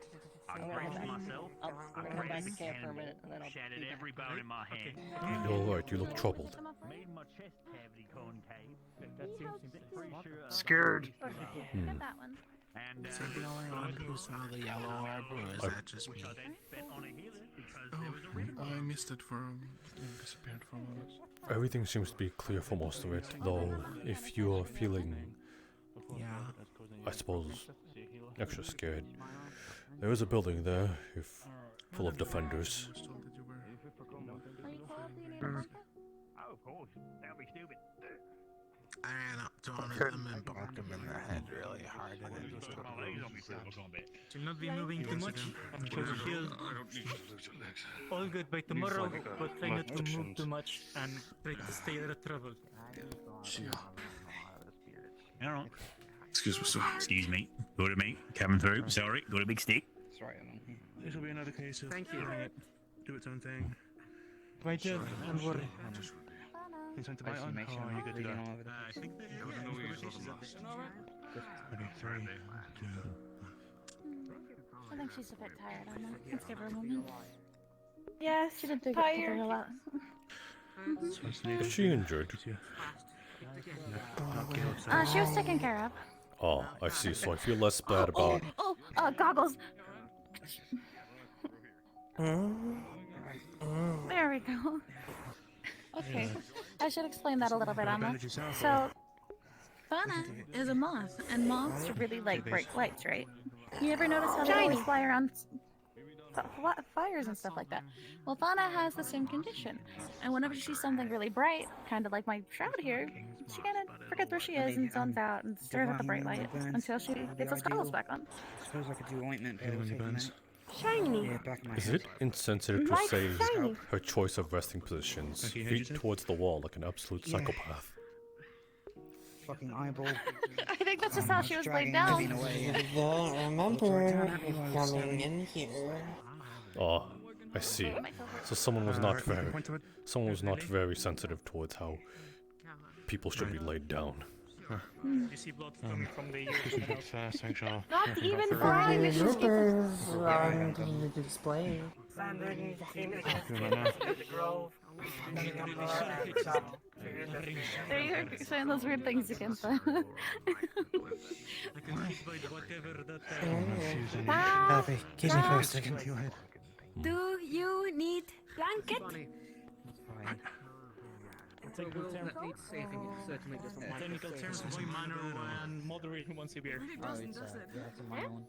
I braced myself, I'm I gonna come back grabbed to the camp for a cannonball, minute, and then I'll shattered be back. every bone in my hand. You're alright, you look troubled. Made my chest cavity concave. That seems pretty sure. Scared. Hmm. That one. And Is that the only one who saw the yellow orb, or is that just me? which I then bet on a healer because Oh, there was a red I missed it for disappeared for a moment. Everything seems to be clear for most of it, though if you are feeling, Yeah. I suppose, extra scared, there is a building there, if full of defenders. Oh, of course. That would be stupid. I ran up to one of them and bonked him in the head really hard, and then just took My legs on me for combat. should not be moving too much. I'm trying to heal. I don't need to lose your legs. All good by tomorrow, but try not to move too much and try to stay out of trouble. Alright. Excuse me, sir. Excuse me. Good at me. Coming through. Sorry. Got a big stick. Sorry, This will be another case of Thank you. letting it do its own thing. Right there, don't worry. You sent to buy on? Make sure Oh, I'm you good to go? reading all of it. I think they Good to know you're sort of lost. 23, 2. I think she's a bit tired, Emma. Let's give her a moment. Yes, She didn't think tired. it a lot. Is she injured? She was taken care of. Oh, I see, so I feel less bad about... Goggles. There we go. Okay, I should explain that a little bit, Emma. So, Fauna is a moth, and moths really like bright lights, right? You ever notice how they always fly around fires and stuff like that? Well, Fauna has the same condition, and whenever she sees something really bright, kind of like my shroud here, she kind of forgets where she is and zones out and stares at the bright light until she gets those goggles back on. Suppose I could do ointment. Anyone on your burns? Shiny. Yeah, back of my Is head. it insensitive to My say shiny. her choice of resting positions, Okay, how'd you feet say? towards the wall like an absolute psychopath? Fucking eyeball. I think that's just how she was laid dragging down. away. Remember coming in here. Oh, I see. So someone was not very sensitive towards how people should be laid down. You see blood coming from the Fast, actually. Not even flying. It's just on the display. Standing in the grove. There you're saying those weird things against them. Happy, keep me posted. Do you need blanket? Technical terms boy minor and moderate one severe. Oh, it's a minor one.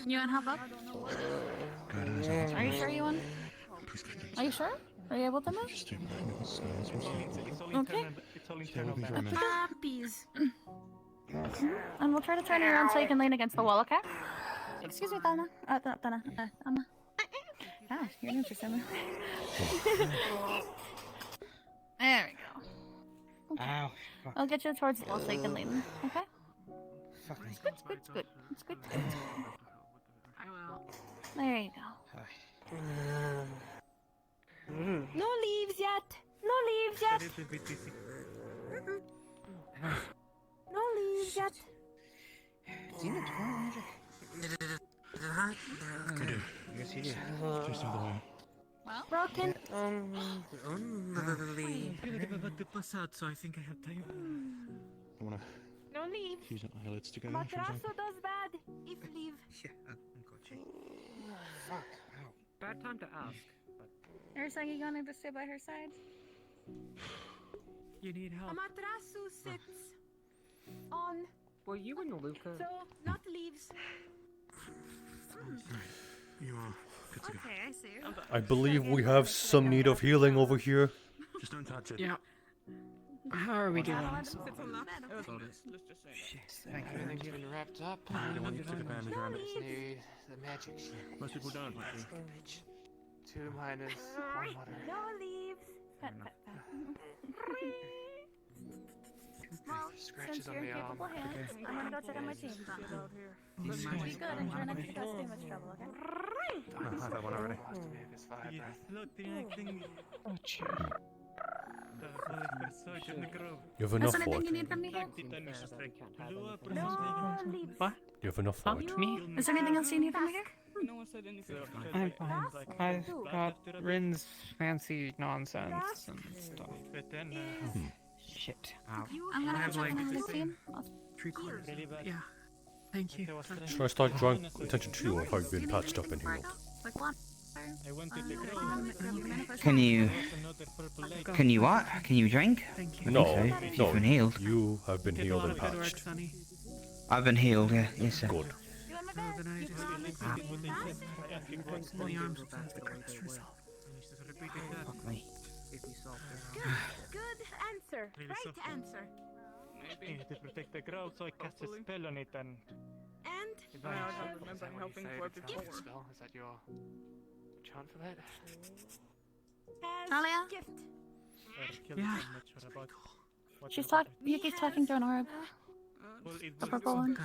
You want help up? Are you sure you want? Are you sure? Are you able to move? Okay. Puppies. And we'll try to turn you around so you can lean against the wall, okay? Excuse me, Dana. Dana. Gosh, you're interesting. There we go. Okay. Ow. I'll get you towards the wall so you can lean, okay? Fuck me. It's good, it's good. It's good. I will. There you go. No leaves yet. No leaves yet. No leaves yet. Yes, he did. Well, broken. I feel like I'm about to pass out, so I think I have time. I wanna No leaves. fuse our eyelids together. Matrasso does bad if leave. Yeah, I'm coaching. Fuck. Ow. Bad time to ask. Arasagi gonna just stay by her side? You need help. Matrasso sits on. Well, you and Luca. So, not leaves. You are good to go. Okay, I see. I believe we have some need of healing over here. Just don't touch it. Yeah. How are we doing? Everything's been wrapped up. I don't want you to take advantage around it. Need the magic shit. Most people don't. 2 minus 1 water. No leaves. Well, Scratches since on you're in the arm. capable hands, I'm gonna go check on my team. Be good and try not to cause too much trouble, okay? I had that one already. You have Is enough there for anything you it. need from me here? No leaves. You have enough for it. Me? Is there anything else you need from me here? I'm fine. I've got Rin's fancy nonsense and stuff. Shit. Ow. I'm gonna I have check like on my team. 3/4. Yeah. Thank you. Should I start drawing attention to you if I've been patched up and healed? Like what? Can you what? Can you drink? No, You've been healed. You have been healed and patched. I've been healed, yeah. Yes, sir. Good. Fuck me. Good answer. Right answer. Maybe to protect the girl, so I cast a spell on it and. And? I don't remember helping for before. Spell? Is that your chant for that? Talia? Yeah. Yuki's talking to an orb. The purple one.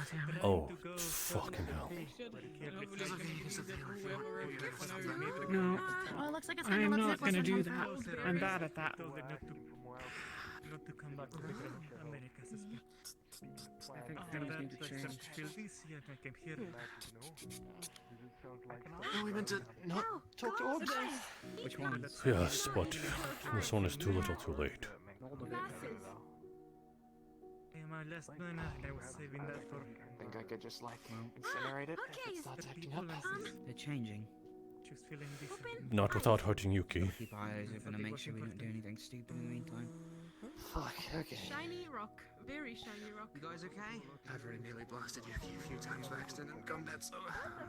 Oh, fucking hell. No. Well, it looks like it's I'm gonna not gonna do that. I'm bad. bad at that. I think things need to change. No, we meant to not talk to orbs. Which one? Yes, but this one is too little too late. My last mana, I was saving that for. Think I could just like incinerate it if it starts acting up. They're changing. Just feeling this. Not without hurting Yuki. Keep our eyes open and make sure we don't do anything stupid in the meantime. Fuck, okay. Shiny rock. Very shiny rock. You guys okay? I've already nearly blasted Yuki a few times by accident in combat, so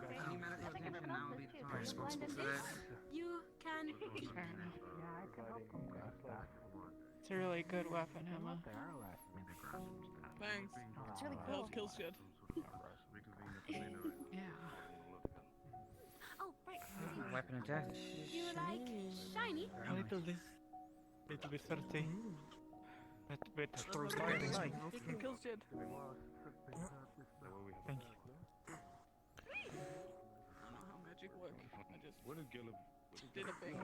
Any medical attention now will be the I'm responsible for that. You can. It's a really good weapon, Emma. Thanks. It's really cool. Kills shit. Yeah. Oh, right. Weapon of death. You like shiny? A little bit 30. But for starting. It can kill shit. Thank you. I don't know how magic works. I just did a thing.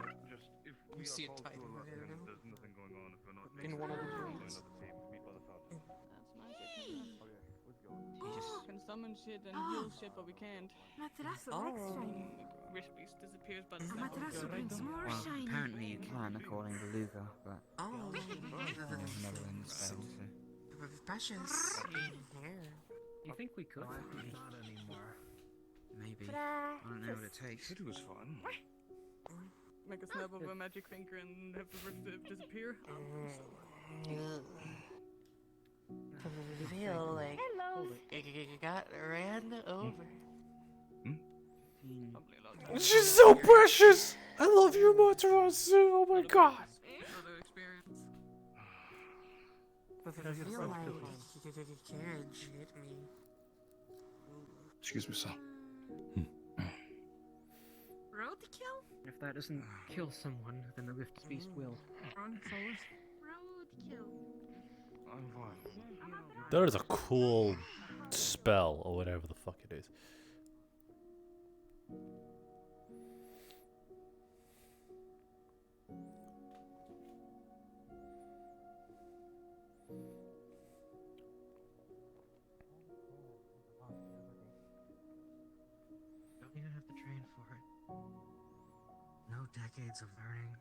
We see it tight over there now. There's nothing going on if we're not In one of the rooms. That's magic. You just summon shit and heal shit, but we can't. Materasso, Oh. next shiny. Wish beast disappears, but Materasso brings more Well, shiny. apparently you can, according to Luca, but Oh. I've never learned the spell, so. Precious. You think we could? Not anymore. Maybe. I don't know what it takes. It was fun. make a snap of a magic finger and have the rift disappear. I feel like it got ran over. She's so precious! I love you, Materasu! Oh my god! I feel like carriage hit me. Excuse me, sir. Roadkill? If that doesn't kill someone, then the Rift Beast will. Roadkill. I'm fine. That is a cool spell, or whatever the fuck it is. Don't even have to train for it. No decades of learning.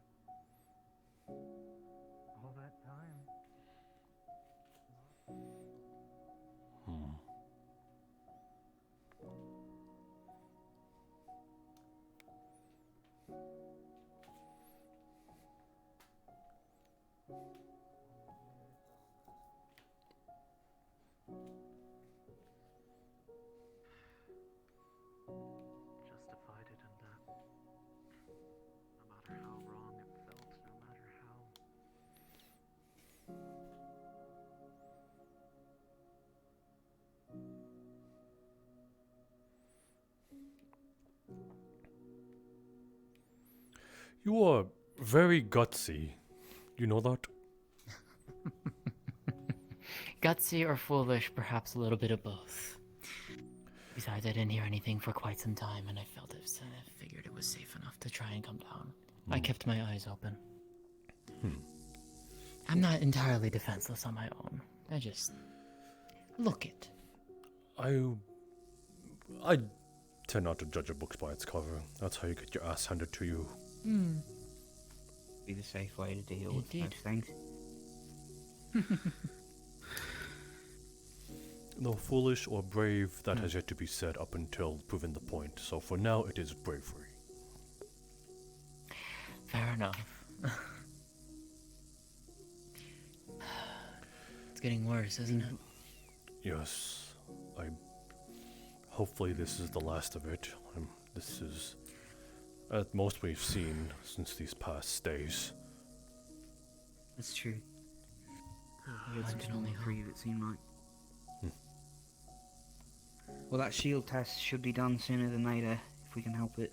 All that time. Justified it in that. No matter how wrong it felt, no matter how. You are very gutsy. You know that? Gutsy or foolish, perhaps a little bit of both. Besides, I didn't hear anything for quite some time, and I figured it was safe enough to try and come down. I kept my eyes open. I'm not entirely defenseless on my own. I just look it. I tend not to judge a book by its cover. That's how you get your ass handed to you. Be the safe way to deal with Indeed. such things. Though foolish or brave, that has yet to be said up until proven the point. So for now, it is bravery. Fair enough. It's getting worse, isn't it? Yes. Hopefully this is the last of it. This is at most we've seen since these past days. That's true. I can only hope. Breathe, it seemed like. Well, that shield test should be done sooner than later, if we can help it.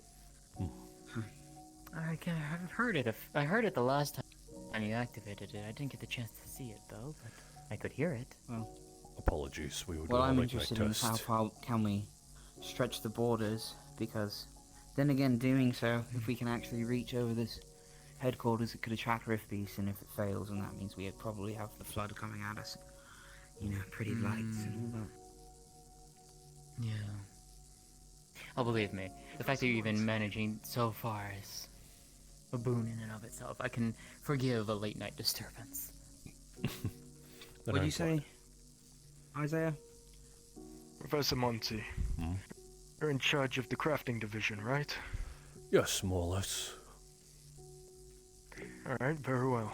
I've heard it. I heard it the last time you activated it. I didn't get the chance to see it though, but I could hear it. Well, apologies. We would well, do a I'm late night interested in test. how far can we stretch the borders, because then again, doing so, if we can actually reach over this headquarters, it could attract Rift Beast, and if it fails, then that means we'd probably have the flood coming at us. You know, pretty lights and all that. Yeah. Oh, believe me, the fact that you're even managing so far is a boon in and of itself. I can forgive a late night disturbance. What do you say, Isaiah? Professor Monty, you're in charge of the crafting division, right? Yes, more or less. Alright, very well.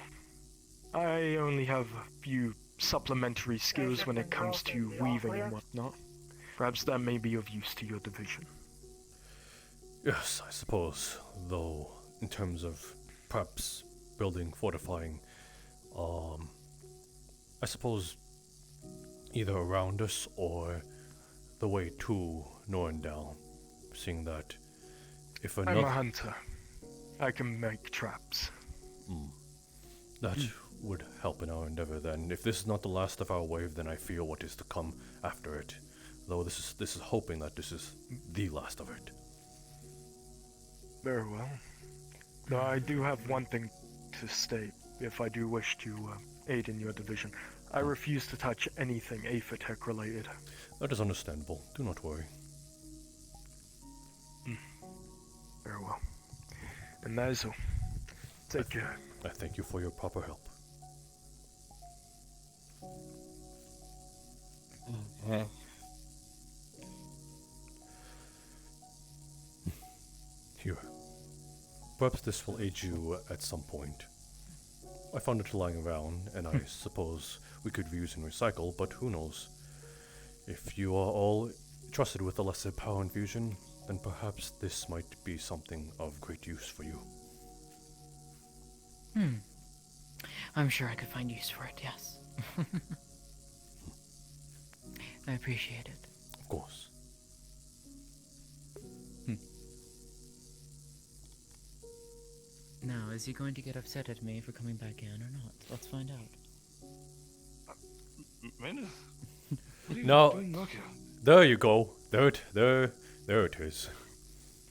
I only have a few supplementary skills when it comes to weaving and whatnot. Perhaps that may be of use to your division. Yes, I suppose. Though, in terms of perhaps building, fortifying, I suppose either around us or the way to Norendal, seeing that if I'm another... a hunter. I can make traps. That would help in our endeavor then. If this is not the last of our wave, then I fear what is to come after it. Though this is hoping that this is the last of it. Very well. Though I do have one thing to state, if I do wish to aid in your division. I refuse to touch anything Aethertech related. That is understandable. Do not worry. Very well. And that is all. Take care. I thank you for your proper help. Okay. Here. Perhaps this will aid you at some point. I found it lying around, and I suppose we could reuse and recycle, but who knows? If you are all trusted with a lesser power infusion, then perhaps this might be something of great use for you. I'm sure I could find use for it, yes. I appreciate it. Of course. Now, is he going to get upset at me for coming back in or not? Let's find out. No, there you go. There it is.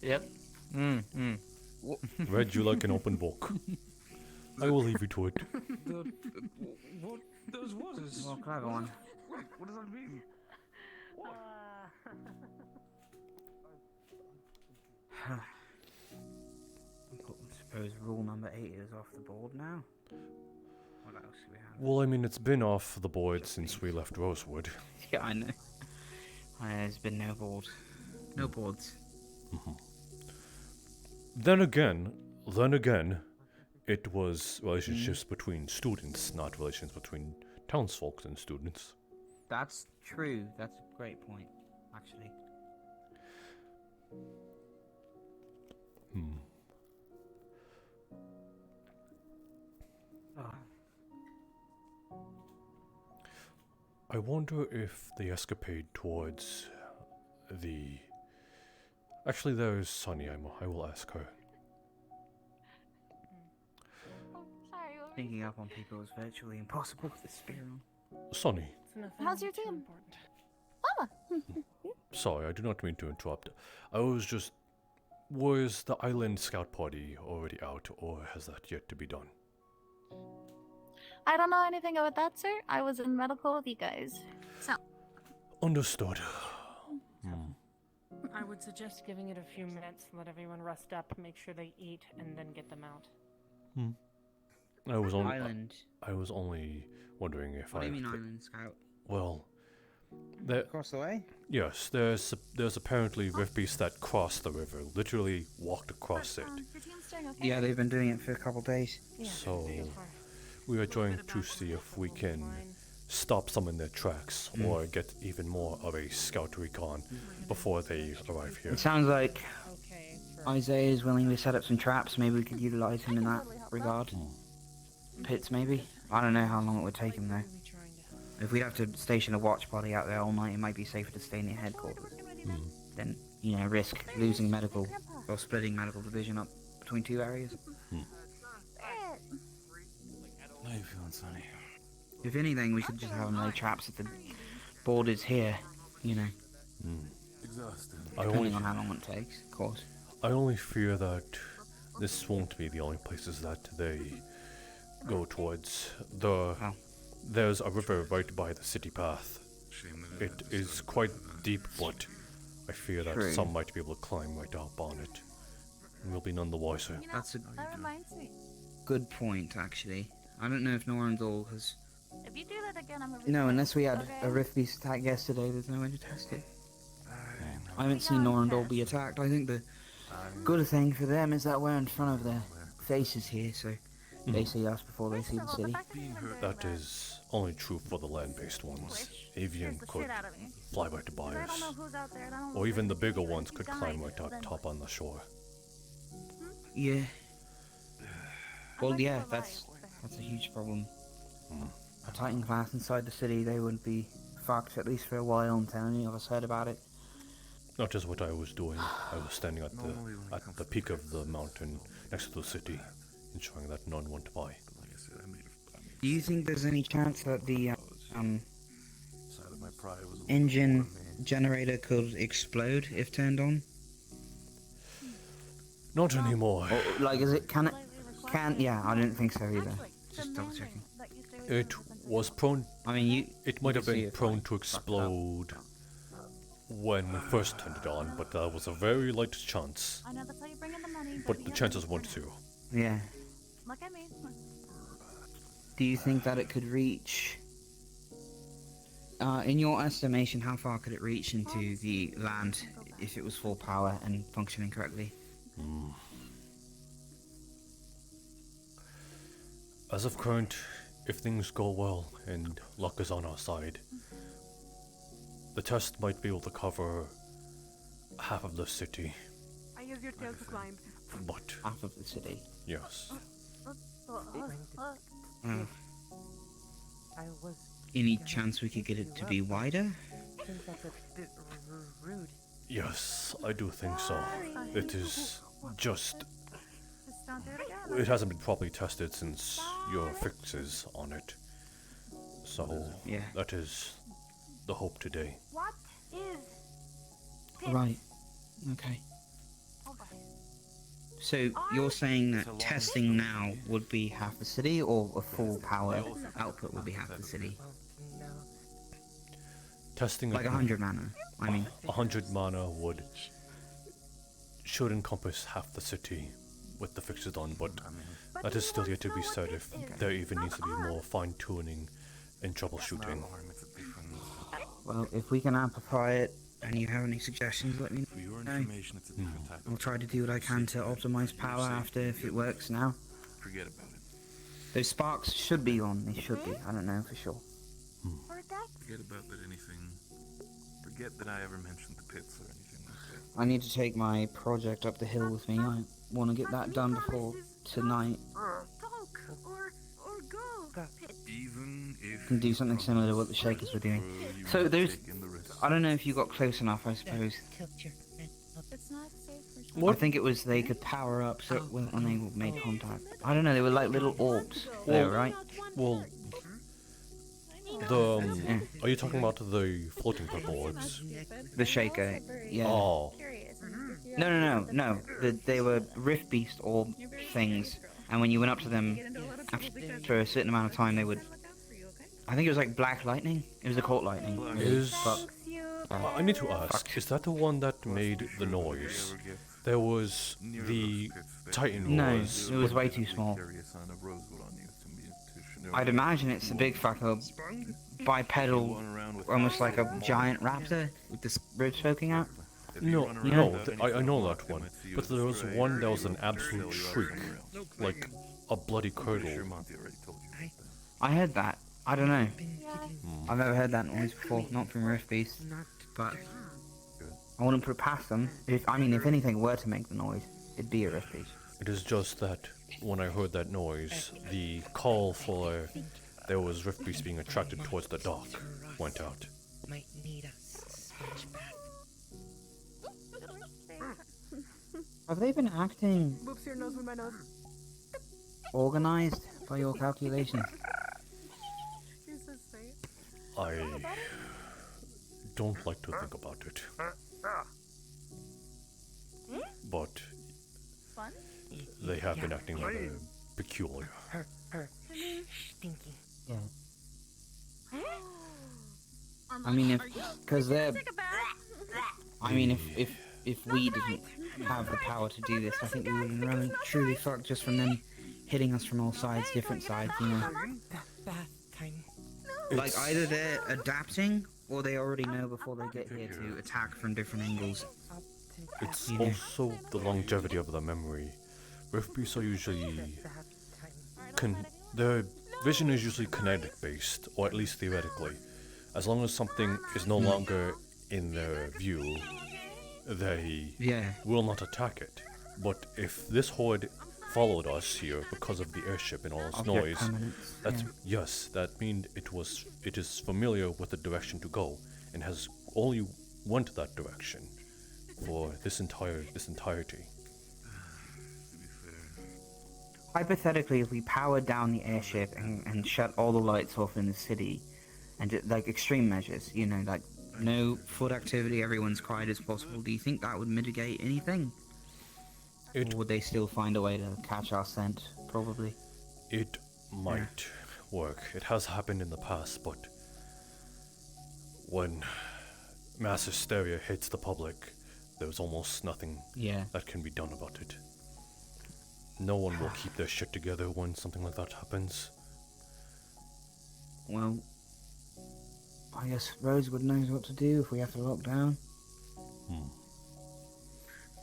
Yep. Read you like an open book. I will leave you to it. What? Those waters? Well, clever one. Wait, what does that mean? I suppose rule number 8 is off the board now. What else do we have? Well, I mean, it's been off the board since we left Rosewood. Yeah, I know. There's been no board. No boards. Then again, it was relationships between students, not relations between townsfolk and students. That's true. That's a great point, actually. I wonder if the escapade towards the... Actually, there's Sunny. I will ask her. Sneaking up on people is virtually impossible with this spear on. Sunny. How's your team? Sorry, I do not mean to interrupt. I was just... Was the island scout party already out, or has that yet to be done? I don't know anything about that, sir. I was in medical with you guys. So. Understood. I would suggest giving it a few minutes, let everyone rest up, make sure they eat, and then get them out. I was only... Island. I was only wondering if What do you mean island scout? Well... There, across the way? Yes, there's apparently rift beasts that cross the river, literally walked across it. Yeah, they've been doing it for a couple days. So, we are trying to see if we can stop some in their tracks, or get even more of a scout recon before they arrive here. It sounds like Isaiah is willing to set up some traps. Maybe we could utilize him in that regard. Pits, maybe? I don't know how long it would take him, though. If we'd have to station a watch party out there all night, it might be safer to stay near headquarters. Then, you know, risk losing medical, or splitting medical division up between two areas. How you feeling, Sonny? If anything, we should just have them lay traps at the borders here, you know. Exhausted. Depending on how long it takes, of course. I only fear that this won't be the only places that they go towards. There's a river right by the city path. It is quite deep, but I fear that some might be able to climb right up on it. And we'll be none the wiser. That's a That reminds me. good point, actually. I don't know if Norandol has... If you do that again, I'm gonna No, unless we had okay? a rift beast attack yesterday, there's no way to test it. I haven't seen Norandol be attacked. I think the good thing for them is that we're in front of their faces here, so they see us before they see the city. That is only true for the land-based ones. Avian could fly right by us. Or even the bigger ones could climb right up top on the shore. Yeah. Well, yeah, that's a huge problem. A Titan class inside the city, they would be fucked, at least for a while, until any of us heard about it. Not just what I was doing. I was standing at the peak of the mountain next to the city, ensuring that none went by. Do you think there's any chance that the engine generator could explode if turned on? Not anymore. Or, like, is it? Can it? Yeah, I didn't think so either. Just double checking. It was prone. I mean, It might have been prone to explode when we first turned it on, but that was a very light chance. I know that's how you bring in the money. But the chances weren't zero. Yeah. Look at me. Do you think that it could reach? In your estimation, how far could it reach into the land if it was full power and functioning correctly? As of current, if things go well and luck is on our side, the test might be able to cover half of the city. I use your tail to climb. But half of the city. Yes. I was. Any chance we could get it to be wider? I think that's a bit rude. Yes, I do think so. It is just. It hasn't been properly tested since your fixes on it. So, yeah. That is the hope today. What is? Right. Okay. So you're saying that testing now would be half the city, or a full power output would be half the city? Testing like 100 mana. I mean, 100 mana should encompass half the city with the fixes done, but that is still yet to be said if there even needs to be more fine tuning and troubleshooting. Well, if we can amplify it and you have any suggestions, let me know. I'll try to do what I can to optimize power after if it works now. Forget about it. Those sparks should be on. They should be. I don't know for sure. Forget about that anything. Forget that I ever mentioned the pits or anything like that. I need to take my project up the hill with me. I want to get that done before tonight. Even if Can do something similar to what the Shakers were doing. So those, I don't know if you got close enough. I suppose. I think it was they could power up so when they made contact. I don't know. They were like little orbs there, right? Well, are you talking about the floating purple orbs? The Shaker, yeah. Oh. No. They were Rift Beast orb things, and when you went up to them, after a certain amount of time, they would. I think it was like black lightning. It was occult lightning. I need to ask: is that the one that made the noise? There was the Titan Wars. No, it was way too small. I'd imagine it's a big fucker, bipedal, almost like a giant raptor with the ribs poking out. No, I know that one. But there was one that was an absolute shriek, like a bloody curdle. I heard that. I don't know. I've never heard that noise before, not from Rift Beast, but I wouldn't put it past them. If anything were to make the noise, it'd be a Rift Beast. It is just that when I heard that noise, the call for there was Rift Beast being attracted towards the dock went out. Might need a sponge bath. Have they been acting Whoops your nose with my nose. organized by your calculations? You're so sweet. I don't like to think about it. But they have been acting rather peculiar. Her, stinky. Yeah. I mean, because they're. I mean, if we didn't have the power to do this, I think we would have run truly fucked just from them hitting us from all sides, different sides, you know. Like either they're adapting, or they already know before they get here to attack from different angles. It's also the longevity of the memory. Rift Beasts are usually their vision is usually kinetic based, or at least theoretically. As long as something is no longer in their view, they will not attack it. But if this horde followed us here because of the airship and all its noise, that means it is familiar with the direction to go and has only went that direction for this entirety. Hypothetically, if we powered down the airship and shut all the lights off in the city, and like extreme measures, you know, like no foot activity, everyone's quiet as possible, do you think that would mitigate anything? Or would they still find a way to catch our scent? Probably. It might. work. It has happened in the past, but when mass hysteria hits the public, there's almost nothing that can be done about it. No one will keep their shit together when something like that happens. Well, I guess Rosewood knows what to do if we have to lock down.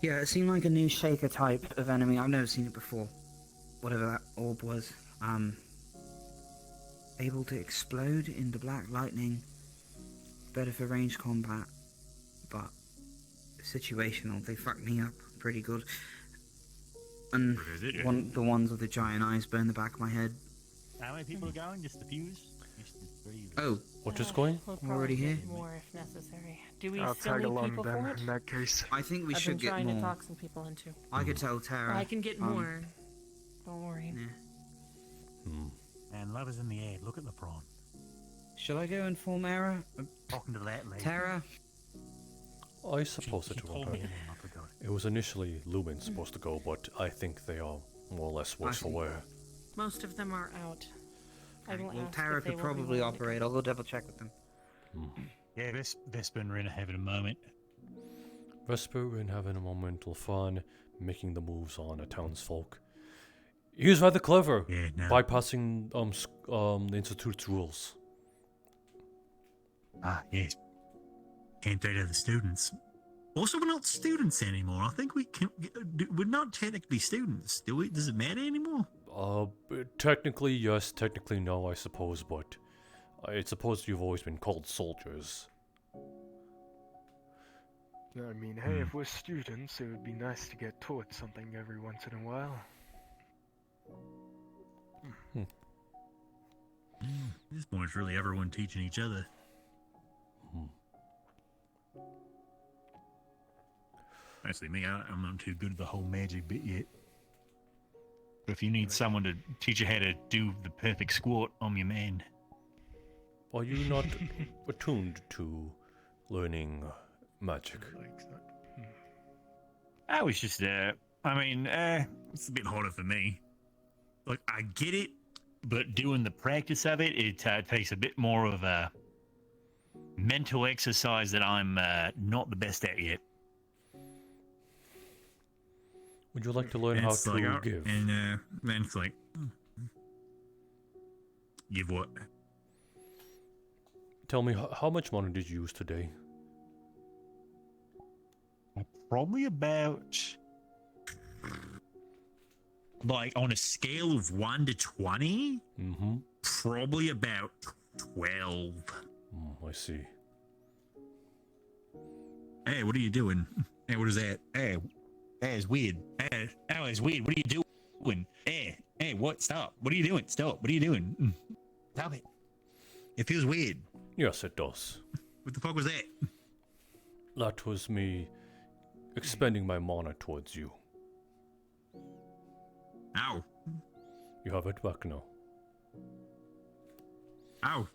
Yeah, it seemed like a new Shaker type of enemy. I've never seen it before. Whatever that orb was. Able to explode into black lightning. Better for ranged combat. But situational. They fucked me up pretty good. And the ones with the giant eyes burn the back of my head. How many people are going? Just the fuse? Oh, what is going? We'll I'm already here. get more if necessary. Do we I'll still tag need along people then for it? in that case. I think we I've should been get trying more. to talk some people into. I could tell Tara. I can get more. Don't worry. And love is in the air. Look at the prawn. Shall I go inform Era? Talking to that lady. Tara? I suppose it will. It was initially Lumen supposed to go, but I think they are more or less worse for wear. Most of them are out. I will Well, ask Tara if they could will be probably willing to operate. I'll go double check with them. Yeah, Vesper and Ren are having a moment. Vesper and having a momental fun, making the moves on a townsfolk. He was rather clever, bypassing the Institute's rules. Ah, yes. Can't do to the students. Also, we're not students anymore. I think we're not technically students. Do we? Does it matter anymore? Technically yes, technically no, I suppose, but I suppose you've always been called soldiers. I mean, hey, if we're students, it would be nice to get taught something every once in a while. This point's really everyone teaching each other. Actually, me, I'm not too good at the whole magic bit yet. But if you need someone to teach you how to do the perfect squat, I'm your man. Are you not attuned to learning magic? I was just, it's a bit harder for me. Like, I get it, but doing the practice of it, it takes a bit more of a mental exercise that I'm not the best at yet. Would you like to learn how to give? And then it's like, give what? Tell me, how much money did you use today? Probably about, like, on a scale of 1 to 20, probably about 12. I see. Hey, what are you doing? Hey, what is that? Hey, it's weird. Hey, it's weird. What are you doing? Hey, what? Stop. What are you doing? Stop. What are you doing? Stop it. It feels weird. Yes, it does. What the fuck was that? That was me expending my mana towards you. Ow. You have it back now. Ow.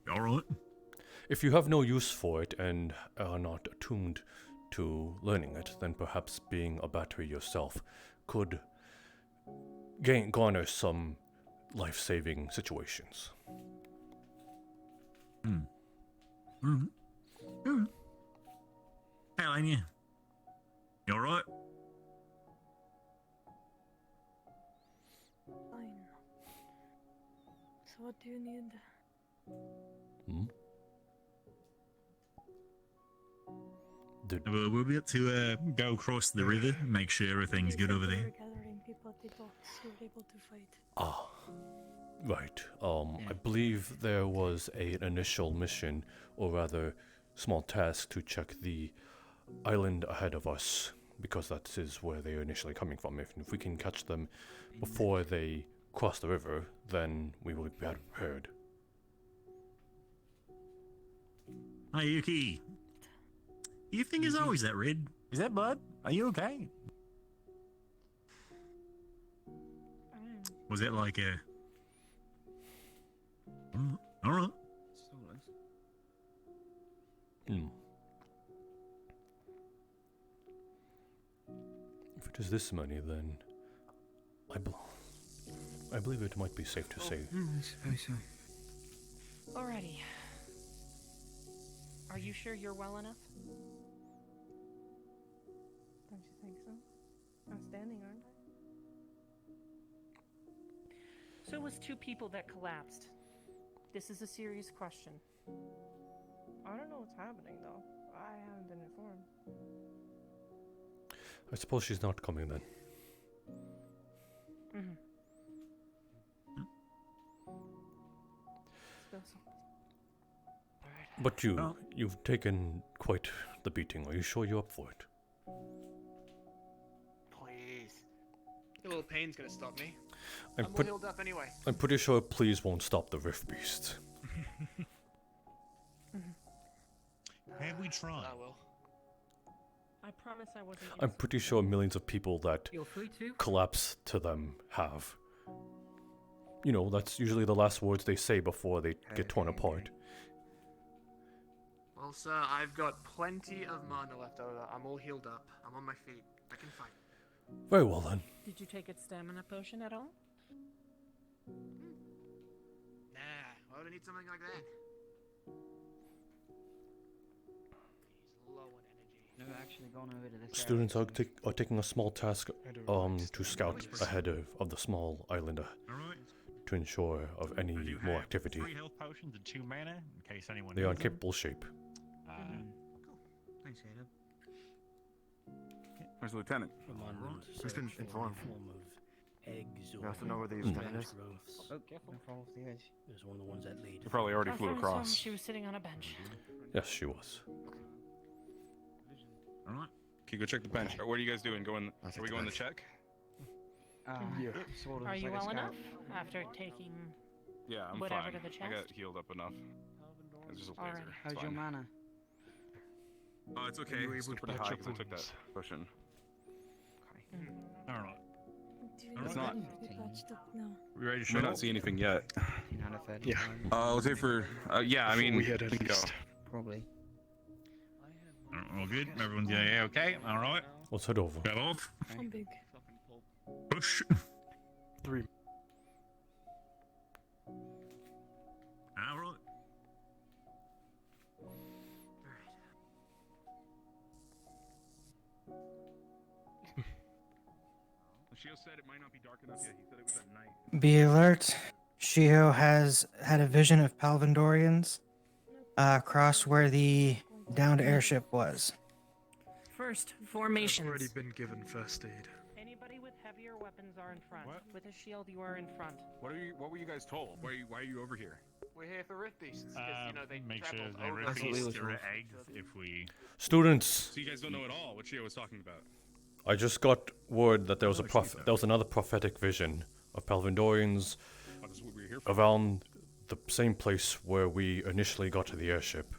Alright. If you have no use for it and are not attuned to learning it, then perhaps being a battery yourself could garner some life-saving situations. Hey, Lania. You alright? Fine. So what do you need? We'll be able to go across the river, make sure everything's good over there. Gathering people at the docks who were able to fight. Ah, right. I believe there was an initial mission, or rather, small task to check the island ahead of us, because that is where they are initially coming from. If we can catch them before they cross the river, then we will be better prepared. Hi, Yuki. Your finger's always that red. Is that blood? Are you okay? Was that like a... Alright. If it is this money, then I believe it might be safe to say. I suppose so. Alrighty. Are you sure you're well enough? Don't you think so? I'm standing, aren't I? So it was 2 people that collapsed. This is a serious question. I don't know what's happening though. I haven't been informed. I suppose she's not coming then. Mm-hmm. But you've taken quite the beating. Are you sure you're up for it? Please. A little pain's gonna stop me. I'm all healed up anyway. I'm pretty sure please won't stop the Rift Beast. Have we tried? I will. I promise I wasn't. I'm pretty sure millions of people that You're free to. collapse to them have. You know, that's usually the last words they say before they get torn apart. Well, sir, I've got plenty of mana left over. I'm all healed up. I'm on my feet. I can fight. Very well then. Did you take its stamina potion at all? Nah, why would I need something like that? He's low on energy. Never actually gone over to this. Students are taking a small task to scout ahead of the small islander to ensure of any more activity. 3 health potions and 2 mana in case anyone. They are in needs them. capable shape. Thanks, Caleb. Where's the lieutenant? He's been informed. Eggs You or have to know where the plant lieutenant is. growths. Oh, careful. Fall off the edge. There's one of the ones that laid. He probably already flew across. She was sitting on a bench. Yes, she was. All right. Can you go check the bench? What are you guys doing? Are we going to check? Yeah. Sort of Are you like a well scout. enough after taking Yeah, I'm whatever fine. to the I got chest? healed up enough. It's just a laser. Alright. How's It's your fine. mana? Oh, it's okay. you were It's able still to pretty patch high up because I took that wounds? potion. All right. It's not. No. We ready to show? I not see anything yet. Yeah. Let's wait for. Yeah, I mean. we had at we can go. least. Probably. All good. Everyone's okay. All right. Let's head over. Get off. I'm big. Push. 3. All right. Shio said it might not be dark enough yet. He said it was at night. Be alert. Shio has had a vision of Palvandorians across where the downed airship was. First, I've formations. already been given first aid. Anybody with heavier weapons are in front. With a shield, you are in front. What were you guys told? Why are you over here? We're here for Rift Beasts, because, you know, they Make sure traveled they over Rift the Beasts east. or eggs if we. Students, So you guys don't know at all what Shio was talking about. I just got word that there was there was another prophetic vision of Palvandorians Oh, this is what we were here for. around the same place where we initially got to the airship.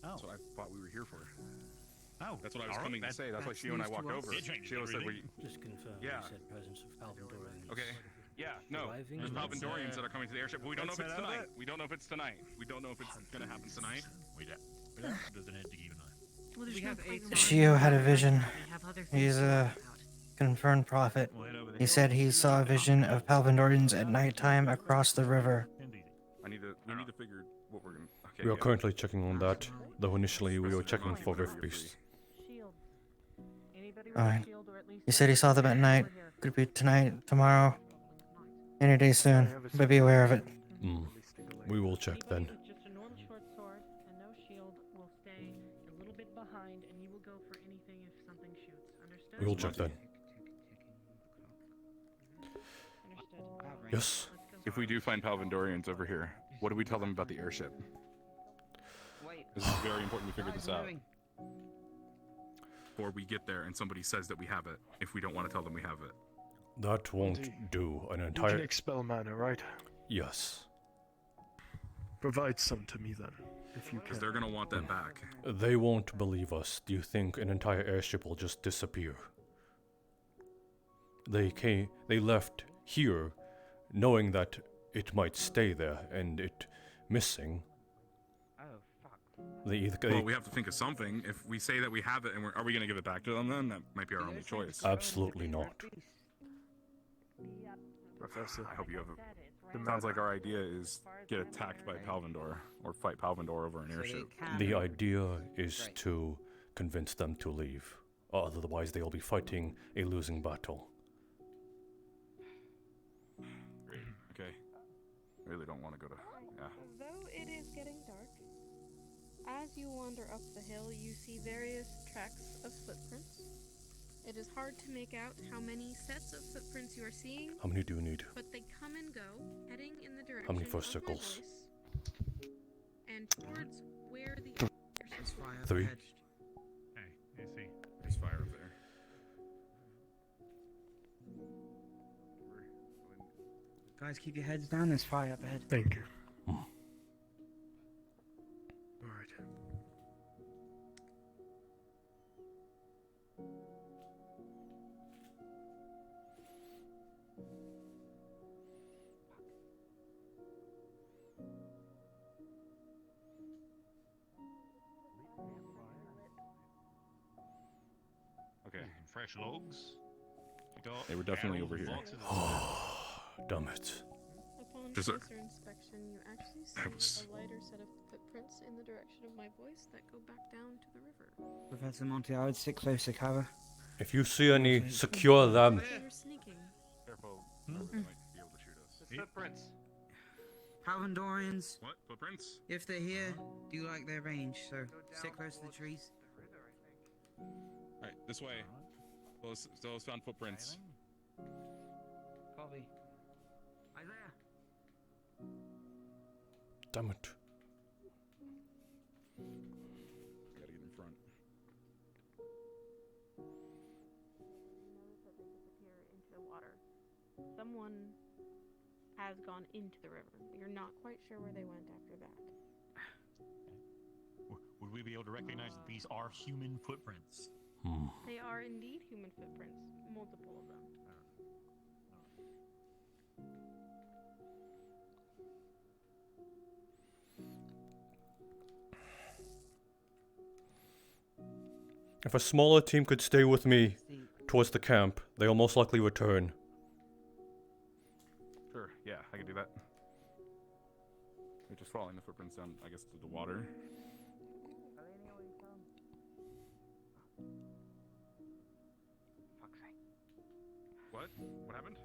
That's what I thought we were here for. Oh, That's what I was all right, coming to that- say. That's why that's Shio and I news to walked us. over. It changed Shio said everything. Just confirm. Yeah. You said presence of Palvandorians. Okay. Yeah, no. Arriving There's and Palvandorians that are coming to the airship, but we don't know if Let's it's set out tonight. that. We don't know if it's tonight. We don't know if it's gonna happen tonight. We don't. Doesn't have to keep an eye. Well, there's We no have point 8 in Shio had a vision. We have other things He's to a worry about. confirmed prophet. We'll head over there. He said he saw a vision of Palvandorians at nighttime across the river. We need to figure what we're gonna. Okay. We are yeah. currently checking on that, though initially we were checking for Rift Beasts. Shield. Anybody with Alright. a shield or at least He said he saw them at night. Could be tonight, tomorrow, any day soon. But be aware of it. We will check then. Anybody with just a normal short sword and no shield will stay a little bit behind, and you will go for anything if something shoots. Understood? We will check then. Understood. Yes. If we do find Palvandorians over here, what do we tell them about the airship? This is very important we figure this out. Before we get there and somebody says that we have it, if we don't want to tell them we have it. That won't do an You entire. can expel mana, right? Yes. Provide some to me then, if you Because can. they're gonna want that back. They won't believe us. Do you think an entire airship will just disappear? They left here knowing that it might stay there and it missing. Oh, fuck. Well, we have to think of something. If we say that we have it, and are we gonna give it back to them then? That might be our only choice. Absolutely not. The Professor. I hope you have a... Sounds like our idea is get attacked by Palvindor, or fight Palvindor over an airship. The idea is to convince them to leave. Otherwise, they'll be fighting a losing battle. Great. Okay. I really don't want to go to... Yeah. Though it is getting dark, as you wander up the hill, you see various tracks of footprints. It is hard to make out how many sets of footprints you are seeing. How many do you need? But they come and go, heading in the direction How many first of circles? my voice, and towards where the There's fire up 3. ahead. Hey, you see? There's fire up there. Guys, keep your heads down. There's fire up ahead. Thank you. Alright. Okay. Fresh logs. They were definitely over here. Damn it. Upon Just a- closer inspection, you actually I see was- a lighter set of footprints in the direction of my voice that go back down to the river. Professor Monty, I would stick close to cover. If you see any, secure them. They were sneaking. Careful. Hmm? They might be able to shoot us. It's footprints. Palvindorians, What? Footprints? if they're here, do you like their range? So stick close to the trees. Alright, this way. Those found footprints. Copy. Isaiah. Damn it. Gotta get in front. Notice that they disappear into the water. Someone has gone into the river. You're not quite sure where they went after that. Would we be able to recognize that these are human footprints? They are indeed human footprints, multiple of them. If a smaller team could stay with me towards the camp, they'll most likely return. Sure, yeah, I can do that. We're just following the footprints down, I guess, to the water. What? What happened?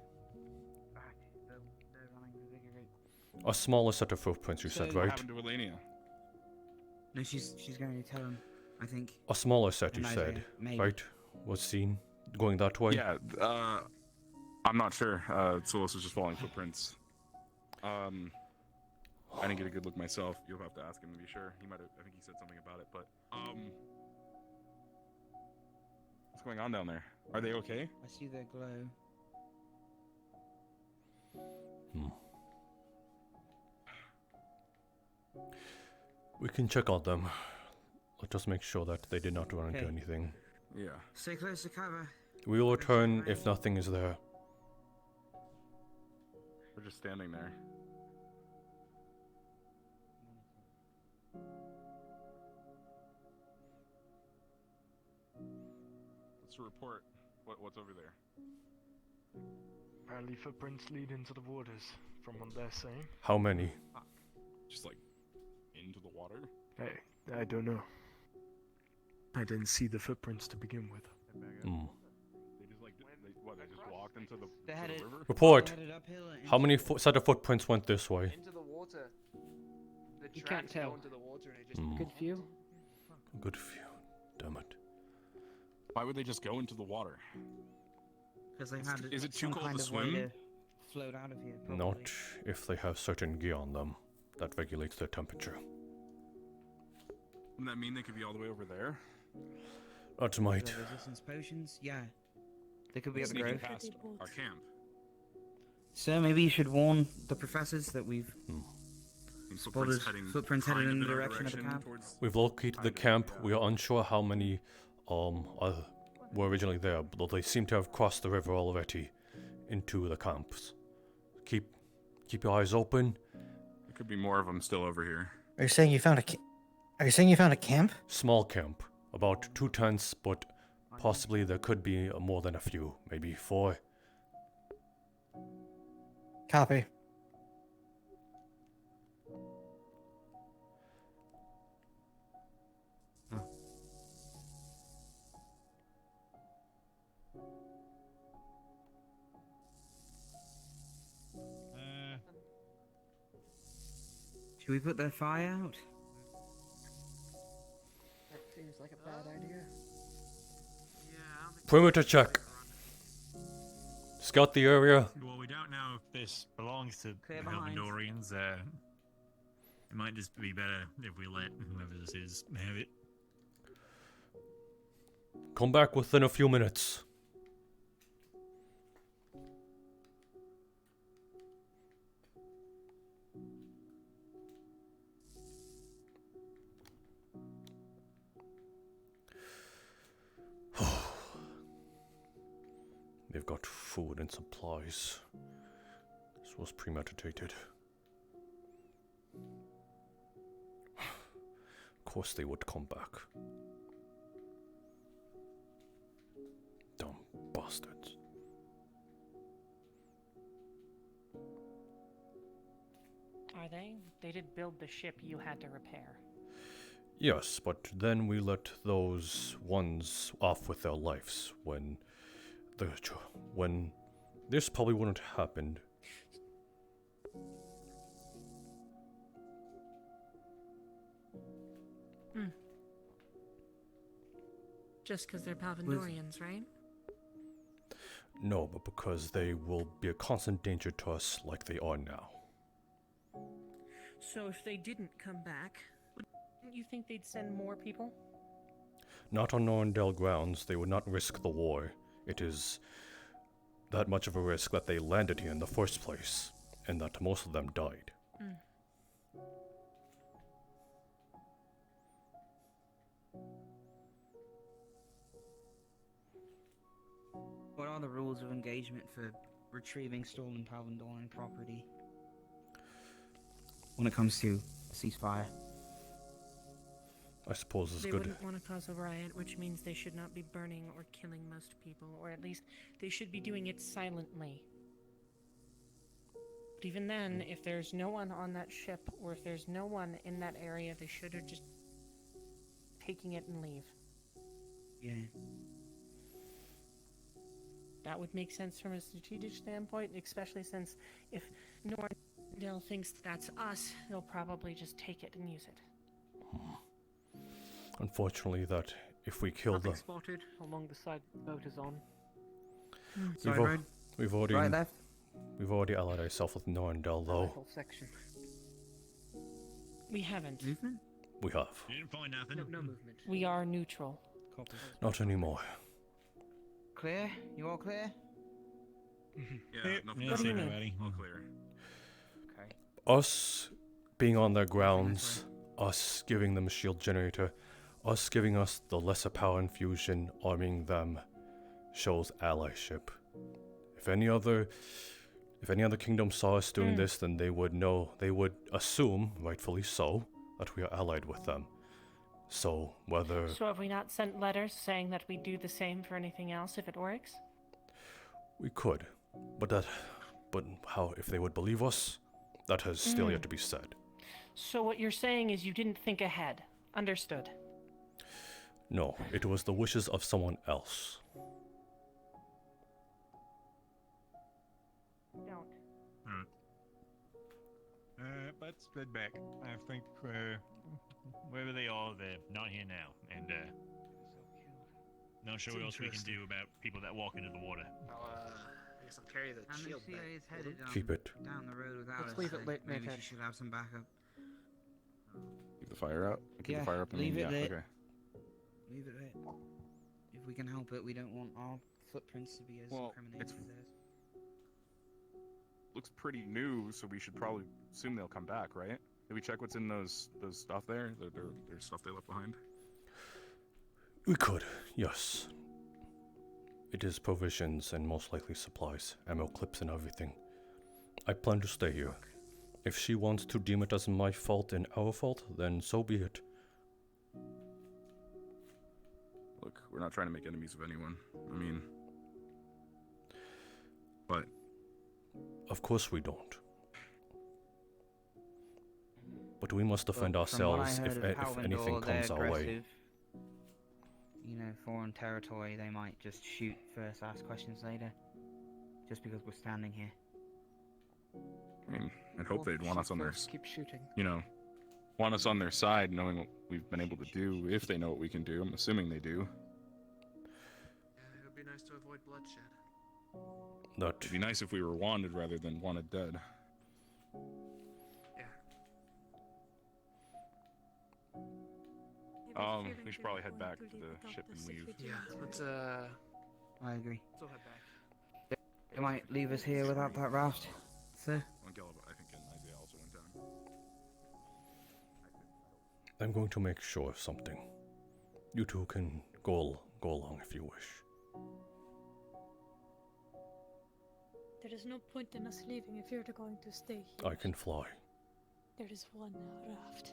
A smaller set of footprints, you said, So- right? What happened to Elenia? No, she's going to tell him. I think. A smaller set, you And said, Isaiah, maybe. right? Was seen going that way? Yeah, I'm not sure. Solis was just following footprints. I didn't get a good look myself. You'll have to ask him to be sure. He might have, I think he said something about it, but, what's going on down there? Are they okay? I see their glow. We can check on them. Let us make sure that they did not run into Okay. anything. Yeah. Stay close to cover. We will return if nothing is there. We're just standing there. Let's report. What's over there? Apparently footprints lead into the waters, from what they're saying. How many? Just like into the water? Hey, I don't know. I didn't see the footprints to begin with. They just like, they just walked into the, river? Report. How many set of footprints went this way? Into the water. The You can't tracks go tell. into the water and it just... Good view. Good view. Damn it. Why would they just go into the water? Because they had Is it too some cold kind to of way swim? to float out of here. Probably. Not if they have certain gear on them that regulates their temperature. Wouldn't that mean they could be all the way over there? That might. The resistance potions? Yeah. They could be at the Sneaking grove. past our camp. So maybe you should warn the professors that we've And spotted footprints headed in the direction of the camp. We've located the camp. We are unsure how many were originally there, but they seem to have crossed the river already into the camps. Keep your eyes open. There could be more of them still over here. Are you saying you found a? Are you saying you found a camp? Small camp, about 2 tents, but possibly there could be more than a few, maybe 4. Copy. Should we put the fire out? That seems like a bad idea. Perimeter check. Scout the area. Well, we don't know if this belongs to Clear the behind. Helvendorians. It might just be better if we let whoever this is have it. Come back within a few minutes. They've got food and supplies. This was premeditated. Of course they would come back. Dumb bastards. Are they? They did build the ship you had to repair. Yes, but then we let those ones off with their lives when this probably wouldn't have happened. Just because they're Palvendorians, right? No, but because they will be a constant danger to us like they are now. So if they didn't come back, wouldn't you think they'd send more people? Not on Norndale grounds, they would not risk the war. It is that much of a risk that they landed here in the first place, and that most of them died. What are the rules of engagement for retrieving stolen Palvendorian property? When it comes to ceasefire? I suppose it's They good. wouldn't want to cause a riot, which means they should not be burning or killing most people, or at least they should be doing it silently. But even then, if there's no one on that ship, or if there's no one in that area, they should have just taking it and leave. Yeah. That would make sense from a strategic standpoint, especially since if Norndale thinks that's us, they'll probably just take it and use it. Unfortunately, that if we kill Nothing the... spotted along the side the boat is on. We've already Right left. We've already allied ourselves with Norndale, though. Whole section. We haven't. Movement? We have. You didn't find nothing. No movement. We are neutral. Not anymore. Clear? You all clear? Yeah, nothing. What do you mean? All clear. Okay. Us being on their grounds, us giving them a shield generator, us giving us the lesser power infusion, arming them, shows allyship. If any other kingdom saw us doing this, then they would know, they would assume, rightfully so, that we are allied with them. So whether... So have we not sent letters saying that we do the same for anything else if it works? We could, but how, if they would believe us, that has still yet to be said. So what you're saying is you didn't think ahead. Understood. No, it was the wishes of someone else. Don't. Let's head back. I think wherever they are, they're not here now, and not sure what else we can do about people that walk into the water. I guess I'll carry the shield back. is headed Keep it. down the road without Let's us. leave it so lit, maybe Nathan. she should have some backup. Keep the fire out. Keep Yeah, the fire up. leave it lit. Okay. Leave it lit. If we can help it, we don't want our footprints to be as Well, incriminating it's- as theirs. Looks pretty new, so we should probably assume they'll come back, right? Did we check what's in those stuff there? There's stuff they left behind. We could, yes. It is provisions and most likely supplies, ammo clips and everything. I plan to stay here. If she wants to deem it as my fault and our fault, then so be it. Look, we're not trying to make enemies of anyone. I mean, but Of course we don't. But we must defend But from what I ourselves heard of if anything Palvindor, they're comes our way. aggressive. You know, foreign territory, they might just shoot first, ask questions later. Just because we're standing here. I mean, I'd hope they'd want us on their, Keep shooting. you know, want us on their side, knowing what we've been able to do. If they know what we can do, I'm assuming they do. Yeah, it would be nice to avoid bloodshed. It'd be nice if we were wanted rather than wanted dead. We should probably head back to the ship and leave. Yeah, let's I agree. let's all head back. They might leave us here without that raft, sir. I think Isaiah also went down. I'm going to make sure of something. You two can go along if you wish. There is no point in us leaving if you're going to stay here. I can fly. There is one raft.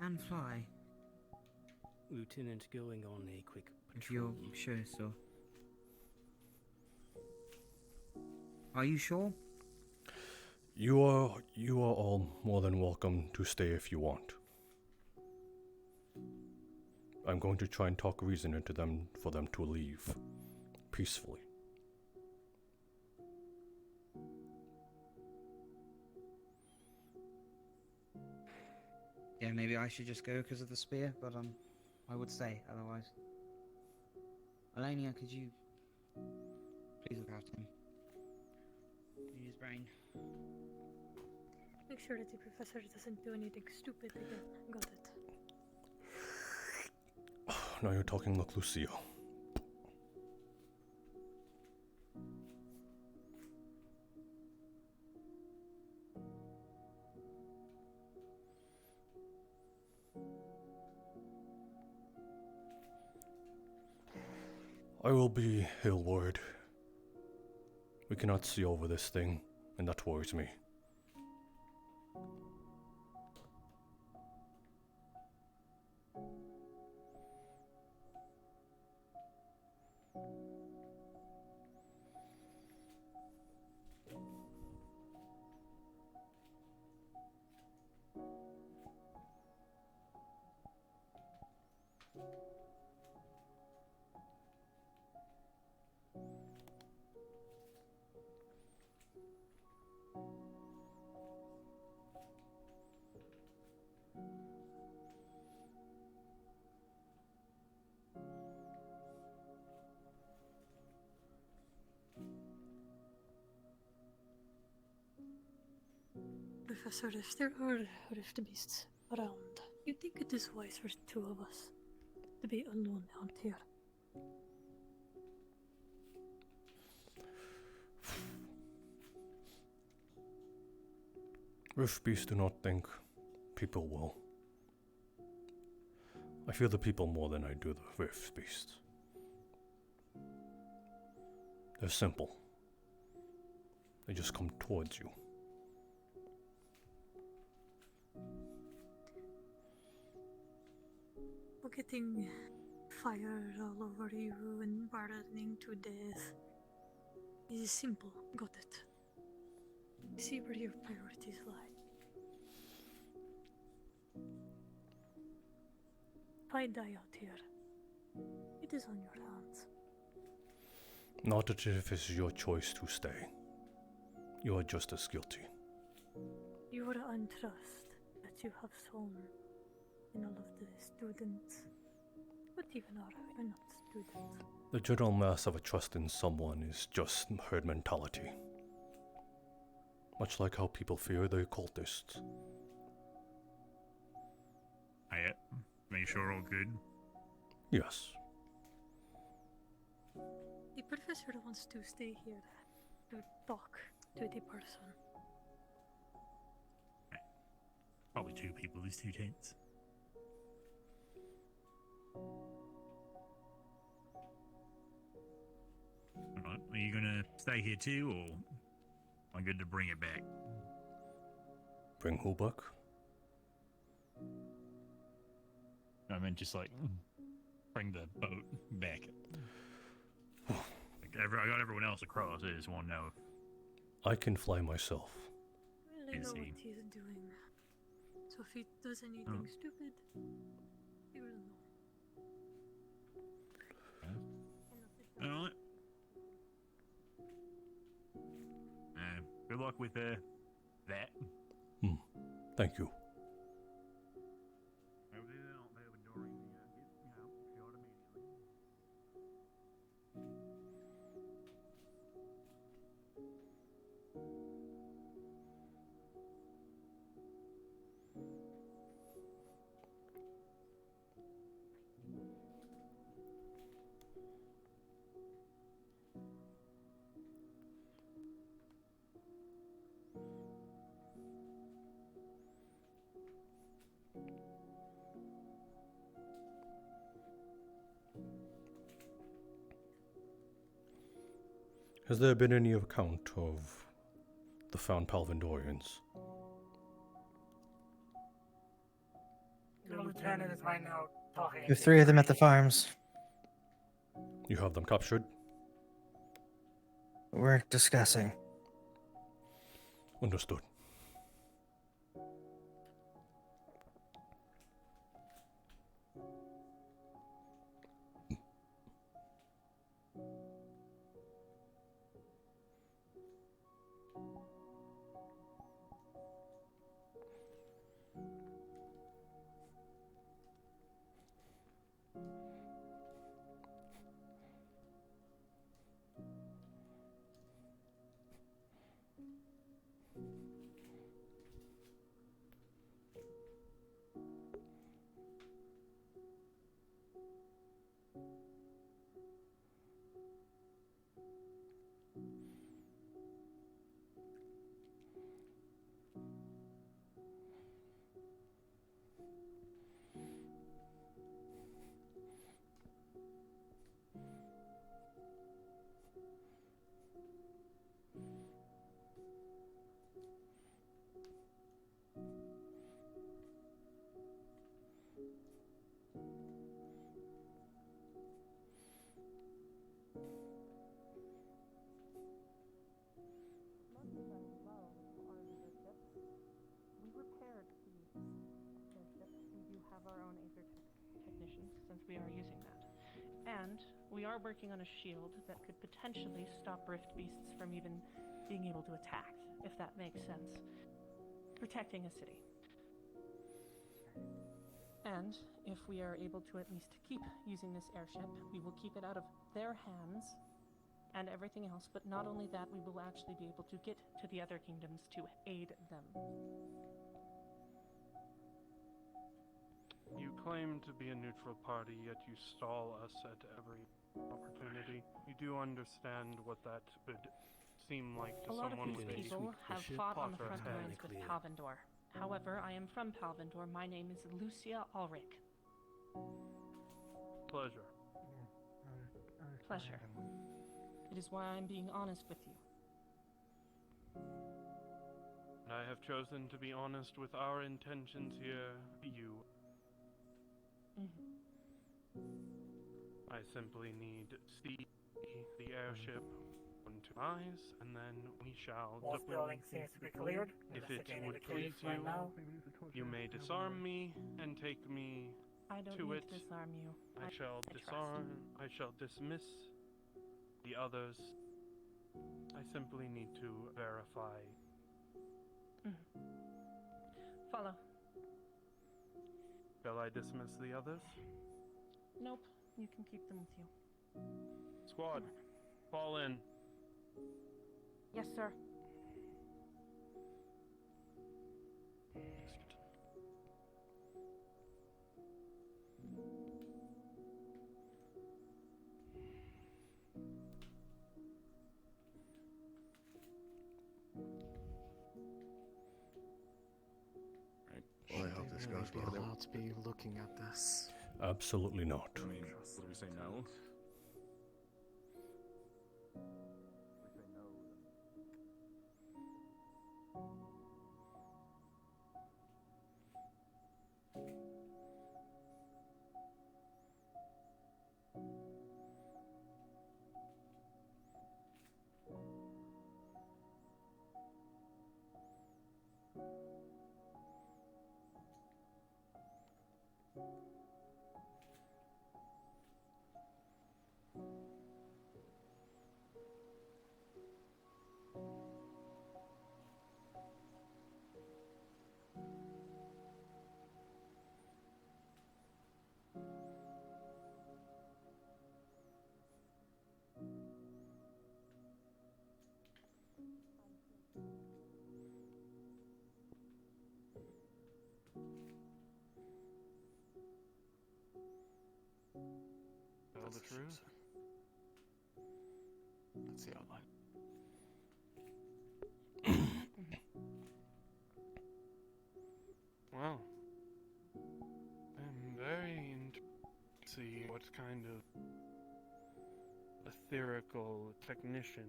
And fly. Lieutenant, going on a quick If you're sure, so. Are you sure? You are all more than welcome to stay if you want. I'm going to try and talk reason into them for them to leave peacefully. Yeah, maybe I should just go because of the spear, but I would stay otherwise. Alania, could you please look after him? Use his brain. Make sure that the professor doesn't do anything stupid again. Got it. Now you're talking like Lucio. I will be Hillward. We cannot see over this thing, and that worries me. Professor, if there are rift beasts around, you think it is wise for the two of us to be alone out here? Rift beasts do not think people will. I fear the people more than I do the rift beasts. They're simple. They just come towards you. Getting fire all over you and burning to death is simple. Got it. See where your priorities lie. If I die out here, it is on your hands. Not as if it's your choice to stay. You are just as guilty. Your untrust that you have sown in all of the students. What even are not students? The general mass of a trust in someone is just herd mentality. Much like how people fear the occultists. Hey, make sure all good. Yes. The professor wants to stay here to talk to the person. Probably two people, there's two tents. Alright, are you gonna stay here too, or am I good to bring it back? Bring who back? I meant just like, bring the boat back. Like, I got everyone else across. I just want to know. I can fly myself. I know Is what he? he's doing. So if he does anything stupid, he will know. Alright. Good luck with that. Thank you. Has there been any account of the found Palvindorians? The lieutenant is right now talking. There are 3 of them at the farms. You have them captured? We're discussing. Understood. We repaired the airship. We do have our own Aether technicians since we are using that. And we are working on a shield that could potentially stop rift beasts from even being able to attack, if that makes sense. Protecting a city. And if we are able to at least keep using this airship, we will keep it out of their hands and everything else, but not only that, we will actually be able to get to the other kingdoms to aid them. You claim to be a neutral party, yet you stall us at every opportunity. You do understand what that would seem like to A lot someone of with these a people have fought on the front Potter lines head. with Palvindor. However, I am from Palvindor. My name is Lucia Ulrich. Pleasure. Pleasure. It is why I'm being honest with you. And I have chosen to be honest with our intentions here, you. I simply need to see the airship on 2 eyes, and then we shall Wall deploy. building seems to be cleared. If it Investigating would the please case right you, now. you may disarm me and take me I don't to need it. to disarm you. I shall trust. disarm. I shall dismiss the others. I simply need to verify. Follow. Shall I dismiss the others? Nope. You can keep them with you. Squad, fall in. Yes, sir. Well, I hope this goes Be well. allowed to be looking at this. Absolutely not. I mean, what do we say no? tell the truth. That's the outline. Well, I'm very intrigued to see what kind of etherical technician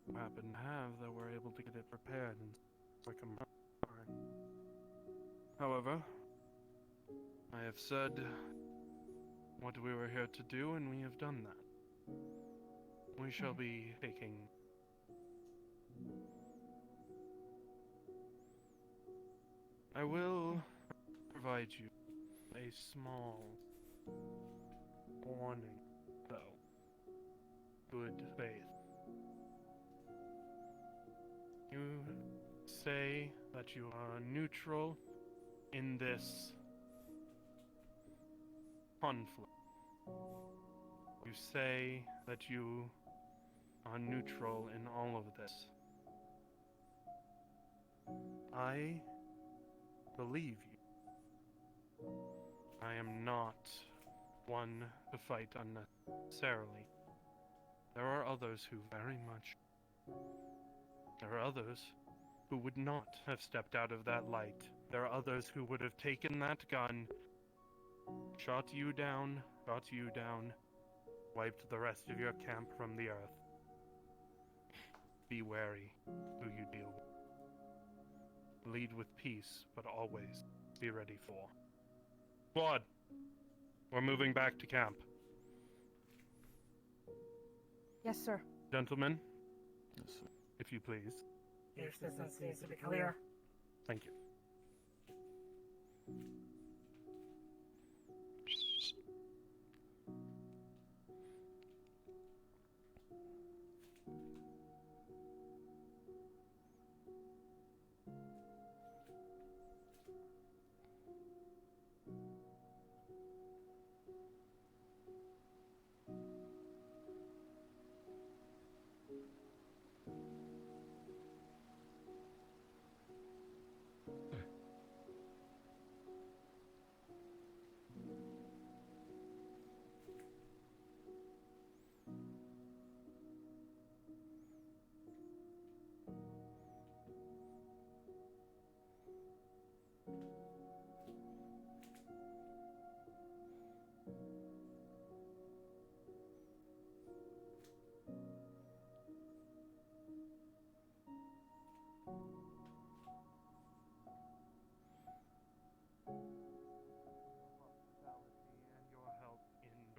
you happen to have that we're able to get it prepared and like a mine. However, I have said what we were here to do, and we have done that. We shall be taking I will provide you a small warning, though. Good faith. You say that you are neutral in this conflict. You say that you are neutral in all of this. I believe you. I am not one to fight unnecessarily. There are others who very much. There are others who would not have stepped out of that light. There are others who would have taken that gun, shot you down, wiped the rest of your camp from the earth. Be wary who you deal with. Lead with peace, but always be ready for. Squad, we're moving back to camp. Yes, sir. Gentlemen, yes, sir. If you please. Your distance needs to be clear. Thank you.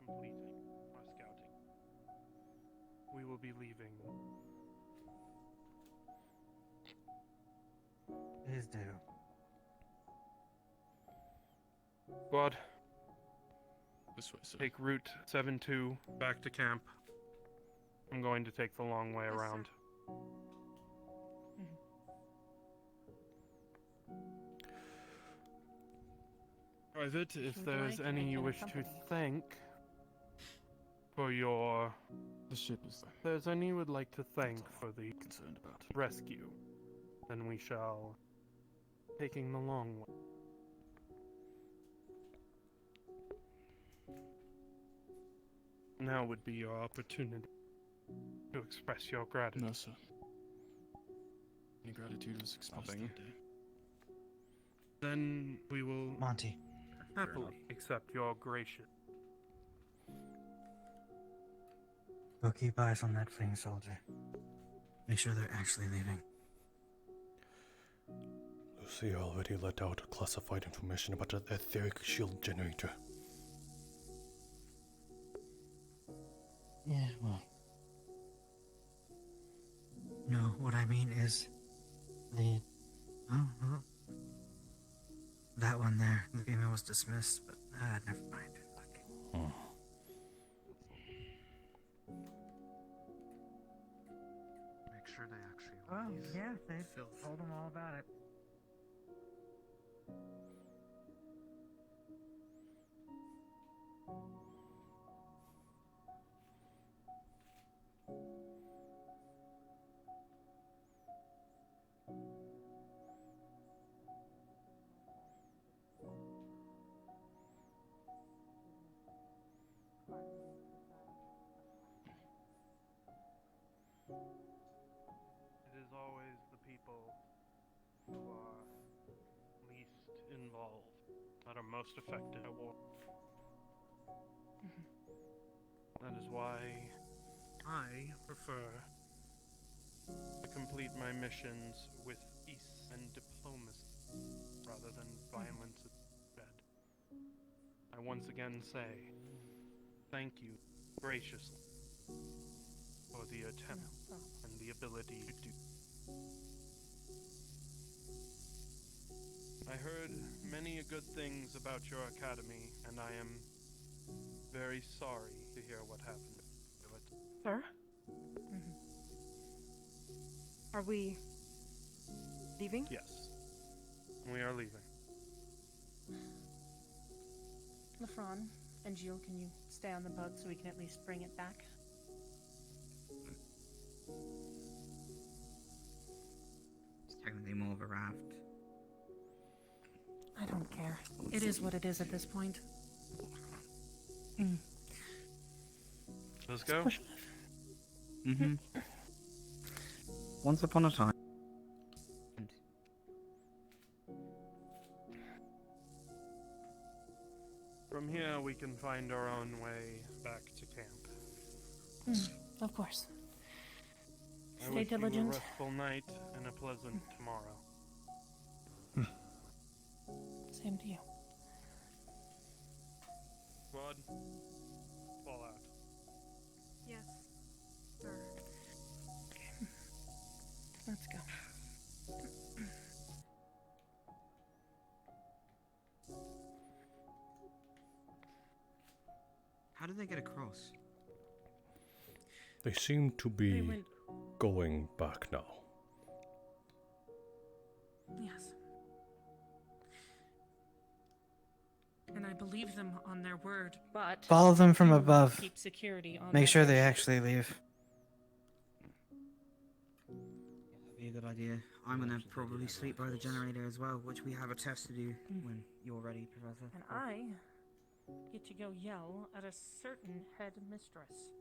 Completing our scouting. We will be leaving. Please do. Squad, This way, sir. take route 7-2 back to camp. I'm going to take the long way around. Private, if there's any you wish to thank for your... The ship is If there's any you would like to thank for the concerned about. rescue, then we shall... taking the long way. Now would be your opportunity to express your gratitude. No, sir. Any gratitude is expressed that day. Then we will Monty. happily accept your gracious. Go keep eyes on that fleeing soldier. Make sure they're actually leaving. Lucy already let out classified information about the etheric shield generator. Yeah, well. No, what I mean is the... Oh, that one there. The female was dismissed, but never mind. Make sure they actually Well, yeah, they told them all about it. are most affected by war. That is why I prefer to complete my missions with peace and diplomacy rather than violence instead. I once again say thank you graciously for the attempt and the ability to do. I heard many good things about your academy, and I am very sorry to hear what happened to it. Sir? Are we leaving? Yes, we are leaving. Lefron and Jill, can you stay on the boat so we can at least bring it back? It's technically more of a raft. I don't care. It is what it is at this point. Let's go. Mm-hmm. Once upon a time. From here, we can find our own way back to camp. Of course. I Stay wish you a diligent. restful night and a pleasant tomorrow. Same to you. Squad, fall out. Yes, sir. Okay. Let's go. How did they get across? They seem to They be went. going back now. Yes. And I believe them on their word. But Follow them from we will above. keep security on Make that sure they airship. actually leave. That'd be a good idea. I'm gonna probably sleep by the generator as well, which we have a test to do when you're ready, Professor. And I get to go yell at a certain head mistress.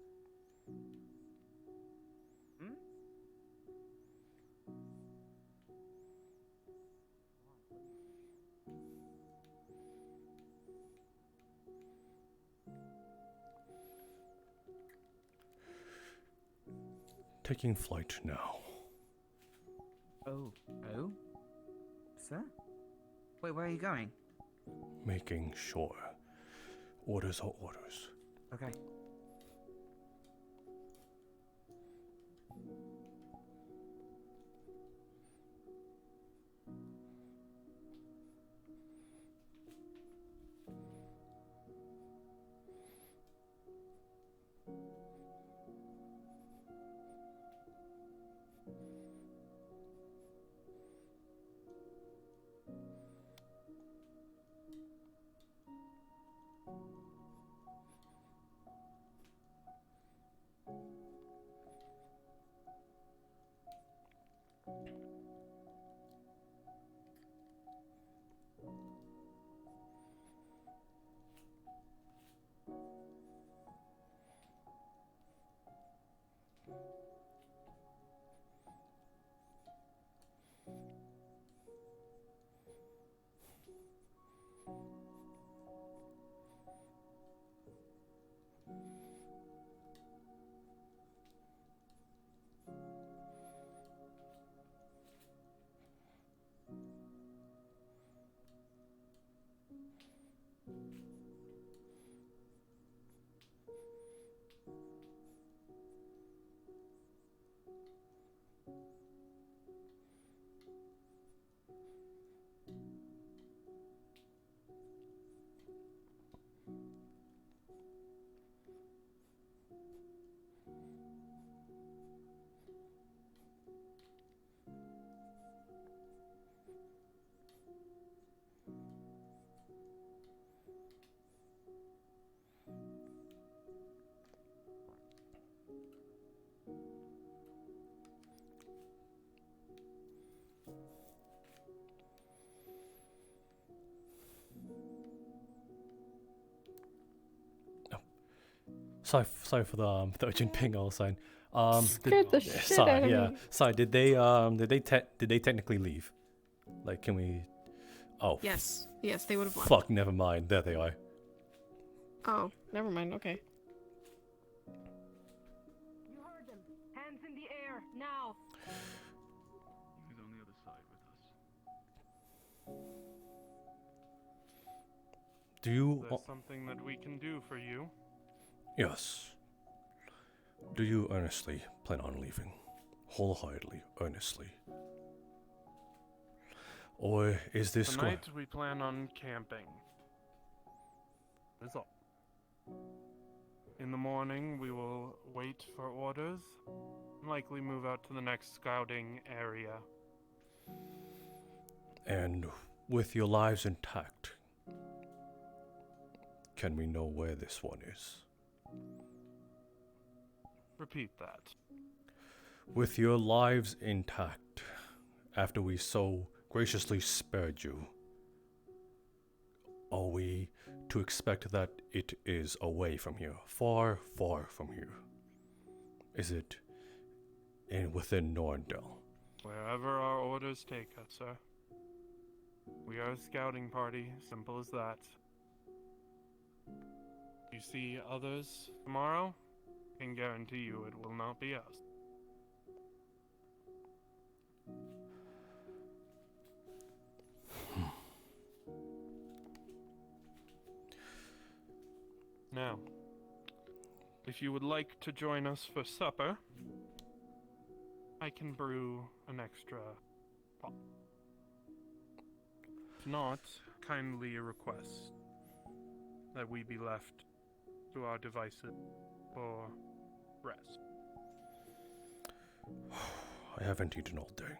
Taking flight now. Oh. Oh? Sir? Wait, where are you going? Making sure. Orders are orders. Okay. Sorry for the urgent ping I was saying. Scared the shit out of me. Sorry, did they technically leave? Like, can we Oh. Yes. Yes, they would have left. Fuck, never mind. There they are. Oh, never mind. Okay. You heard them. Hands in the air, now! He's on the other side with us. Do you... There's something that we can do for you. Yes. Do you earnestly plan on leaving? Wholeheartedly, earnestly? Or is this... Tonight we plan on camping. That's all. In the morning we will wait for orders, and likely move out to the next scouting area. And with your lives intact, can we know where this one is? Repeat that. With your lives intact, after we so graciously spared you, are we to expect that it is away from here, far, far from here? Is it within Norndale? Wherever our orders take us, sir. We are a scouting party, simple as that. You see others tomorrow? I can guarantee you it will not be us. Now, if you would like to join us for supper, I can brew an extra pot. If not, kindly request that we be left to our devices for rest. I haven't eaten all day.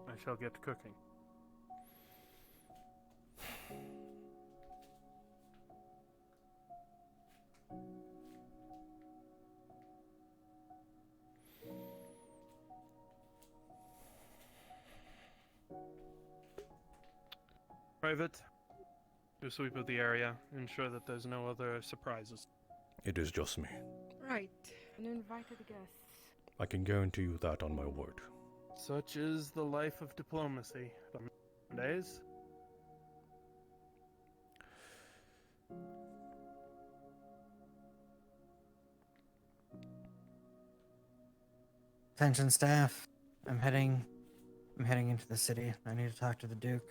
I shall get cooking. Private, do a sweep of the area, ensure that there's no other surprises. It is just me. Right. Uninvited guests. I can guarantee you that on my word. Such is the life of diplomacy. Some days. Attention staff. I'm heading into the city. I need to talk to the Duke.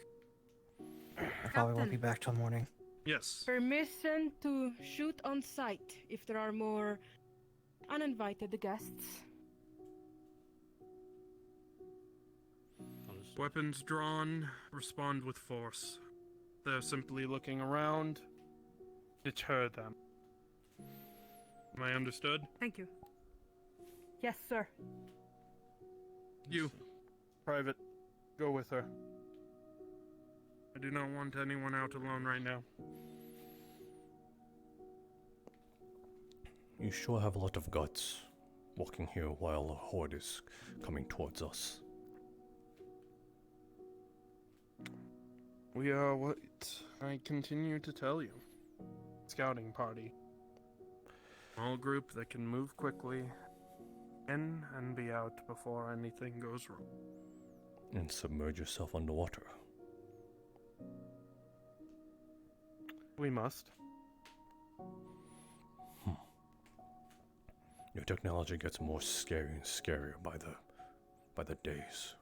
I probably won't be back till morning. Yes. Permission to shoot on sight if there are more uninvited guests. Weapons drawn, respond with force. They're simply looking around. Deter them. Am I understood? Thank you. Yes, sir. You, Private, go with her. I do not want anyone out alone right now. You sure have a lot of guts, walking here while a horde is coming towards us. We are what I continue to tell you. Scouting party. Small group that can move quickly, in and be out before anything goes wrong. And submerge yourself underwater. We must. Your technology gets more scary and scarier by the days.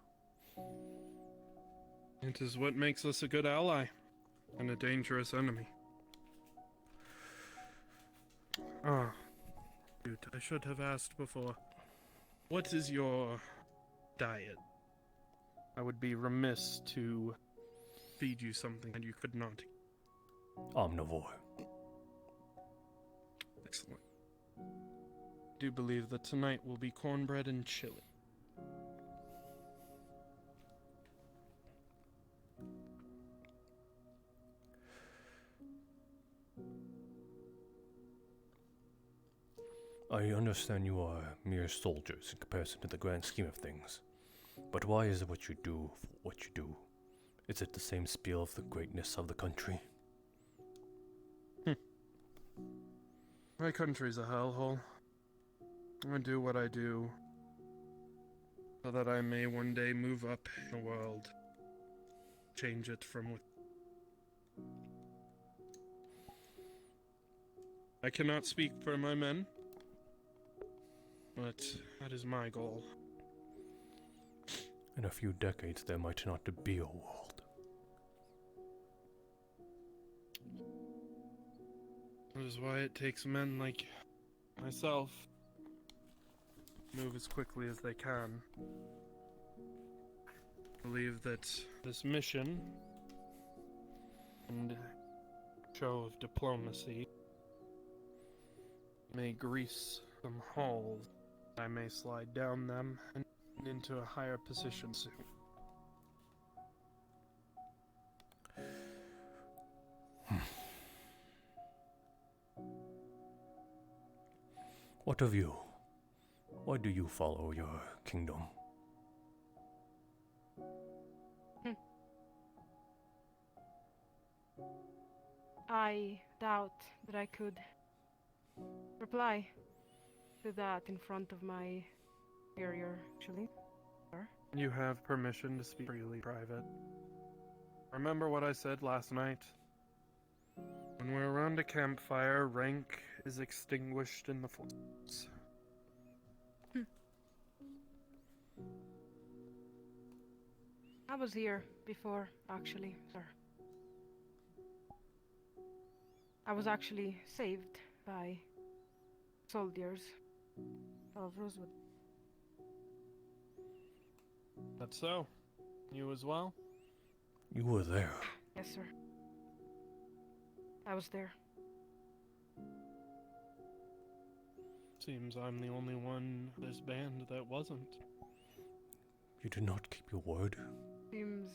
It is what makes us a good ally and a dangerous enemy. Ah, dude, I should have asked before. What is your diet? I would be remiss to feed you something that you could not eat. Omnivore. Excellent. I do believe that tonight will be cornbread and chili. I understand you are mere soldiers in comparison to the grand scheme of things. But why is it what you do what you do? Is it the same spiel of the greatness of the country? My country's a hellhole. I do what I do so that I may one day move up in the world, change it from within. I cannot speak for my men, but that is my goal. In a few decades, there might not be a world. That is why it takes men like myself to move as quickly as they can. I believe that this mission and show of diplomacy may grease some holes. I may slide down them and into a higher position soon. What of you? Why do you follow your kingdom? I doubt that I could reply to that in front of my superior, actually. You have permission to speak freely, Private. Remember what I said last night? When we're around a campfire, rank is extinguished in the force. I was here before, actually, sir. I was actually saved by soldiers of Rosewood. That's so. You as well? You were there. Yes, sir. I was there. Seems I'm the only one in this band that wasn't. You did not keep your word. Seems...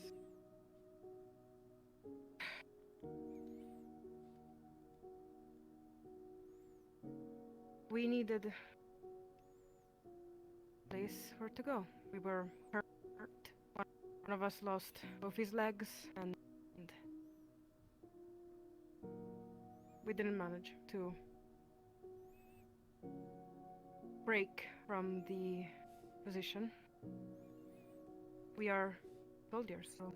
We needed a place where to go. We were hurt. One of us lost both his legs, and we didn't manage to break from the position. We are soldiers, so...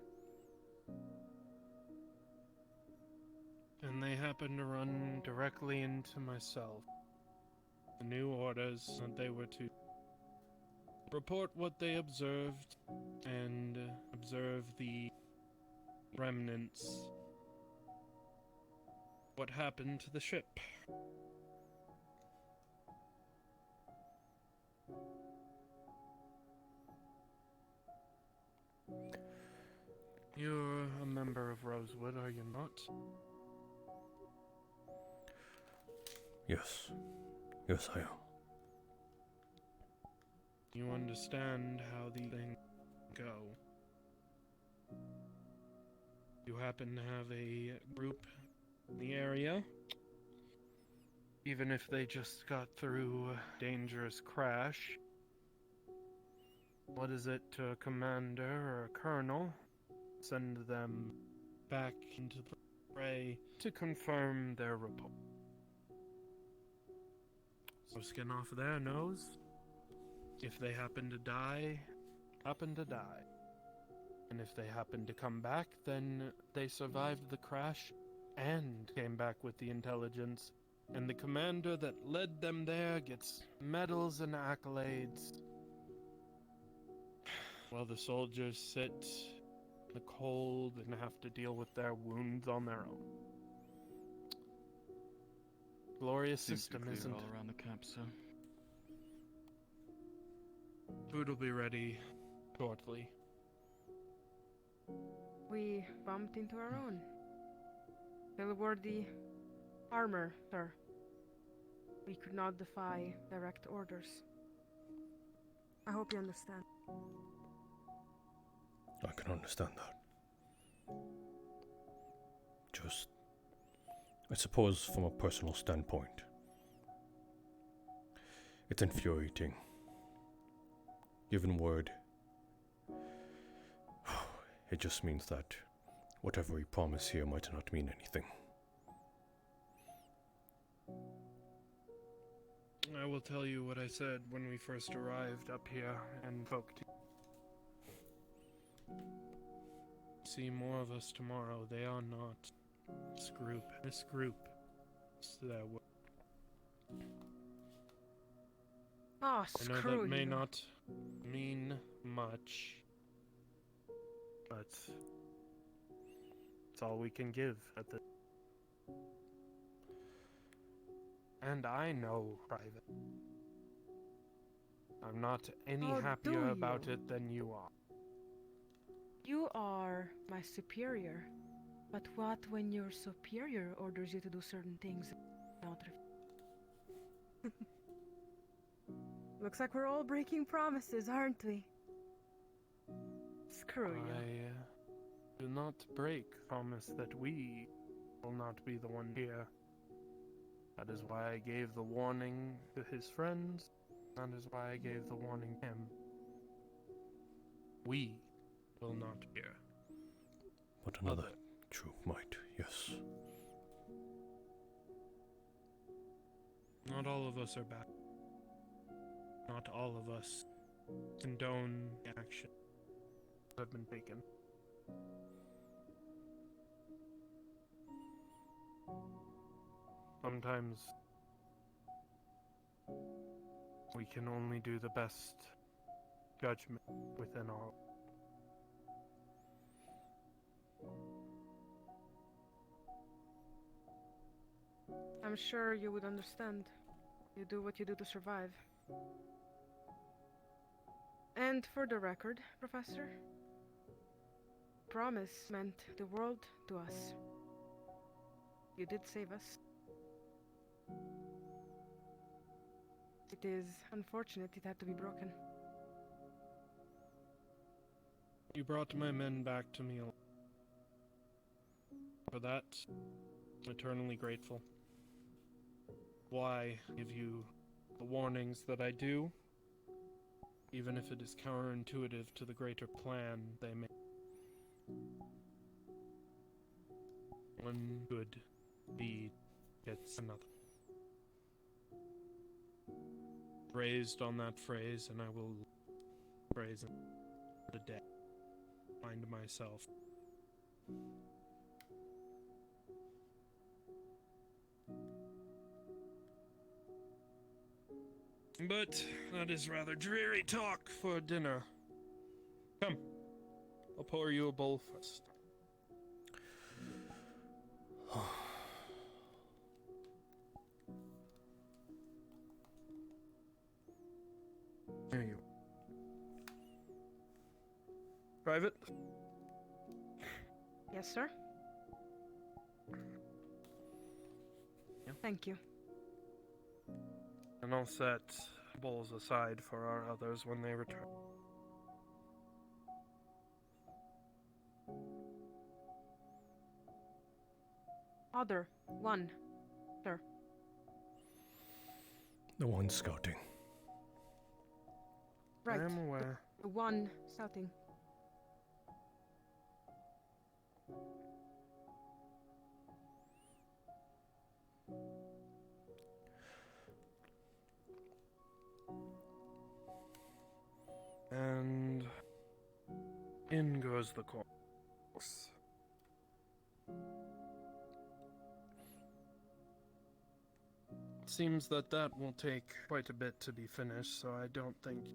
And they happened to run directly into myself. The new orders that they were to report what they observed and observe the remnants. What happened to the ship? You're a member of Rosewood, are you not? Yes. Yes, I am. You understand how these things go. You happen to have a group in the area. Even if they just got through a dangerous crash. What is it to a commander or a colonel? Send them back into the fray to confirm their report. So skin off their nose. If they happen to die, happen to die. And if they happen to come back, then they survived the crash and came back with the intelligence. And the commander that led them there gets medals and accolades. While the soldiers sit in the cold and have to deal with their wounds on their own. Glorious system, isn't it? All around the camp, so. Food will be ready shortly. We bumped into our own. They wore the armor, sir. We could not defy direct orders. I hope you understand. I can understand that. Just, I suppose from a personal standpoint, it's infuriating. Given word, it just means that whatever we promise here might not mean anything. I will tell you what I said when we first arrived up here and spoke to you. see more of us tomorrow. They are not this group. This group is their work. Oh, I know screw that may you. not mean much, but it's all we can give at the. And I know, Private. I'm not any Oh, happier do about you? it than you are. You are my superior. But what when your superior orders you to do certain things? Looks like we're all breaking promises, aren't we? Screw you. I do not break promise that we will not be the one here. That is why I gave the warning to his friends. That is why I gave the warning to him. We will not be here. But another troop might, yes. Not all of us are bad. Not all of us condone the action that have been taken. Sometimes we can only do the best judgment within our. I'm sure you would understand. You do what you do to survive. And for the record, Professor, promise meant the world to us. You did save us. It is unfortunate it had to be broken. You brought my men back to me. For that, I'm eternally grateful. Why give you the warnings that I do, even if it is counterintuitive to the greater plan they make. One good deed gets another. Raised on that phrase, and I will phrase it the day. Find myself. But that is rather dreary talk for dinner. Come, I'll pour you a bowl first. There you are. Private? Yes, sir? Thank you. And I'll set bowls aside for our others when they return. Other one, sir. The one scouting. Right. I am aware. The one shouting. And in goes the corpse. Seems that will take quite a bit to be finished, so I don't think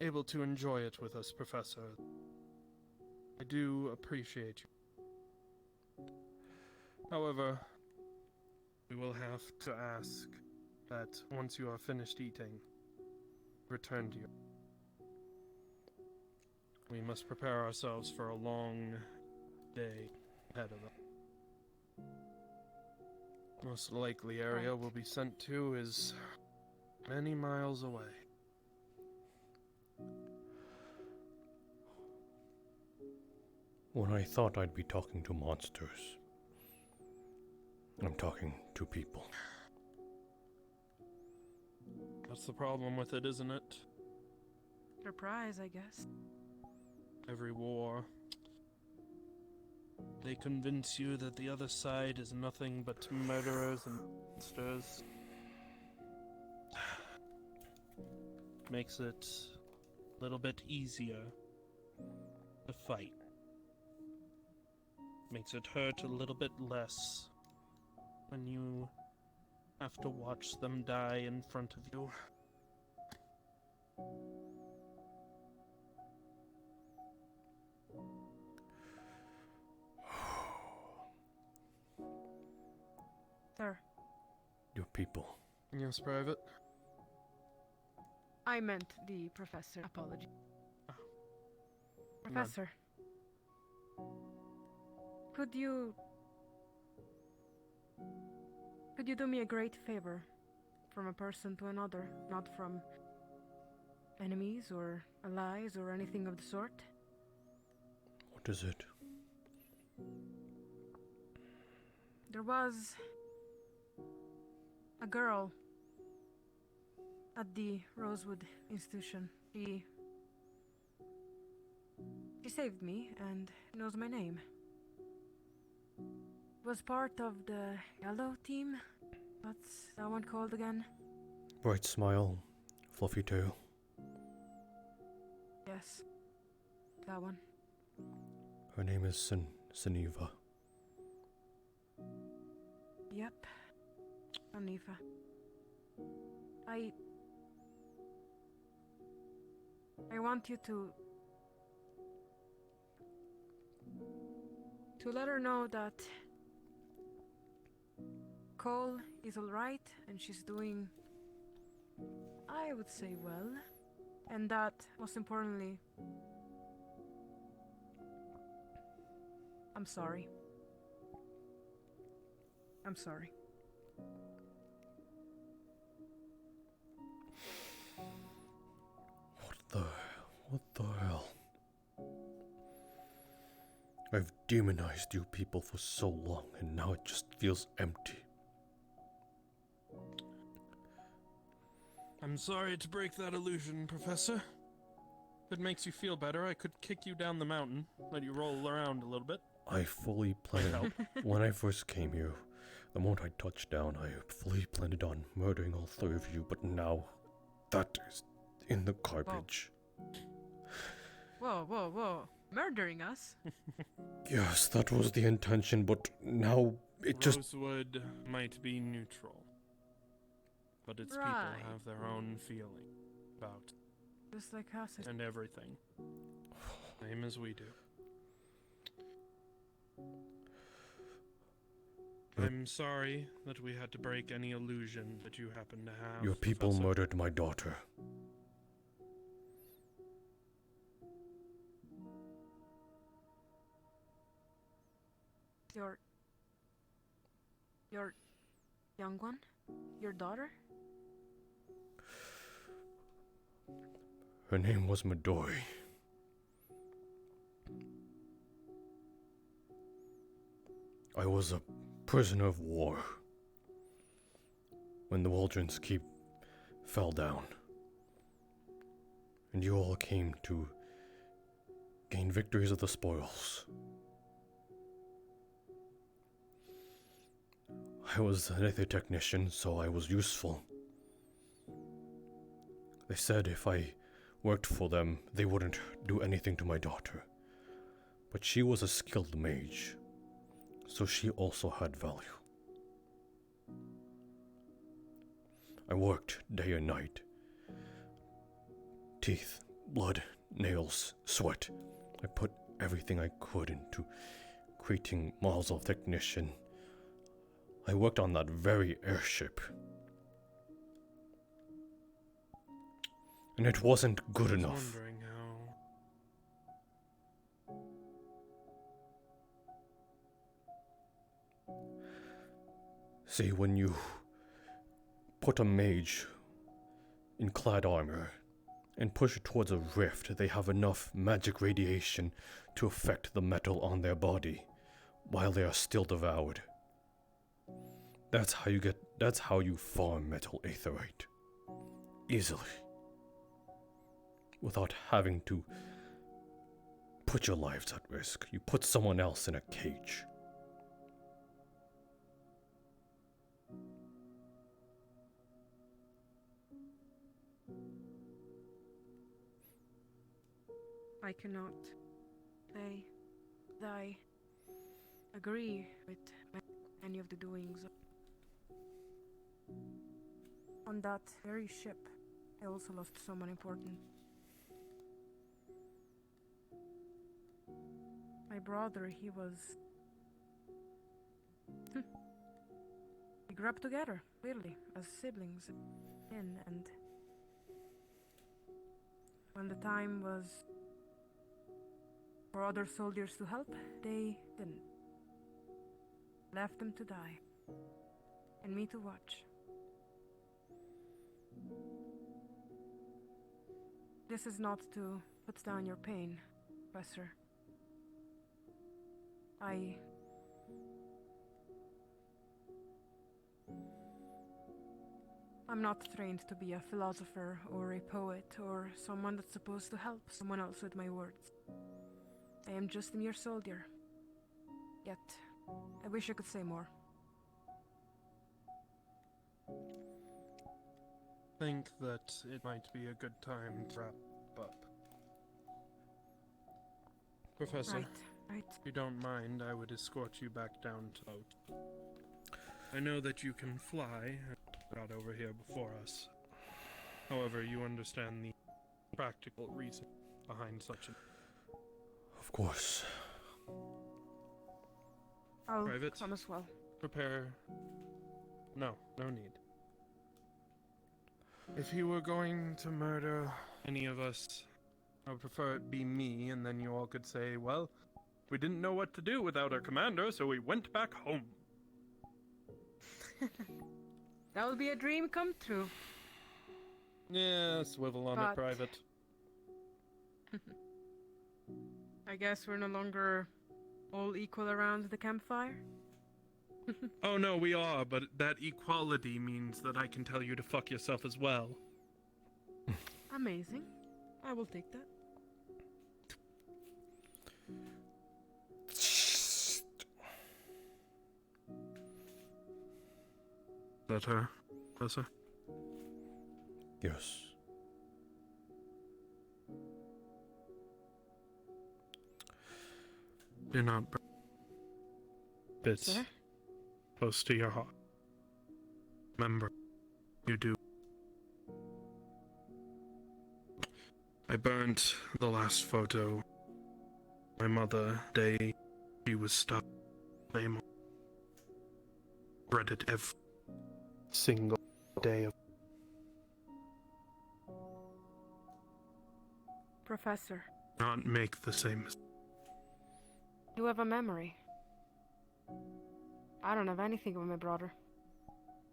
able to enjoy it with us, Professor. I do appreciate you. However, we will have to ask that once you are finished eating, return to you. We must prepare ourselves for a long day ahead of us. Most likely area we'll be sent to is many miles away. When I thought I'd be talking to monsters, I'm talking to people. That's the problem with it, isn't it? Surprise, I guess. Every war. They convince you that the other side is nothing but murderers and monsters. Makes it a little bit easier to fight. makes it hurt a little bit less when you have to watch them die in front of you. Sir, Your people. Yes, Private. I meant the professor. Apology. Professor, could you do me a great favor from a person to another, not from enemies or allies or anything of the sort? What is it? There was a girl at the Rosewood institution. She saved me and knows my name. Was part of the yellow team. What's that one called again? Bright smile, fluffy tail. Yes, that one. Her name is Saniva. Yep, Anifa. I want you to let her know that Cole is alright and she's doing, I would say, well, and that, most importantly, I'm sorry. I'm sorry. What the hell? I've demonized you people for so long, and now it just feels empty. I'm sorry to break that illusion, Professor. If it makes you feel better, I could kick you down the mountain, let you roll around a little bit. I fully planned, when I first came here, the moment I touched down, I fully planned on murdering all three of you, but now, that is in the garbage. Whoa, whoa, whoa. Murdering us? Yes, that was the intention, but now it just... Rosewood might be neutral, but its people have their own feeling about just like us. And everything. Same as we do. I'm sorry that we had to break any illusion that you happen to have. Your people Professor. murdered my daughter. Your young one? Your daughter? Her name was Midori. I was a prisoner of war when the Waldron's Keep fell down, and you all came to gain victories of the spoils. I was an ether technician, so I was useful. They said if I worked for them, they wouldn't do anything to my daughter. But she was a skilled mage, so she also had value. I worked day and night. Teeth, blood, nails, sweat. I put everything I could into creating models of technician. I worked on that very airship. And it wasn't good enough. Wondering how. See, when you put a mage in clad armor and push it towards a rift, they have enough magic radiation to affect the metal on their body while they are still devoured. That's how you farm metal aetherite. Easily. Without having to put your lives at risk. You put someone else in a cage. I cannot. They die. agree with any of the doings. On that very ship, I also lost someone important. My brother, he was... We grew up together, clearly, as siblings. And when the time was for other soldiers to help, they didn't. Left them to die. And me to watch. This is not to put down your pain, Professor. I'm not trained to be a philosopher or a poet or someone that's supposed to help someone else with my words. I am just a mere soldier. Yet, I wish I could say more. I think that it might be a good time to wrap up. Professor, Right. if you don't mind, I would escort you back down to boat. I know that you can fly and got over here before us. However, you understand the practical reason behind such an... Of course. I'll Private, come as well. prepare... No need. If you were going to murder any of us, I would prefer it be me, and then you all could say, well, we didn't know what to do without our commander, so we went back home. That would be a dream come true. Yeah, swivel on it, Private. I guess we're no longer all equal around the campfire? Oh no, we are, but that equality means that I can tell you to fuck yourself as well. Amazing. I will take that. That her, Professor? Yes. Do not bring bits Sir? close to your heart. Remember, you do. I burnt the last photo. My mother, day she was stuck. Name read it every single day of. Professor, Not make the same mistake. you have a memory. I don't have anything of my brother.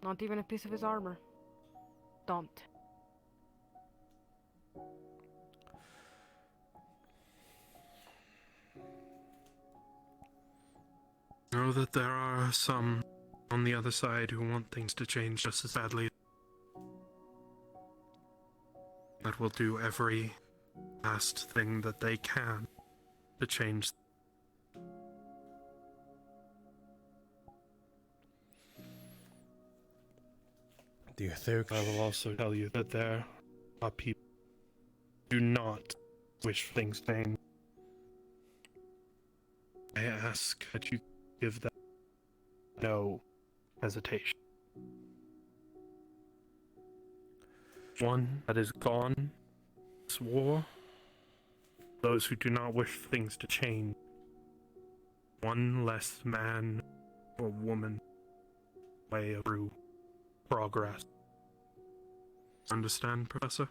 Not even a piece of his armor. Don't. Know that there are some on the other side who want things to change just as badly. That will do every last thing that they can to change. Do you think... I will also tell you that there are people who do not wish things change. I ask that you give them no hesitation. One that is gone, this war, those who do not wish things to change. One less man or woman way through progress. Understand, Professor?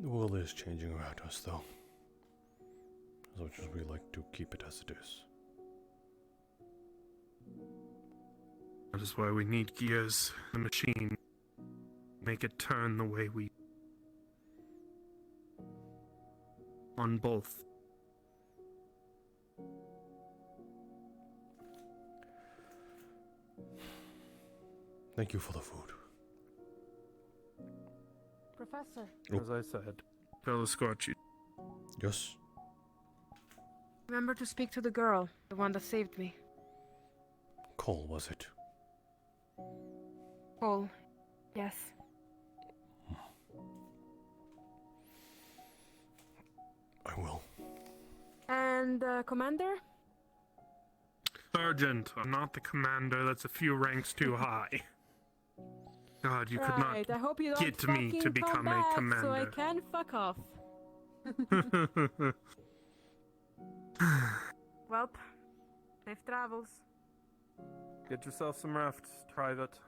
The world is changing around us, though. As much as we like to keep it as it is. That is why we need gears in the machine. Make it turn the way we... on both. Thank you for the food. Professor. As I said, they'll escort you. Yes? Remember to speak to the girl, the one that saved me. Cole, was it? Cole. Yes. I And, Commander? Sergeant, I'm not the commander. That's a few ranks too high. God, you could Right, I hope you don't get me to fucking become come a back commander. so I can fuck off. Welp, safe travels. Get yourself some rest, Private.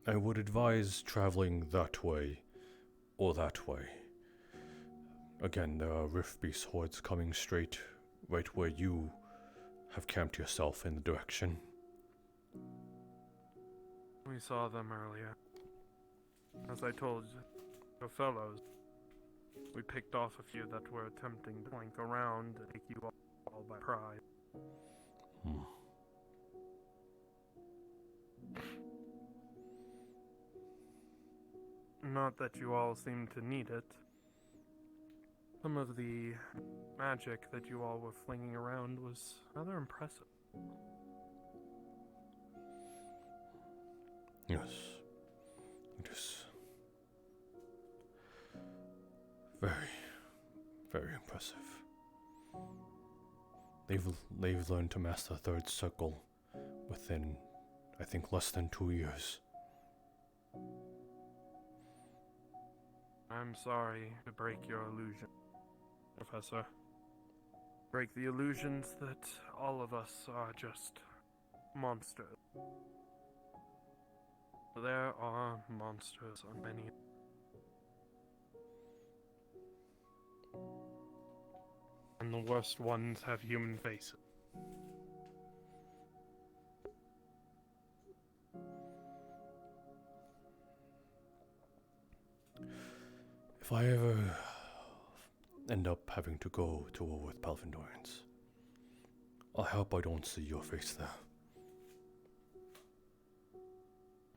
I would advise traveling that way or that way. Again, there are Rift Beast hordes coming straight right where you have camped yourself in the direction. We saw them earlier. As I told the fellows, we picked off a few that were attempting to flank around and take you all by pride. Not that you all seem to need it. Some of the magic that you all were flinging around was rather impressive. Yes, it is very, very impressive. They've learned to master Third Circle within, I think, less than 2 years. I'm sorry to break your illusion, Professor. Break the illusions that all of us are just monsters. There are monsters on many. And the worst ones have human faces. If I ever end up having to go to war with Palvindorians, I hope I don't see your face there.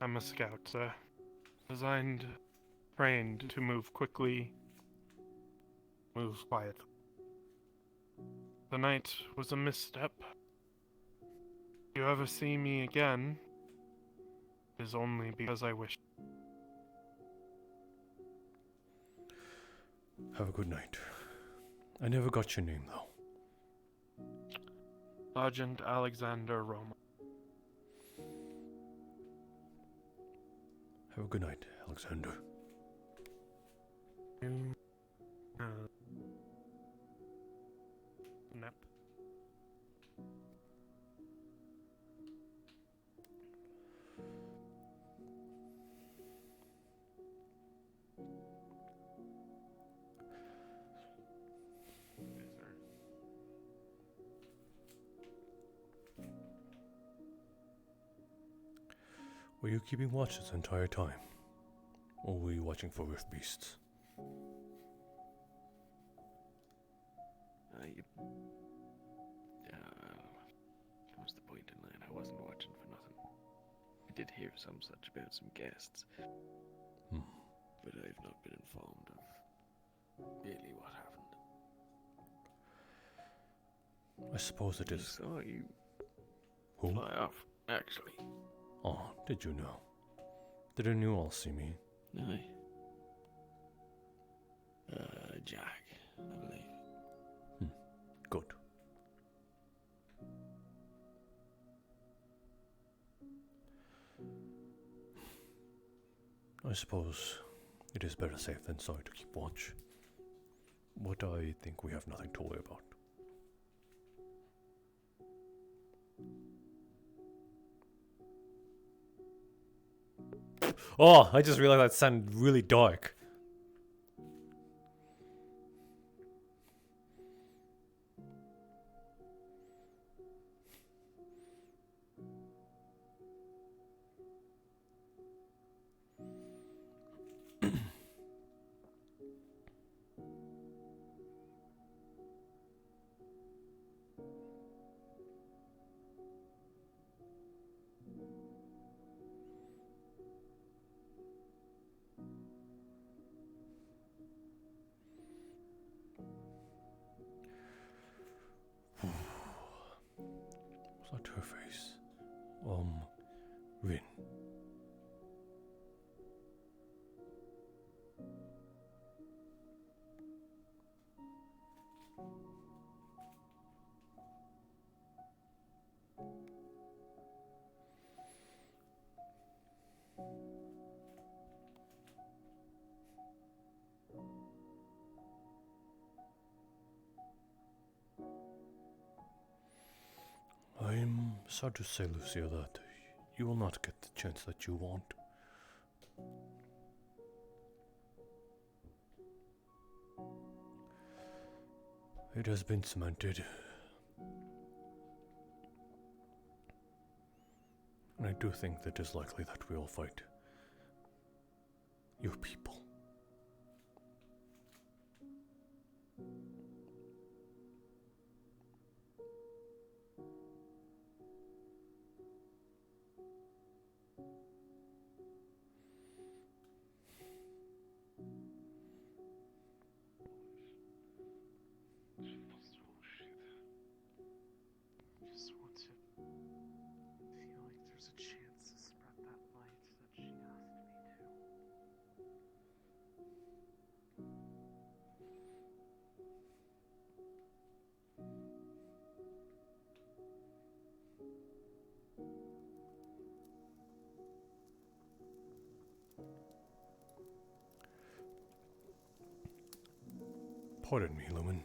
I'm a scout, sir. Designed, trained to move quickly, move quietly. Tonight was a misstep. If you ever see me again, it is only because I wish. Have a good night. I never got your name, though. Sergeant Alexander Roma. Have a good night, Alexander. Nap. Were you keeping watch this entire time? Or were you watching for Rift Beasts? What was the point in that? I wasn't watching for nothing. I did hear some such about some guests. But I've not been informed of really what happened. I suppose it is. I saw you Who? fly off, actually. Oh, did you know? Didn't you all see me? Aye. Jack, I believe. Good. I suppose it is better safe than sorry to keep watch. But I think we have nothing to worry about. Oh, I just realized that sounded really dark. that her face? Rin. I'm sad to say, Lucia, that you will not get the chance that you want. It has been cemented. And I do think that it is likely that we will fight your people. Just want to feel like there's a chance to spread that light that she asked me to. Pardon me, Lumen.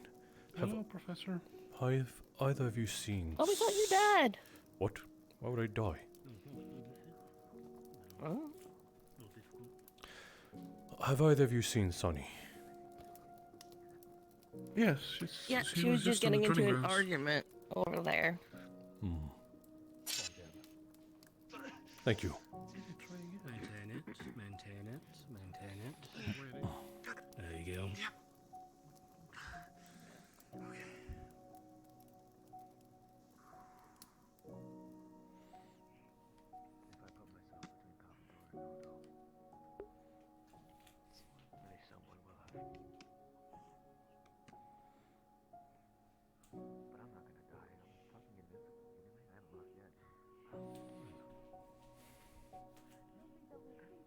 Hello, Professor. Have either of you seen... Oh, we thought you died. What? Why would I die? Oh. Have either of you seen Sunny? Yes, Yeah, she was just getting into an argument over there. Thank you. Maintain it, maintain it, maintain it. There you go.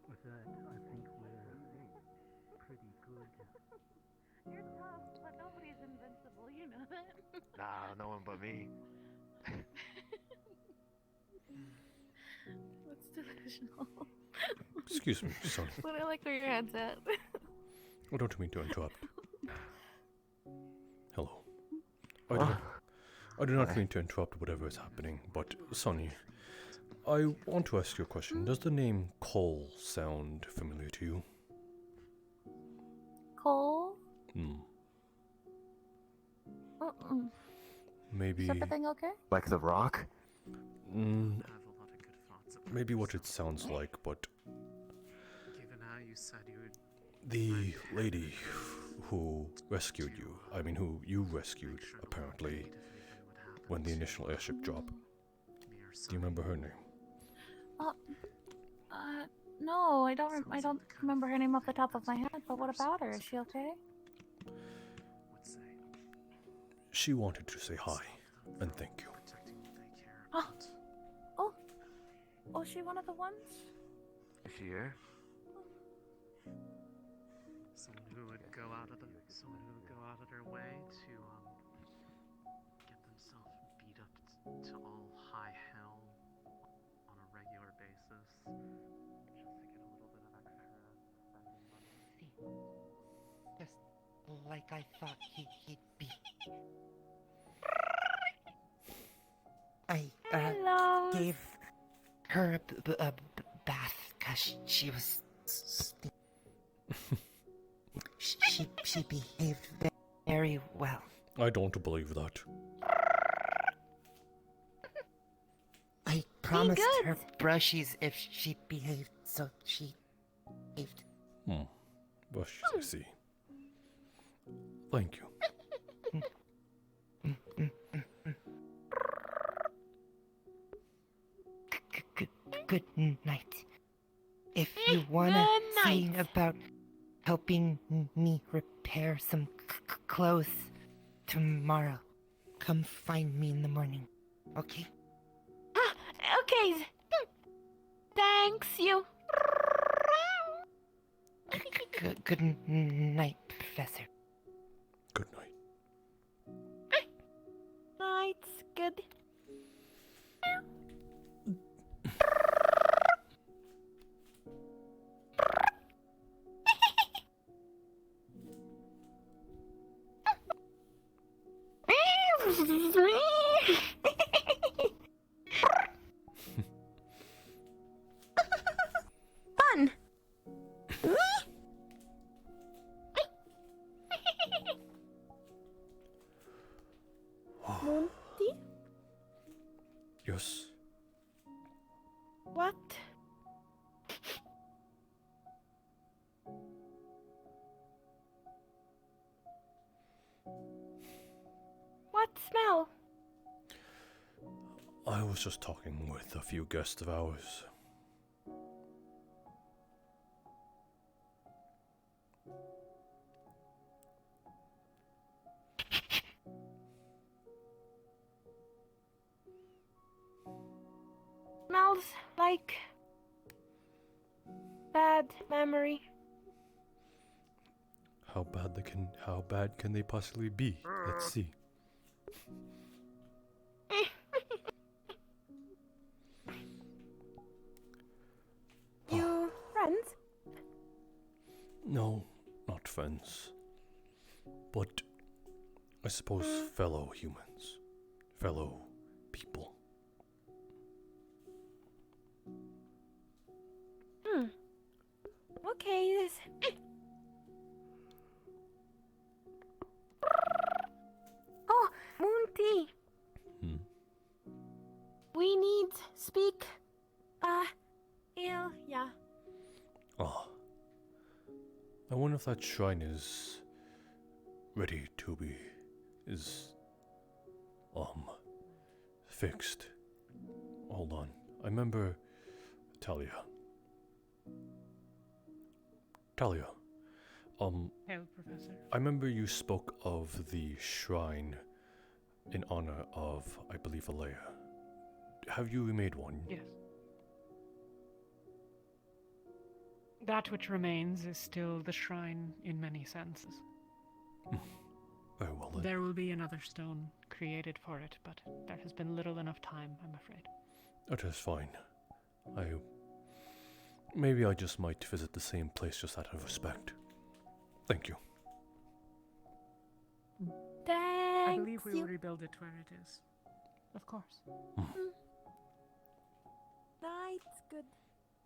With that, I think we're pretty good. You're tough, but nobody's invincible, you know that? Nah, no one but me. What's delusional? Excuse me, Sunny. But I like where your head's at. I don't mean to interrupt. Hello. I do not mean to interrupt whatever is happening, but Sonny, I want to ask you a question. Does the name Cole sound familiar to you? Cole? Maybe... Is everything okay? Like The Rock? Maybe what it sounds like, but... Given how you said you would... The lady who rescued you, I mean who you rescued, apparently, when the initial airship dropped. Do you remember her name? No, I don't remember her name off the top of my head, but what about her? Is she okay? She wanted to say hi, and thank you. Oh, is she one of the ones? Is she here? Someone who would go out of their way to get themselves beat up to all high hell on a regular basis, just to get a little bit of extra spending money. Just like I thought he'd be. I gave her a bath because she was she behaved very well. I don't believe that. I promised her brushies if she behaved, so she behaved. Brushes, I see. Thank you. Good night. If you wanna see about helping me repair some clothes tomorrow, come find me in the morning, okay? Okay. Thanks, you. Good night, Professor. Good night. Night's good. Fun. Monty? Yes. What? What smell? I was just talking with a few guests of ours. Smells like bad memory. How bad can they possibly be? Let's see. You friends? No, not friends. But I suppose fellow humans. Fellow people. Okay, this. Oh, Monty. We need speak. Yeah. Oh. I wonder if that shrine is ready to be fixed. Hold on. I remember Talia. Hello, Professor. I remember you spoke of the shrine in honor of, I believe, Alea. Have you remade one? Yes. That which remains is still the shrine in many senses. Very well then. There will be another stone created for it, but there has been little enough time, I'm afraid. That is fine. Maybe I just might visit the same place just out of respect. Thank you. I believe we will rebuild it where it is. Of course. Night's good.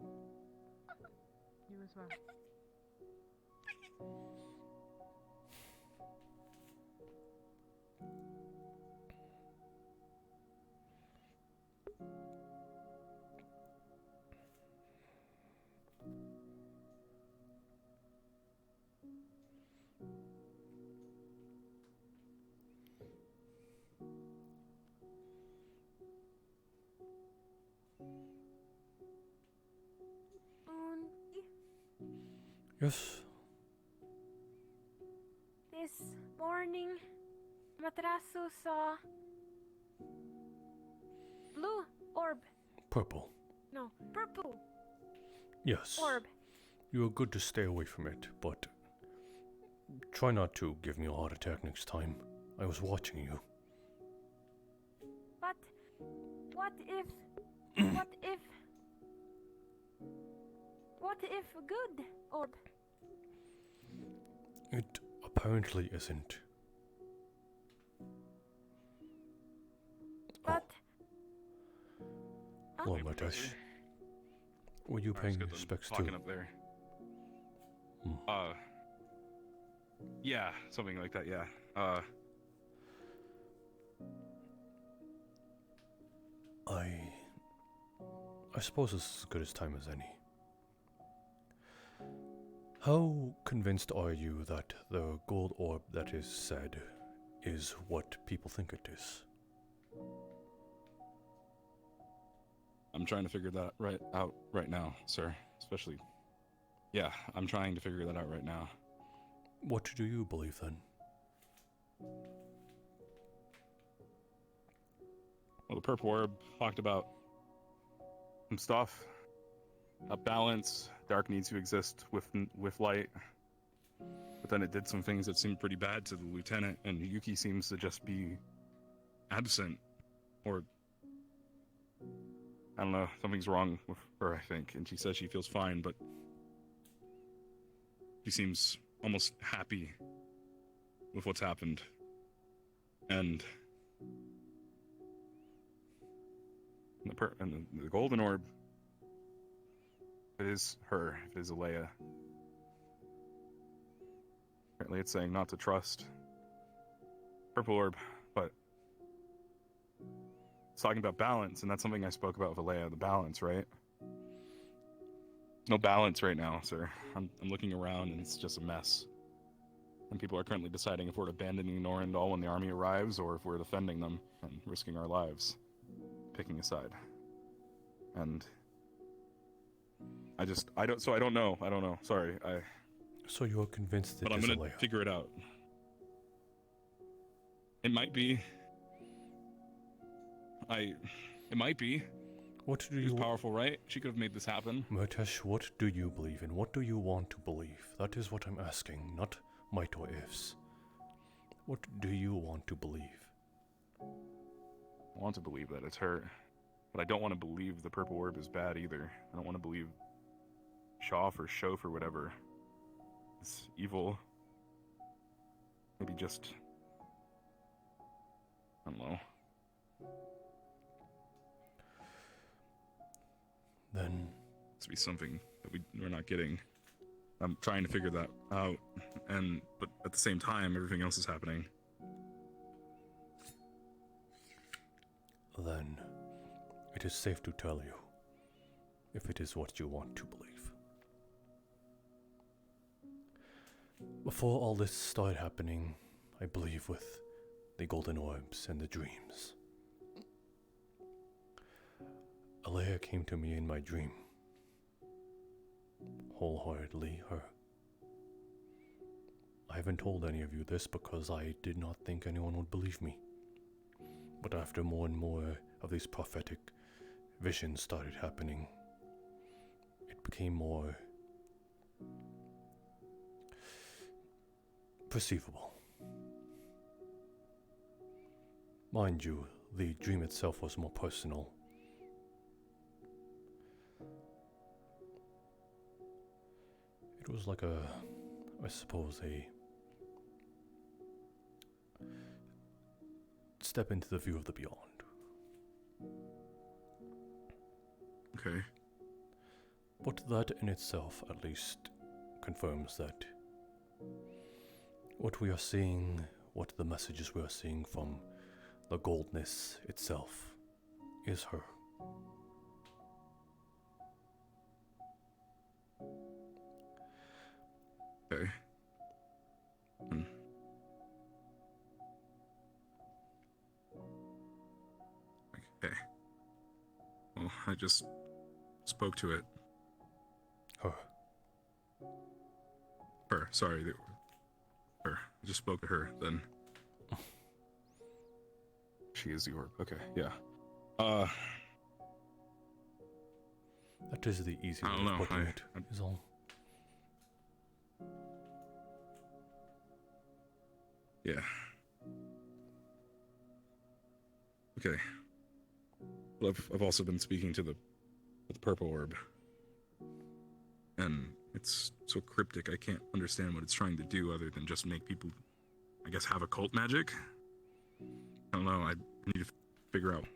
You as well. Yes. This morning, Matrasu saw blue orb. Purple. No, purple Yes. orb. You are good to stay away from it, but try not to give me a heart attack next time. I was watching you. But what if good orb? It apparently isn't. But Hello, Matash. Were you paying respects to? Up there. Yeah, something like that. Yeah. I suppose this is as good a time as any. How convinced are you that the gold orb that is said is what people think it is? I'm trying to figure that out right now, sir. Especially, yeah, I'm trying to figure that out right now. What do you believe then? Well, the purple orb talked about some stuff. A balance. Dark needs to exist with light. But then it did some things that seemed pretty bad to the lieutenant, and Yuki seems to just be absent. Or, I don't know, something's wrong with her, I think. And she says she feels fine, but she seems almost happy with what's happened. And the golden orb, it is her, it is Alea. Apparently it's saying not to trust purple orb, but it's talking about balance, and that's something I spoke about with Alea, the balance, right? No balance right now, sir. I'm looking around and it's just a mess. And people are currently deciding if we're abandoning Norendal when the army arrives, or if we're defending them and risking our lives, picking a side. And I don't know. Sorry, So you're convinced that but I'm it's gonna Alea? figure it out. It might be. It might be. What do She's you... powerful, right? She could have made this happen. Murtesh, what do you believe in? What do you want to believe? That is what I'm asking, not might or ifs. What do you want to believe? I want to believe that it's her, but I don't want to believe the purple orb is bad either. I don't want to believe Shoff or Shof or whatever. It's evil. Maybe just, I don't know. Then it's to be something that we're not getting. I'm trying to figure that out, but at the same time, everything else is happening. Then it is safe to tell you if it is what you want to believe. Before all this started happening, I believe with the golden orbs and the dreams, Alea came to me in my dream. Wholeheartedly her. I haven't told any of you this because I did not think anyone would believe me. But after more and more of these prophetic visions started happening, it became more perceivable. Mind you, the dream itself was more personal. It was like I suppose a step into the view of the beyond. Okay. But that in itself at least confirms that what we are seeing, what the messages we are seeing from the goldness itself is her. Okay. Okay. Well, I just spoke to it. Her, sorry. Her. I just spoke to her, then. She is the orb. Okay, yeah. That is the easy way of putting it, is all. Yeah. Okay. Well, I've also been speaking to the purple orb, and it's so cryptic. I can't understand what it's trying to do other than just make people, I guess, have occult magic. I don't know. I need to figure out.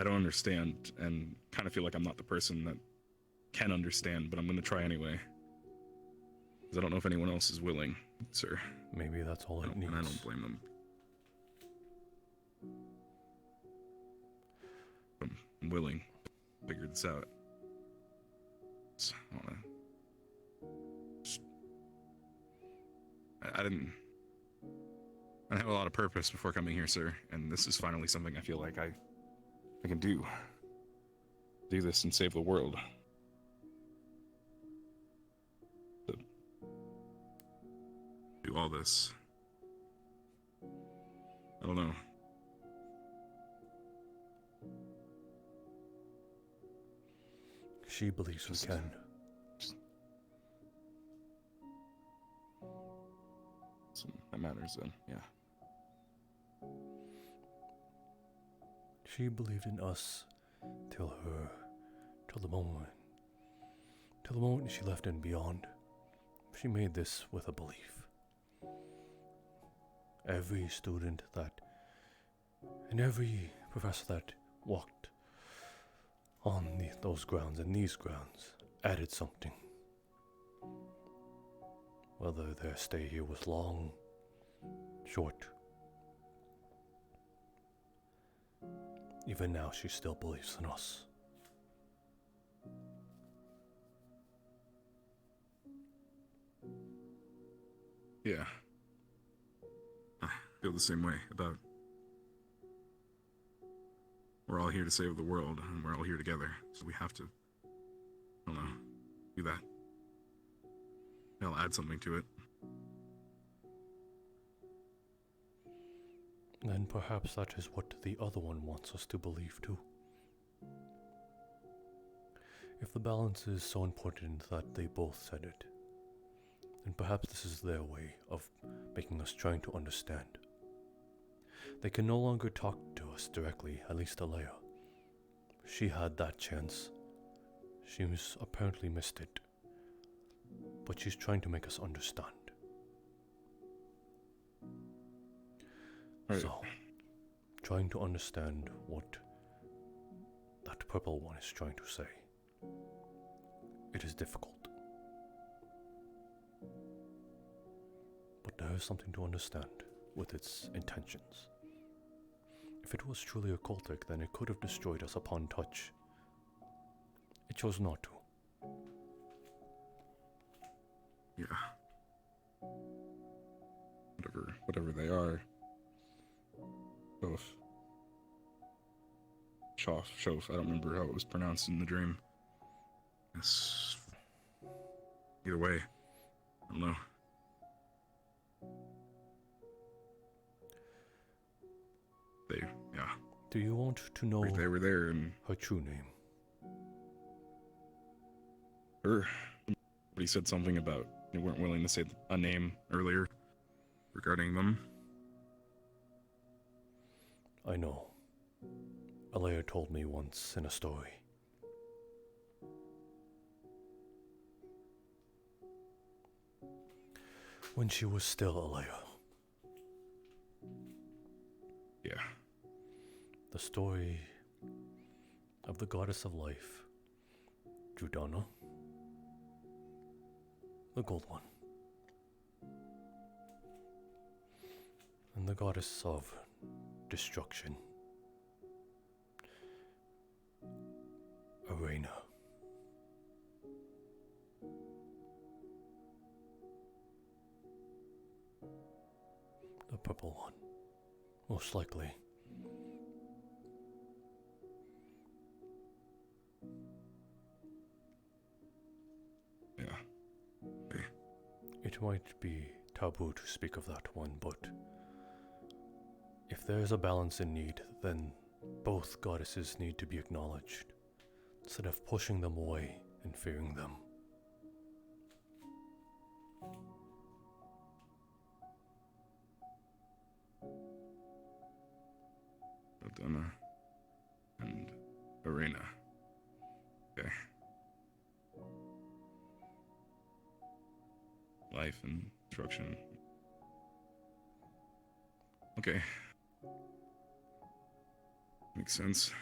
I don't understand, and kind of feel like I'm not the person that can understand, but I'm going to try anyway. Because I don't know if anyone else is willing, sir. Maybe that's all it needs. And I don't blame them. I'm willing to figure this out. I didn't have a lot of purpose before coming here, sir, and this is finally something I feel like I can do. Do this and save the world. Do all this. I don't know. She believes we can. So that matters then, yeah. She believed in us till the moment she left and beyond. She made this with a belief. Every student and every professor that walked on those grounds and these grounds added something. Whether their stay here was long, short. Even now, she still believes in us. Yeah. I feel the same way about... We're all here to save the world, and we're all here together, so we have to, I don't know, do that. I'll add something to it. Then perhaps that is what the other one wants us to believe too. If the balance is so important that they both said it, then perhaps this is their way of making us trying to understand. They can no longer talk to us directly, at least Alea. She had that chance. She apparently missed it. But she's trying to make us understand. Right. So, trying to understand what that purple one is trying to say. It is difficult. But there is something to understand with its intentions. If it was truly occultic, then it could have destroyed us upon touch. It chose not to. Yeah. Whatever they are. Both. Shof, I don't remember how it was pronounced in the dream. Yes. Either way, I don't know. Yeah. Do you want to know They were there and her true name? But he said something about they weren't willing to say a name earlier regarding them. I know. Alea told me once in a story. When she was still Alea. Yeah. The story of the goddess of life, Judana, the gold one, and the goddess of destruction, Arena. The purple one, most likely. Yeah. Okay. It might be taboo to speak of that one, but if there is a balance in need, then both goddesses need to be acknowledged, instead of pushing them away and fearing them. Donna and Arena. Okay. Life and destruction. Okay. Makes sense.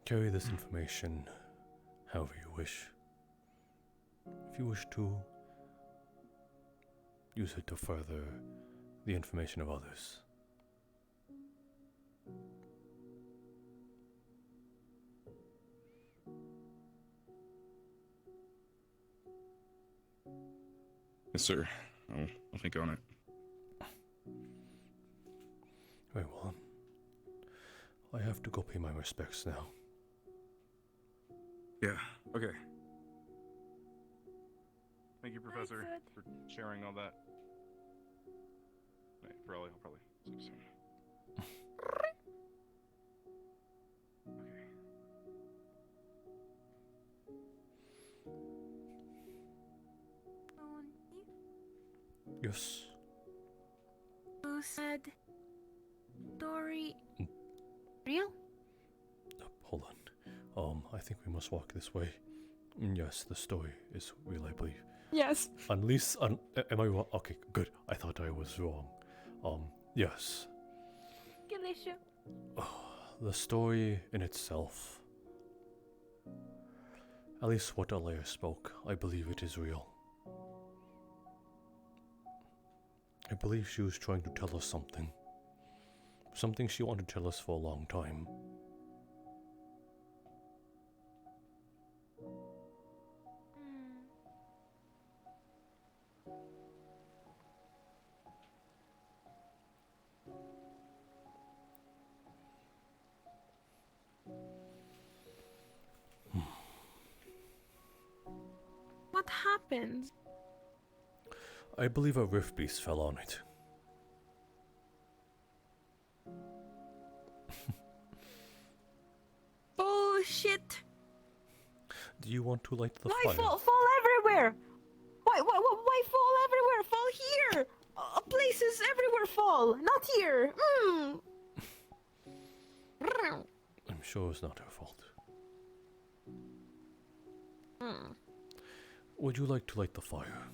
Carry this information however you wish. If you wish to, use it to further the information of others. Yes, sir. I'll think on it. Very well. I have to go pay my respects now. Yeah, okay. Thank you, Professor, for sharing all that. I'll probably. Okay. Yes. Who said story real? Hold on. I think we must walk this way. Yes, the story is real, I believe. Yes. Unless, am I wrong? Okay, good. I thought I was wrong. Yes. Galisha. The story in itself. At least what Alea spoke, I believe it is real. I believe she was trying to tell us something. Something she wanted to tell us for a long time. What happened? I believe a rift beast fell on it. Bullshit! Do you want to light the Why fire? fall everywhere? Why fall everywhere? Fall here! Places everywhere fall, not here. I'm sure it's not her fault. Would you like to light the fire?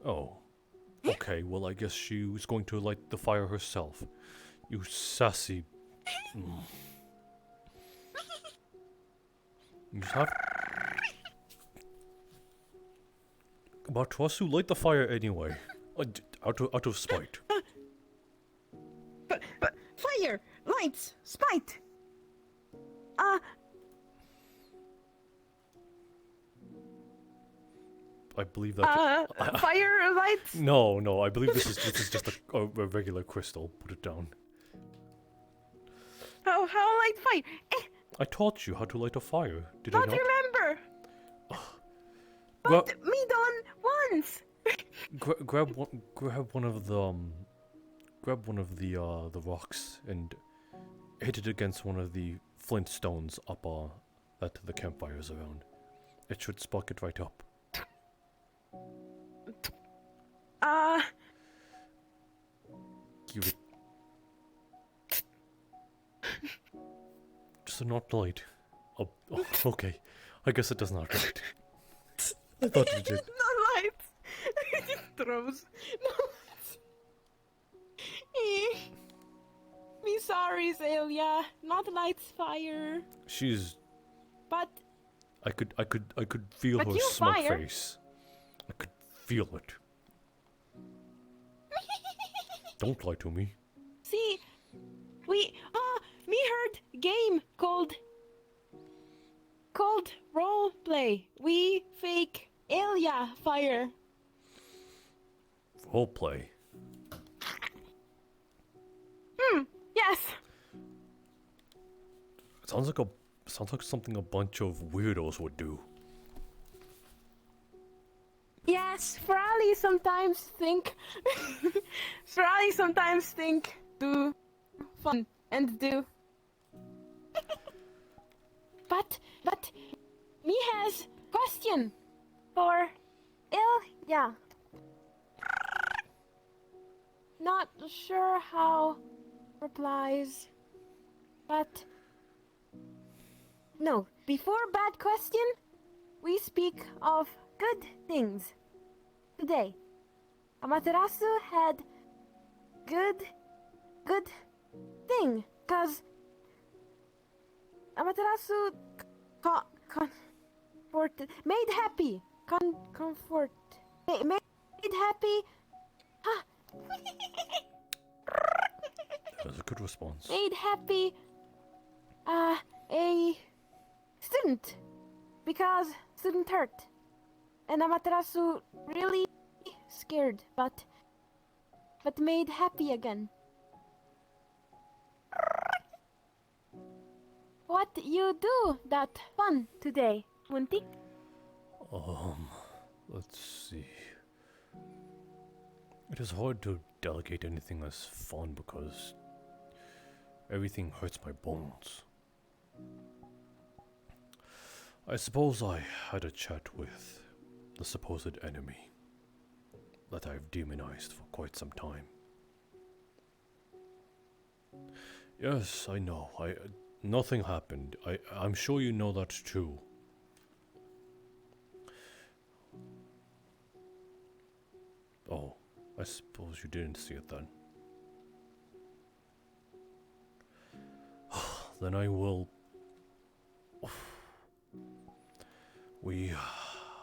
Oh. Okay, well I guess she was going to light the fire herself. You sassy... You have... Bartwasu, light the fire anyway. Out of spite. But fire, lights, spite. I believe that... Fire lights? No, I believe this is just a regular crystal. Put it down. How light fire? I taught you how to light a fire. Did I Not not? remember. But me done once. Grab one of the the rocks and hit it against one of the flint stones up that the campfire's around. It should spark it right up. Give it. Just a not light. Oh, okay. I guess it does not light. I thought it did. Not lights. It throws. No lights. Me sorry, Zelia. Not lights, fire. She's. But. I could feel But her you smug fire. face. I could feel it. Don't lie to me. See, me heard game called role play. We fake Elia fire. Roleplay. Yes. Sounds like something a bunch of weirdos would do. Yes, Frally sometimes think. Frally sometimes think do fun and do. but me has question for Ilya. Not sure how replies, but no. Before bad question, we speak of good things. Today, Amaterasu had good thing, cause Amaterasu comforted, made happy, comfort, made happy. That's a good response. Made happy a student because student hurt, and Amaterasu really scared, but made happy again. What you do that fun today, Monty? Let's see. It is hard to delegate anything as fun because everything hurts my bones. I suppose I had a chat with the supposed enemy that I've demonized for quite some time. Yes, I know. Nothing happened. I'm sure you know that too. Oh, I suppose you didn't see it then. Then I will... We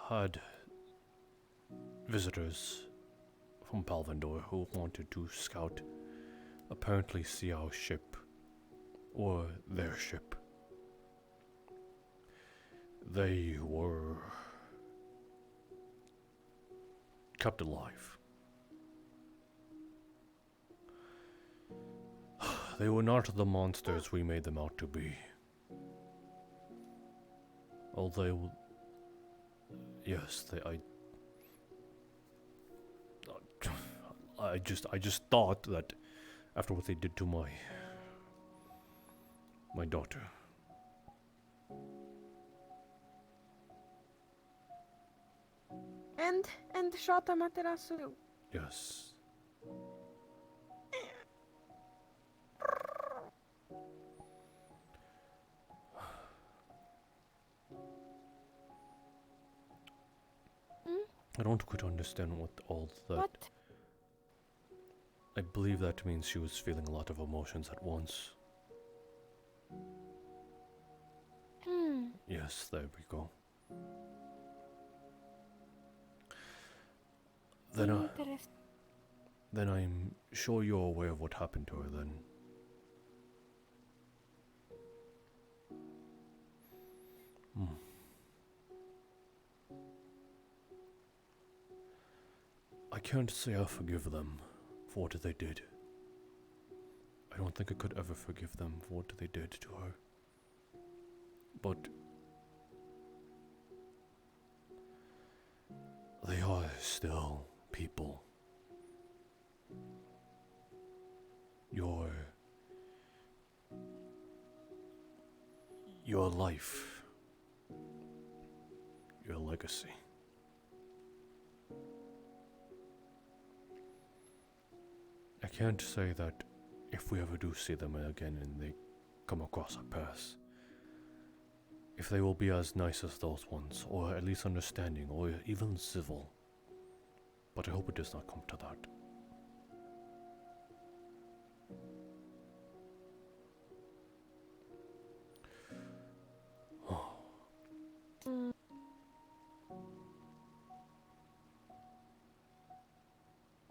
had visitors from Palvandor who wanted to scout, apparently see our ship, or their ship. They were kept alive. They were not the monsters we made them out to be. Although, yes, I just thought that after what they did to my daughter. And shot Amaterasu. Yes. I don't quite understand what all that... What? I believe that means she was feeling a lot of emotions at once. Yes, there we go. Then I'm sure you're aware of what happened to her then. I can't say I forgive them for what they did. I don't think I could ever forgive them for what they did to her. But they are still people. Your life, your legacy. I can't say that if we ever do see them again and they come across our paths, if they will be as nice as those ones, or at least understanding, or even civil. But I hope it does not come to that.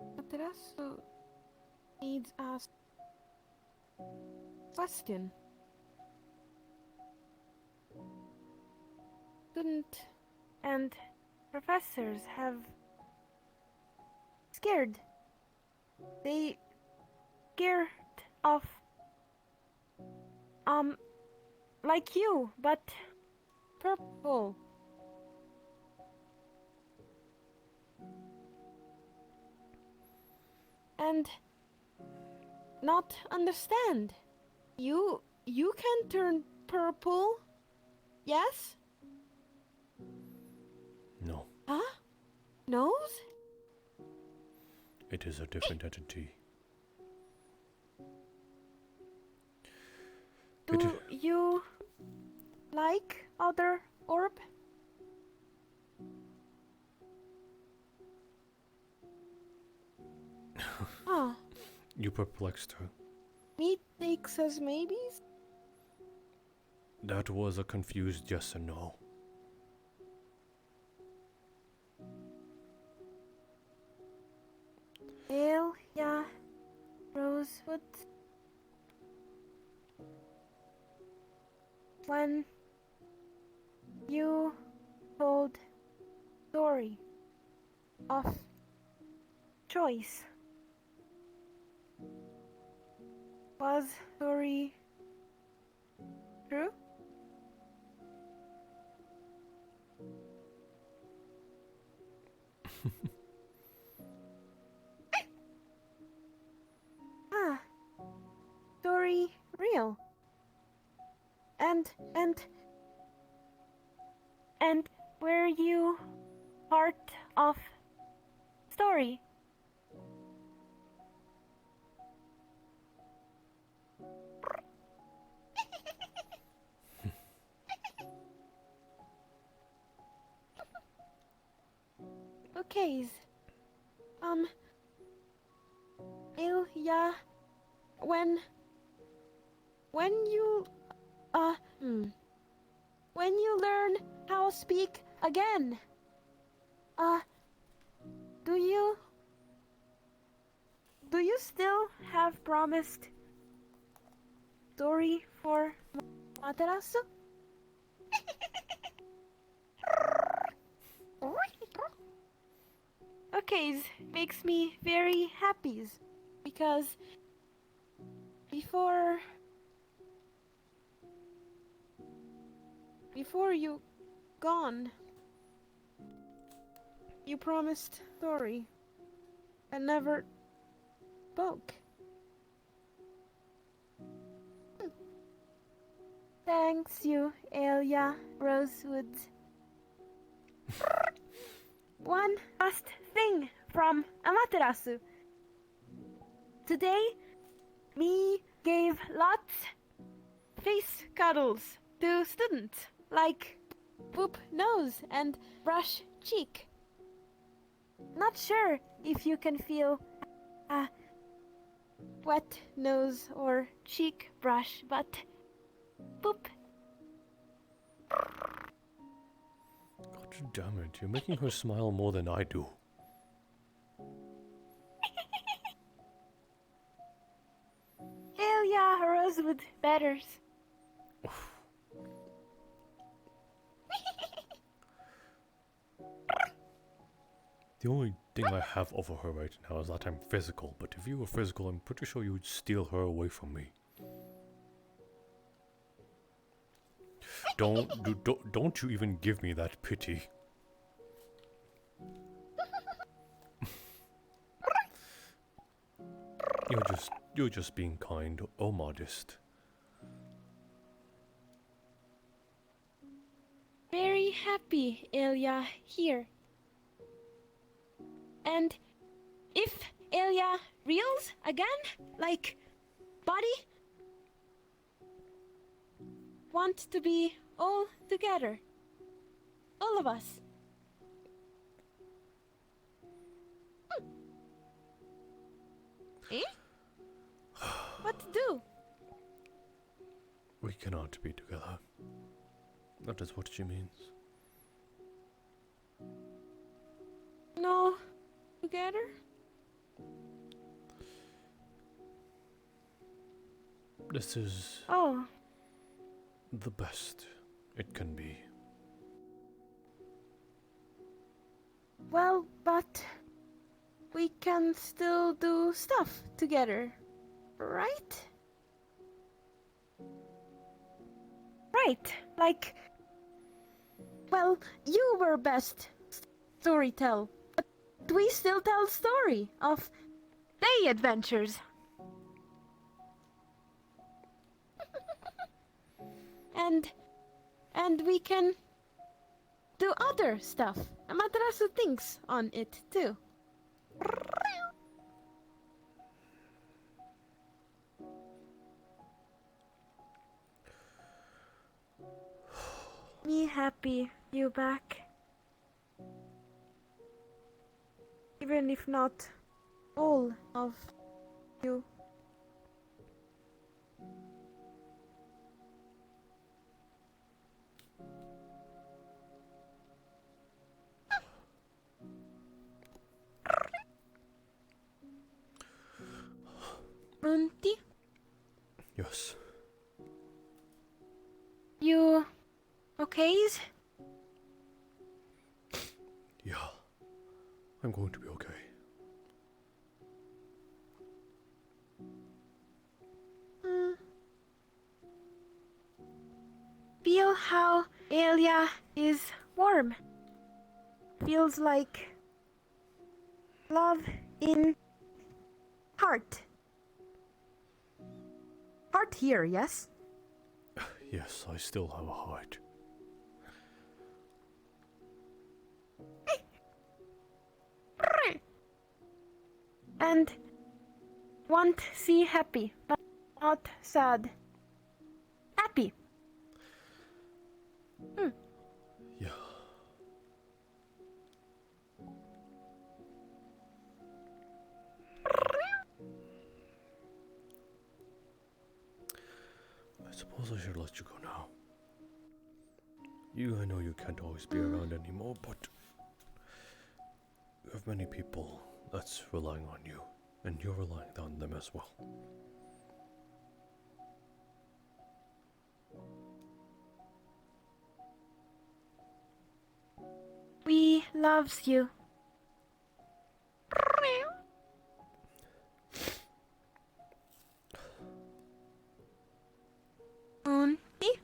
Amaterasu needs ask question. Student and professors have scared. They scared of like you, but purple. And not understand. You can turn purple. Yes? No. Huh? Nose? It is a different entity. Do you like other orb? Ah. You perplexed her. Me takes as maybes? That was a confused yes and no. Yeah, Rosewood. When you told story of choice, was story true? And were you part of story? Okay. Ilya, when you when you learn how to speak again, do you still have promised story for Materasu? Okay, makes me very happy because before you gone, you promised story and never spoke. Thanks you, Elia Rosewood. One last thing from Amaterasu. Today, me gave lots face cuddles to students, like boop nose and brush cheek. Not sure if you can feel a wet nose or cheek brush, but boop. God damn it, you're making her smile more than I do. Elia Rosewood betters. The only thing I have over her right now is that I'm physical, but if you were physical, I'm pretty sure you'd steal her away from me. Don't you even give me that pity. You're just being kind or modest. Very happy, Elia, here. And if Elia reels again, like body, want to be all together. All of us. Eh? What to do? We cannot be together. That is what she means. No, together? This is Oh, the best it can be. well, but we can still do stuff together, right? Right, like, well, you were best storytell, but we still tell story of day adventures. and we can do other stuff. Amaterasu thinks on it too. Me happy you back. Even if not all of you. Monty? Yes. You okay? Yeah. I'm going to be okay. Feel how Elia is warm. Feels like love in heart. Heart here, yes? Yes, I still have a heart. And want see happy, but not sad. Happy. Yeah. I suppose I should let you go now. I know you can't always be around anymore, but you have many people that's relying on you, and you're relying on them as well. We loves you. Monty?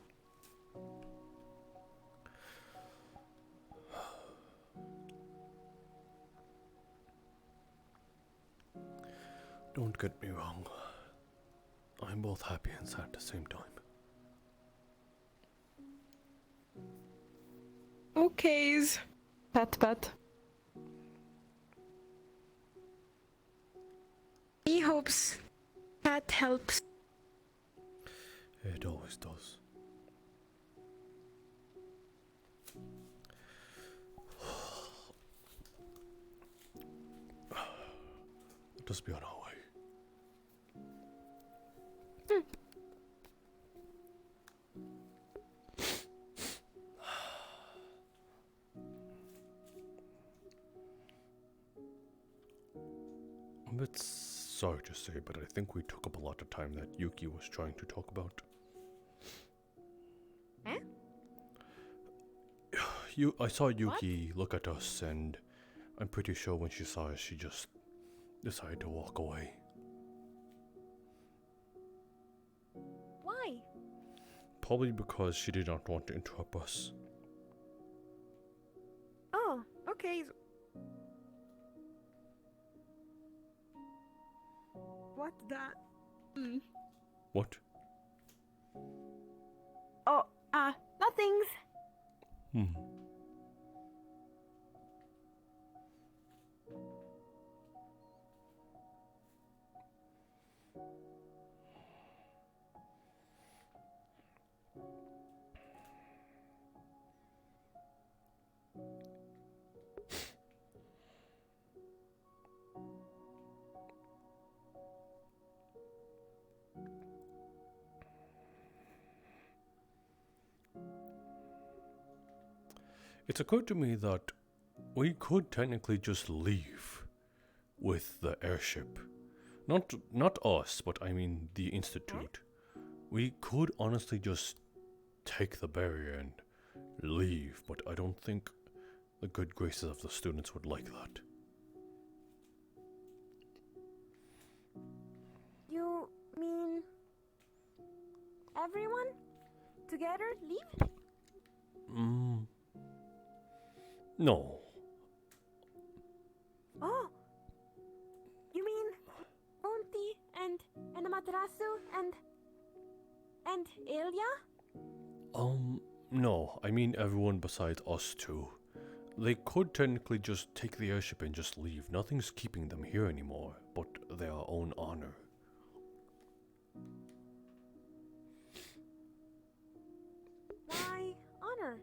Don't get me wrong. I'm both happy and sad at the same time. Okays. Pat pat. He hopes that helps. It always does. Let us be on our way. I'm a bit sorry to say, but I think we took up a lot of time that Yuki was trying to talk about. Eh? I saw Yuki look at us, and I'm pretty sure when she saw us, she just decided to walk away. Why? Probably because she did not want to interrupt us. Oh, okay. What that? What? Oh, nothings. It's occurred to me that we could technically just leave with the airship. Not us, but I mean the Institute. We could honestly just take the barrier and leave, but I don't think the good graces of the students would like that. You mean everyone together leave? No. Oh, you mean Monty and Amaterasu and Ilya? No. I mean everyone besides us two. They could technically just take the airship and just leave. Nothing's keeping them here anymore, but their own honor. Why honor?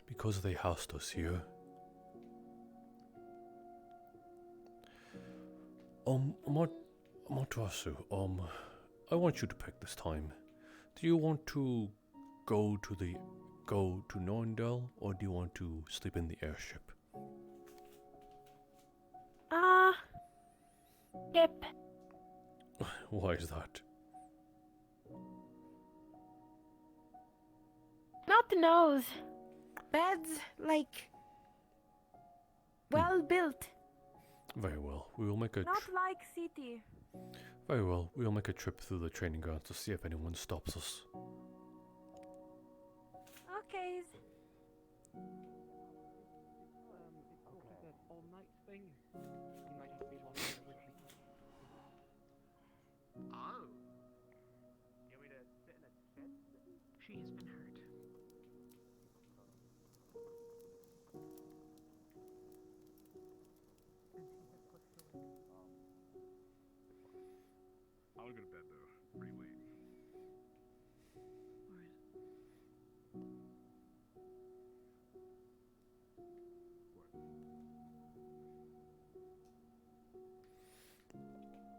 Because they housed us here. Amaterasu, I want you to pick this time. Do you want to go to Norndale, or do you want to sleep in the airship? Yep. Why is that? Not the nose. Beds, like, well built. Very well. We will make a Not like city. Very well. We will make a trip through the training grounds to see if anyone stops us. Okay. Oh. You want me to sit in a chair? She has been hurt. I'll go to bed though. Pretty late.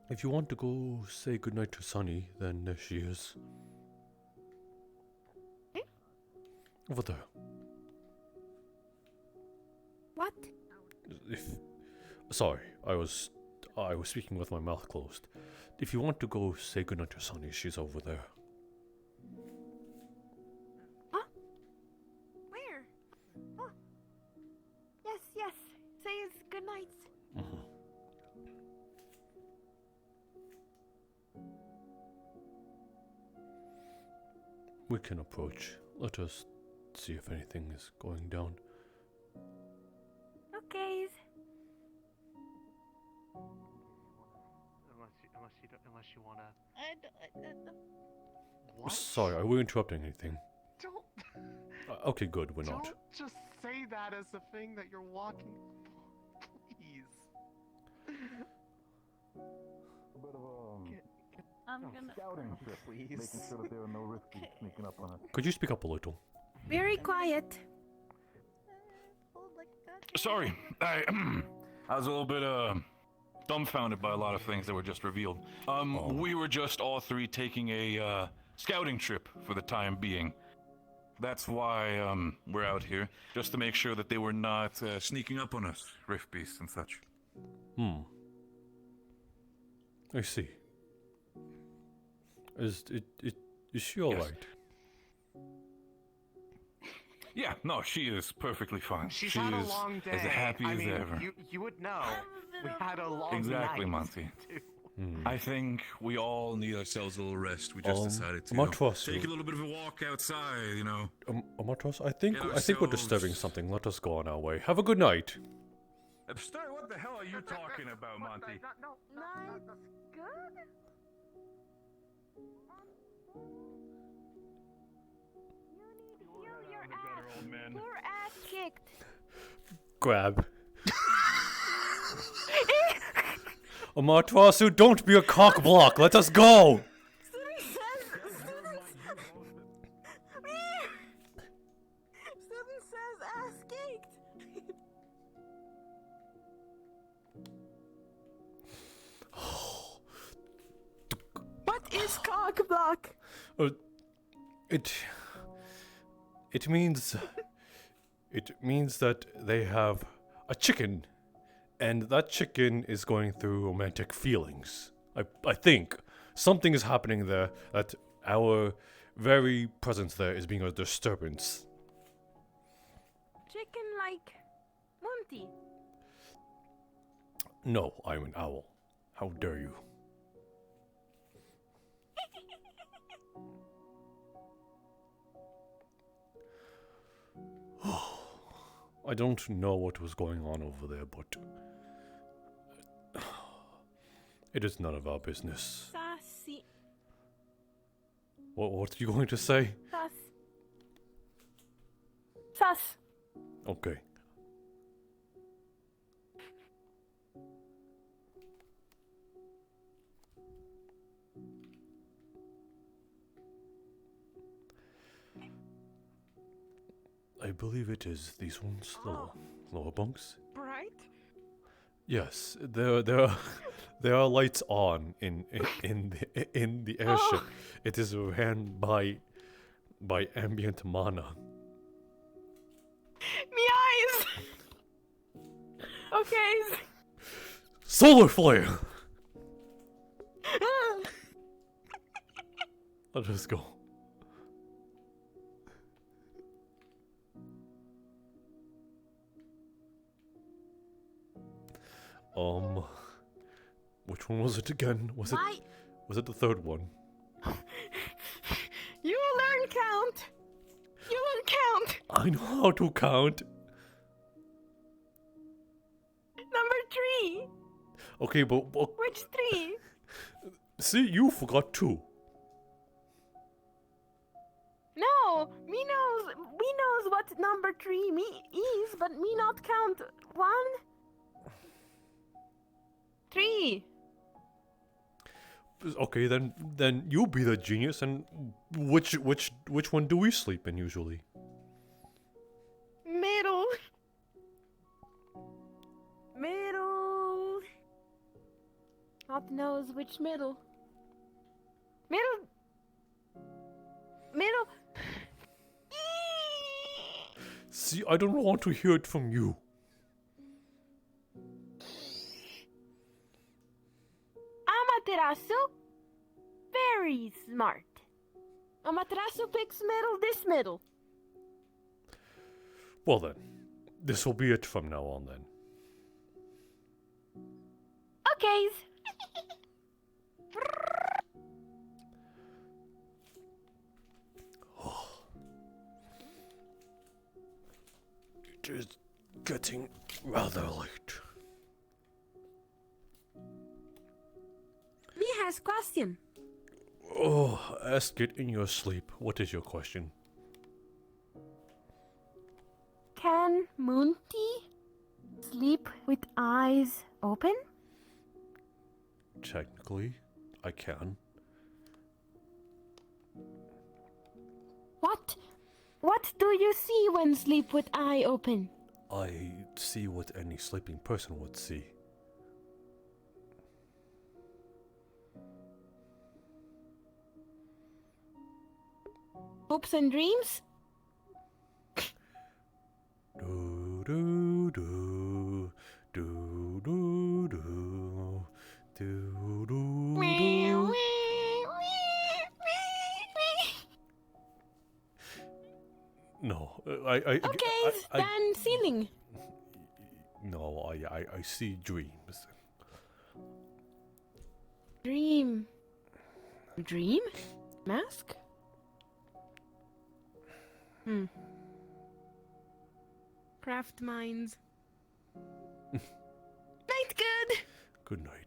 If you want to go say goodnight to Sunny, then there she is. Over there. What? Sorry, I was speaking with my mouth closed. If you want to go say goodnight to Sunny, she's over there. Huh? Where? Oh. Yes, yes. Say his good nights. We can approach. Let us see if anything is going down. Okay. Unless you wanna. Sorry, are we interrupting anything? Don't. Okay, good, we're not. Don't just say that as a thing that you're walking. Please. A bit of I'm gonna. scouting trip, please. Making sure that there are no risky sneaking up on us. Could you speak up a little? Very quiet. Sorry, I was a little bit dumbfounded by a lot of things that were just revealed. We were just all three taking a scouting trip for the time being. That's why we're out here, just to make sure that they were not sneaking up on us, rift beasts and such. I see. Is she all right? Yeah, no, she is perfectly fine. She's she had is a long day. as happy I as mean, ever. You would know. We had a long Exactly, night. Monty. I think we all need ourselves a little rest. We just decided to take a little bit of a walk outside, you know. Amatros, I think we're disturbing something. Let us go on our way. Have a good night. What the hell are you talking about, Monty? Night's good. Your ass kicked. Grab. Amaterasu, don't be a cock block. Let us go. Student says ass kicked. What is cock block? It means that they have a chicken, and that chicken is going through romantic feelings. I think something is happening there, that our very presence there is being a disturbance. Chicken like Monty. No, I'm an owl. How dare you? I don't know what was going on over there, but it is none of our business. Sassy. What are you going to say? Sus. Okay. I believe it is these ones, the lower bunks. Bright. Yes, there are lights on in the airship. It is ran by ambient mana. Me eyes. Okay. Solar flare. Let us go. Which one was it again? Was it the third one? You learn count. You learn count. I know how to count. Number 3. Okay, but Which 3? See, you forgot 2. No, me knows what number 3 me is, but me not count 1, 3. Okay, then you be the genius, and which one do we sleep in usually? Middle. God knows which middle. Middle. See, I don't want to hear it from you. Amaterasu, very smart. Amaterasu picks this middle. Well then, this will be it from now on then. Okay. It is getting rather late. Me has question. Oh, ask it in your sleep. What is your question? Can Monty sleep with eyes open? Technically, I can. What do you see when sleep with eye open? I see what any sleeping person would see. Hopes and dreams? Do do do do do do do do. No, I. Okay, then ceiling. No, I see dreams. Dream. Mask? Craft minds. Night good. Good night.